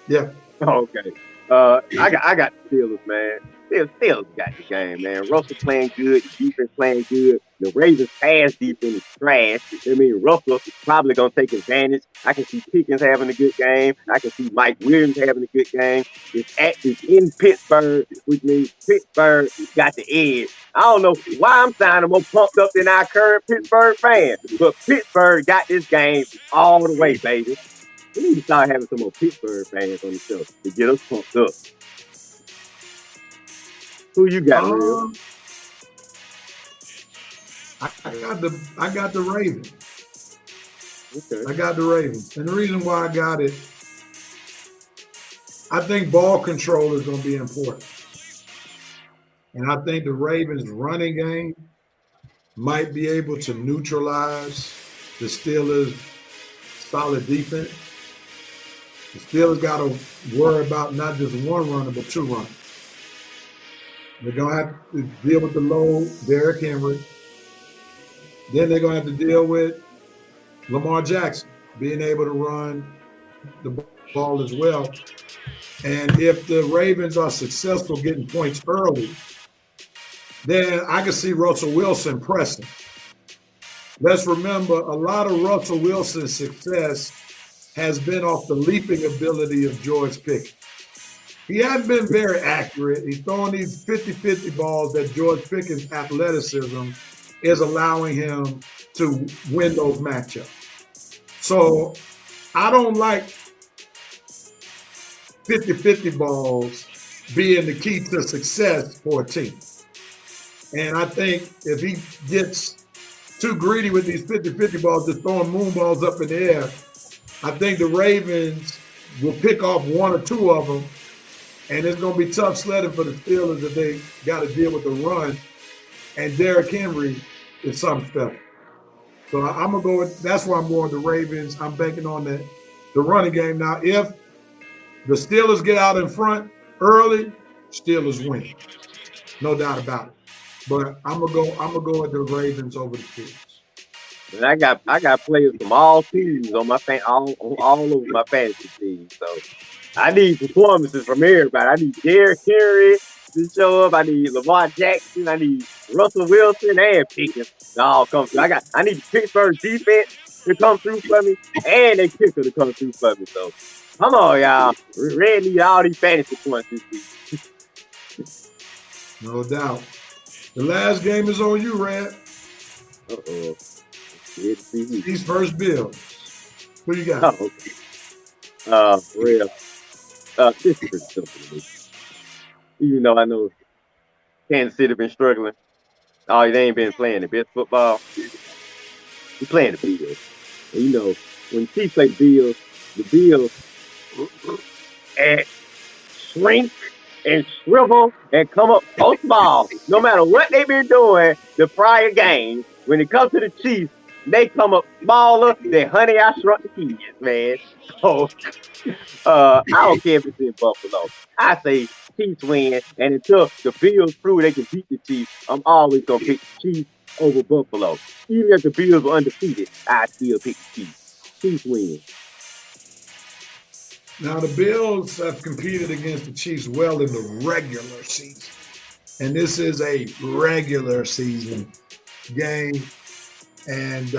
Yeah. Oh, okay. I got the Steelers, man. Steelers got the game, man. Russell playing good, the defense playing good. The Ravens pass defense is trash. I mean, Russell probably gonna take advantage. I can see Pickens having a good game. I can see Mike Williams having a good game. It's in Pittsburgh, which means Pittsburgh got the edge. I don't know why I'm sounding more pumped up than our current Pittsburgh fans, but Pittsburgh got this game all the way, baby. We need to start having some more Pittsburgh fans on the show to get us pumped up. Who you got, Real? I got the Ravens. Okay. I got the Ravens. And the reason why I got it, I think ball control is going to be important. And I think the Ravens' running game might be able to neutralize the Steelers' solid defense. The Steelers got to worry about not just one runner, but two runners. They're going to have to deal with the low Derrick Henry. Then they're going to have to deal with Lamar Jackson being able to run the ball as well. And if the Ravens are successful getting points early, then I can see Russell Wilson pressing. Let's remember, a lot of Russell Wilson's success has been off the leaping ability of George Pickens. He hasn't been very accurate. He's throwing these 50-50 balls that George Pickens' athleticism is allowing him to win those matchups. So I don't like 50-50 balls being the key to success for a team. And I think if he gets too greedy with these 50-50 balls, just throwing moon balls up in the air, I think the Ravens will pick off one or two of them. And it's going to be tough sledding for the Steelers if they got to deal with the run. And Derrick Henry is something special. So I'm going to go with, that's why I'm going the Ravens. I'm banking on the running game. Now, if the Steelers get out in front early, Steelers win. No doubt about it. But I'm gonna go with the Ravens over the Steelers. And I got players from all teams on my all over my fantasy team. So I need performances from everybody. I need Derrick Henry to show up. I need Lamar Jackson. I need Russell Wilson and Pickens to all come through. I need the Pittsburgh defense to come through for me and a kicker to come through for me. So come on, y'all. Red need all these fantasy points this week. No doubt. The last game is on you, Red. Uh-oh. These first Bills. Who you got? Oh, okay. Real. This is pretty simple to me. Even though I know Kansas City been struggling. Oh, they ain't been playing the best football. They playing the Bills. And you know, when Chiefs play the Bills shrink and shrivel and come up so small. No matter what they've been doing the prior games, when it comes to the Chiefs, they come up smaller than Honey, I Shrunk the Kids, man. So, I don't care if it's in Buffalo. I say Chiefs win, and until the Bills prove they can beat the Chiefs, I'm always going to pick the Chiefs over Buffalo. Even if the Bills were undefeated, I still pick the Chiefs. Chiefs win. Now, the Bills have competed against the Chiefs well in the regular season. And this is a regular season game. And,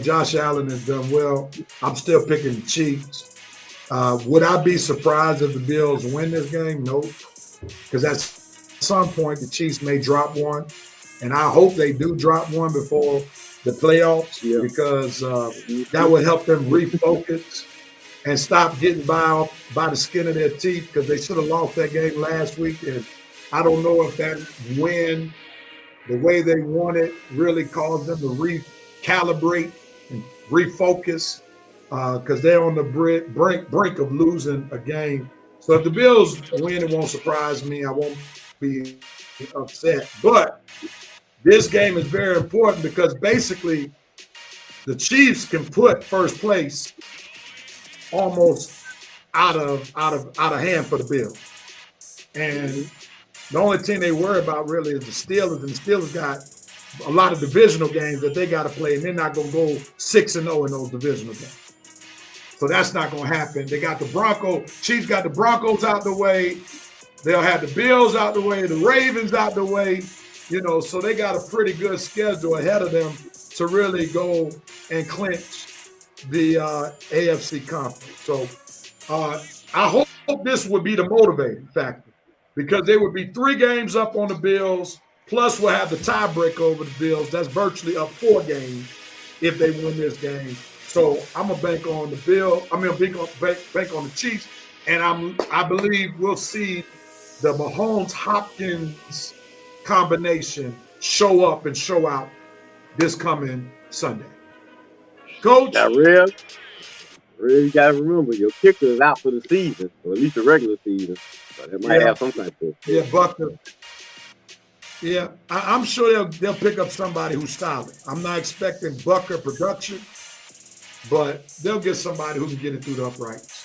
Josh Allen has done well. I'm still picking the Chiefs. Would I be surprised if the Bills win this game? Nope. Because at some point, the Chiefs may drop one. And I hope they do drop one before the playoffs because that would help them refocus and stop getting by the skin of their teeth because they should have lost that game last week. And I don't know if that win, the way they won it, really caused them to recalibrate and refocus because they're on the brink of losing a game. So if the Bills win, it won't surprise me. I won't be upset. But this game is very important because basically the Chiefs can put first place almost out of hand for the Bills. And the only team they worry about really is the Steelers, and the Steelers got a lot of divisional games that they got to play, and they're not going to go 6-0 in those divisional games. So that's not going to happen. They got the Broncos. Chiefs got the Broncos out the way. they'll have the Bills out the way, the Ravens out the way, so they got a pretty good schedule ahead of them to really go and clinch the AFC conference. So I hope this would be the motivating factor, because they would be 3 games up on the Bills, plus we'll have the tiebreak over the Bills. That's virtually up 4 games if they win this game. So I'm gonna bank on the Bills. I'm gonna bank on the Chiefs, and I believe we'll see the Mahomes-Hopkins combination show up and show out this coming Sunday. Coach? Now, Rev, you got to remember, your kicker is out for the season, or at least the regular season. But it might have some type of. Yeah, Bucker. Yeah, I'm sure they'll pick up somebody who's solid. I'm not expecting Bucker production, but they'll get somebody who can get it through the uprights.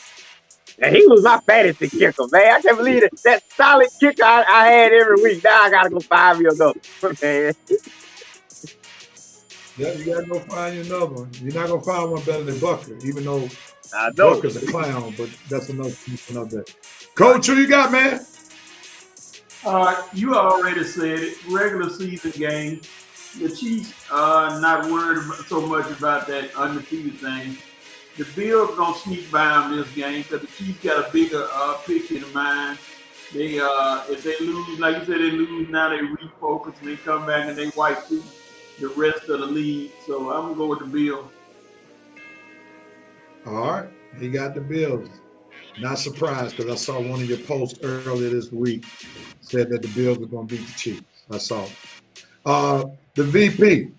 And he was my fantasy kicker, man. I can't believe it. That solid kicker I had every week. Now I got to go 5 years old, man. Yeah, you got to go find you another one. You're not going to find one better than Bucker, even though I know Bucker's a clown, but that's another day. Coach, who you got, man? You already said it. Regular season game. The Chiefs are not worried so much about that undefeated thing. The Bills gonna sneak by them this game because the Chiefs got a bigger picture in mind. They if they lose, like you said, they lose now. They refocus and they come back and they wipe through the rest of the league. So I'm gonna go with the Bills. All right, he got the Bills. Not surprised, because I saw one of your posts earlier this week said that the Bills were going to beat the Chiefs. I saw it. The VP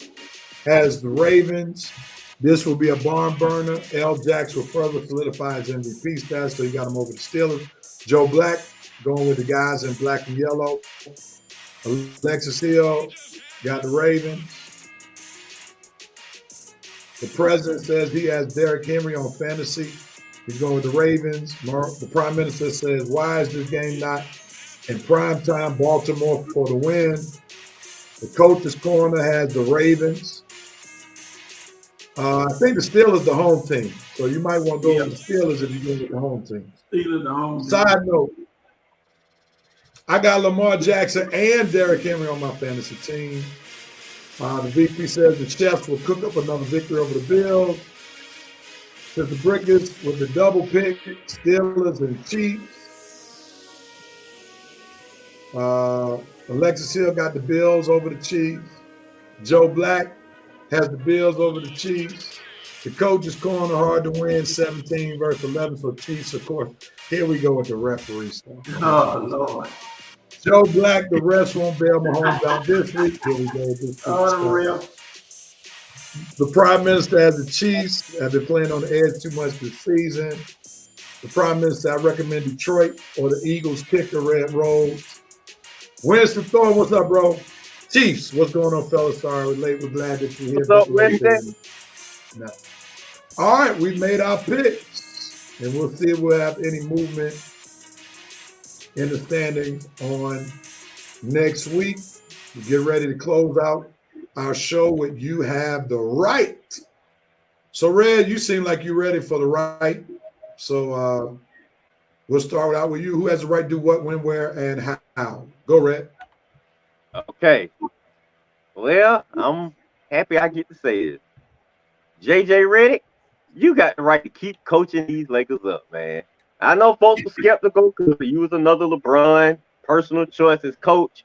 has the Ravens. This will be a barn burner. L. Jacks will further solidify his MVP status, so he got him over the Steelers. Joe Black going with the guys in black and yellow. Alexis Hill got the Ravens. The president says he has Derrick Henry on fantasy. He's going with the Ravens. The prime minister says, why is this game not in prime time? Baltimore for the win. The coach's corner has the Ravens. I think the Steelers the home team. So you might want to go with the Steelers if you go with the home team. Steelers the home team. Side note, I got Lamar Jackson and Derrick Henry on my fantasy team. The VP says the Chiefs will cook up another victory over the Bills. Says the Brickets with the double pick, Steelers and Chiefs. Alexis Hill got the Bills over the Chiefs. Joe Black has the Bills over the Chiefs. The coach's corner hard to win, 17 versus 11 for Chiefs, of course. Here we go with the referee stuff. Oh, Lord. Joe Black, the refs won't bail Mahomes out this week. Here we go with this Unreal. The prime minister has the Chiefs have been playing on the edge too much this season. The prime minister, I recommend Detroit or the Eagles kick the Red Rose. Winston Thorne, what's up, bro? Chiefs, what's going on, fellas? Sorry, we're late. We're glad that you're here. What's up, Winston? No. All right, we've made our picks, and we'll see if we'll have any movement in the standings on next week. We get ready to close out our show with You Have the Right. So, Red, you seem like you're ready for the right. So we'll start out with you. Who has the right to do what, when, where, and how? Go, Red. Okay. Well, I'm happy I get to say it. JJ Redick, you got the right to keep coaching these Lakers up, man. I know folks were skeptical because you was another LeBron personal choice as coach,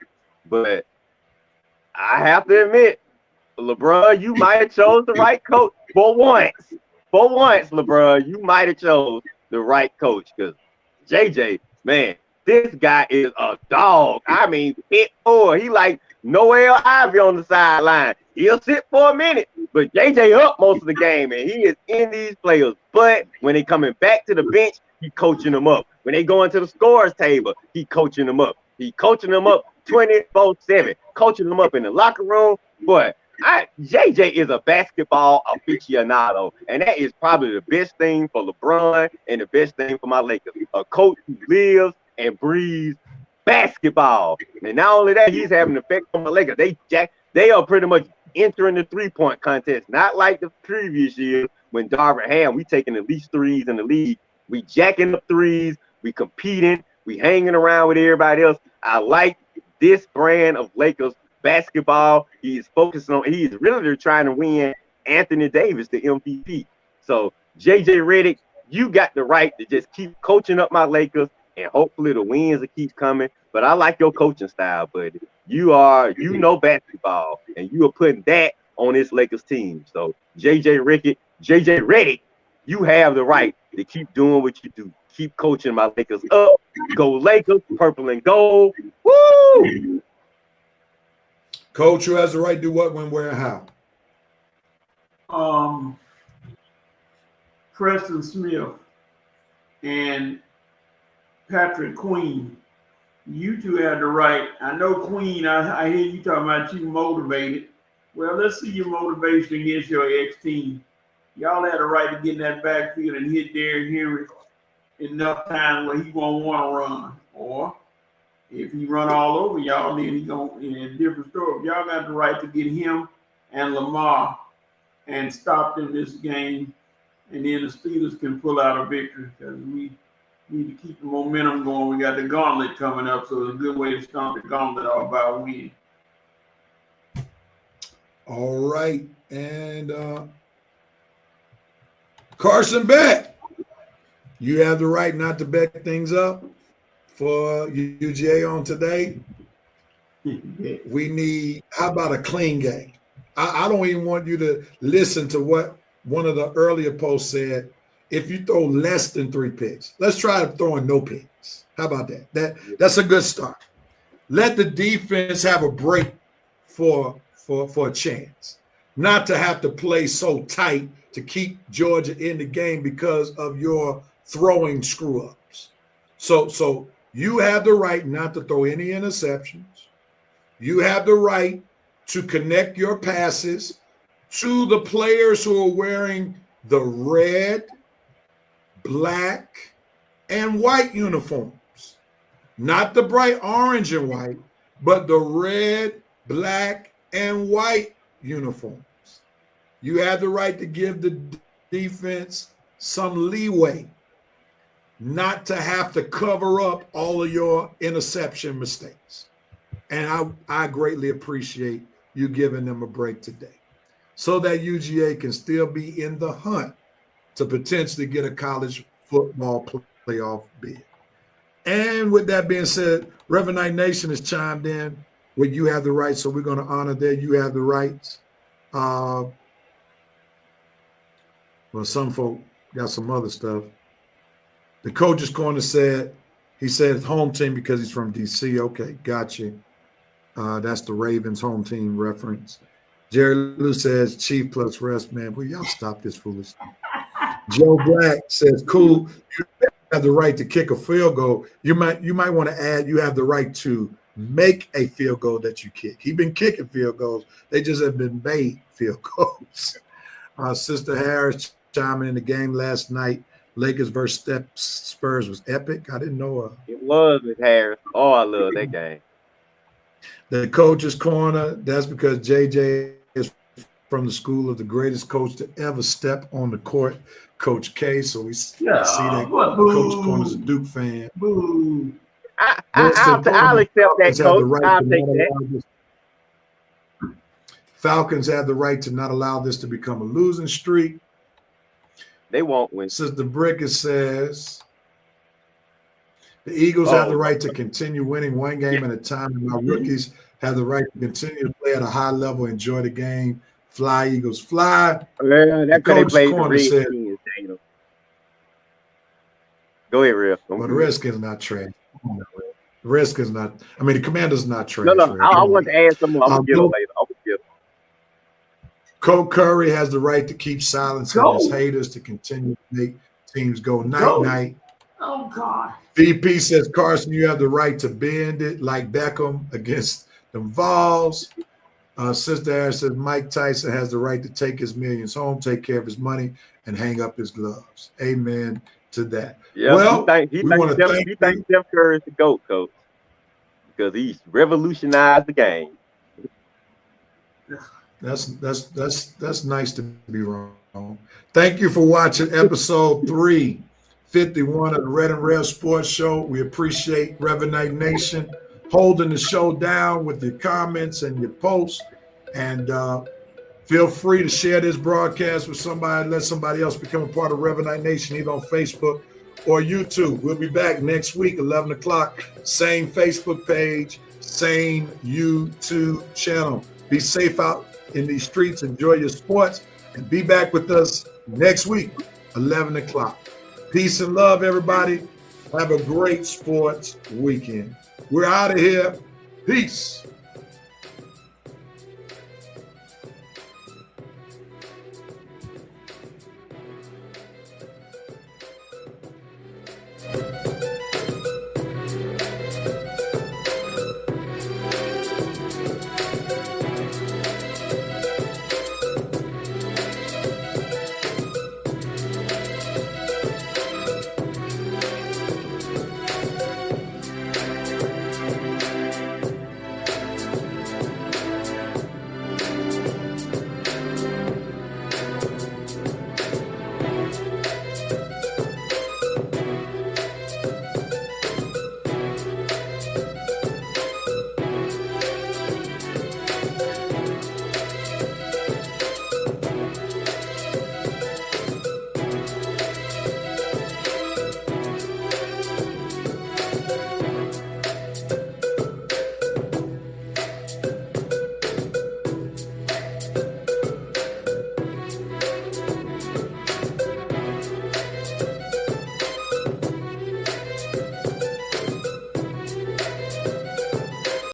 but I have to admit, LeBron, you might have chose the right coach for once. For once, LeBron, you might have chose the right coach because JJ, man, this guy is a dog. I mean, pit bull. He like Noel Ivy on the sideline. He'll sit for a minute, but JJ up most of the game, and he is in these players. But when they coming back to the bench, he coaching them up. When they go into the scores table, he coaching them up. He coaching them up 24/7, coaching them up in the locker room. But JJ is a basketball aficionado, and that is probably the best thing for LeBron and the best thing for my Lakers. A coach who lives and breathes basketball. And not only that, he's having an effect on my Lakers. They are pretty much entering the three-point contest, not like the previous year when Darvin Ham, we taking at least threes in the league. We jacking up threes, we competing, We hanging around with everybody else. I like this brand of Lakers basketball. He's focusing on. He's really trying to win Anthony Davis, the MVP. So JJ Redick, you got the right to just keep coaching up my Lakers, and hopefully the wins will keep coming. But I like your coaching style, buddy. You know basketball, and you are putting that on this Lakers team. So JJ Redick, you have the right to keep doing what you do. Keep coaching my Lakers up. Go Lakers, purple and gold. Woo! Coach, who has the right to do what, when, where, and how? Preston Smith and Patrick Queen. You two have the right. I know Queen, I hear you talking about you motivated. Well, let's see your motivation against your ex-team. Y'all had a right to get in that backfield and hit Derrick Henry enough time where he won't want to run. Or if he run all over y'all, then he gonna in a different story. Y'all got the right to get him and Lamar and stop in this game, and then the Steelers can pull out a victory because we need to keep the momentum going. We got the gauntlet coming up, so it's a good way to start the gauntlet off by a win. All right. And Carson Beck, you have the right not to bet things up for UGA on today. We need, how about a clean game? I don't even want you to listen to what one of the earlier posts said. If you throw less than 3 picks, let's try throwing no picks. How about that? That's a good start. Let the defense have a break for a chance, not to have to play so tight to keep Georgia in the game because of your throwing screw ups. So you have the right not to throw any interceptions. You have the right to connect your passes to the players who are wearing the red, black, and white uniforms. Not the bright orange and white, but the red, black, and white uniforms. You have the right to give the defense some leeway not to have to cover up all of your interception mistakes. And I greatly appreciate you giving them a break today so that UGA can still be in the hunt to potentially get a college football playoff bid. And with that being said, Reverend Knight Nation has chimed in where you have the right, so we're going to honor that. You have the rights. Well, some folk got some other stuff. The Coach's Corner said, he said home team because he's from D.C. Okay, gotcha. That's the Ravens home team reference. Jerry Lou says Chief plus rest, man. Will y'all stop this foolishness? Joe Black says, cool. You have the right to kick a field goal. You might want to add, you have the right to make a field goal that you kick. He's been kicking field goals. They just have been made field goals. Sister Harris chiming in the game last night. Lakers versus Spurs was epic. I didn't know. It was with Harris. Oh, I love that game. The Coach's Corner, that's because JJ is from the school of the greatest coach to ever step on the court, Coach K. So we see that Coach's Corner is a Duke fan. Boo. I'll accept that, Coach. I'll take that. Falcons have the right to not allow this to become a losing streak. They won't win. Sister Bricker says the Eagles have the right to continue winning one game at a time, and my rookies have the right to continue to play at a high level, enjoy the game. Fly, Eagles, fly. That's how they played the Redskins. Go ahead, Real. Well, the Redskins not trash. The Redskins not. I mean, the Commanders not trash. No. I want to add some more. I'm gonna get it later. Coach Curry has the right to keep silencing his haters to continue to make teams go night-night. Oh, God. VP says, Carson, you have the right to bend it like Beckham against them Vols. Sister Harris says, Mike Tyson has the right to take his millions home, take care of his money, and hang up his gloves. Amen to that. Yeah, well, he thinks Steph Curry is the GOAT, Coach, because he's revolutionized the game. That's nice to be wrong. Thank you for watching episode 3 51 of the Red and Rev Sports Show. We appreciate Reverend Knight Nation holding the show down with your comments and your posts. And feel free to share this broadcast with somebody, let somebody else become a part of Reverend Knight Nation, either on Facebook or YouTube. We'll be back next week, 11 o'clock. Same Facebook page, same YouTube channel. Be safe out in these streets. Enjoy your sports. And be back with us next week, 11 o'clock. Peace and love, everybody. Have a great sports weekend. We're out of here. Peace.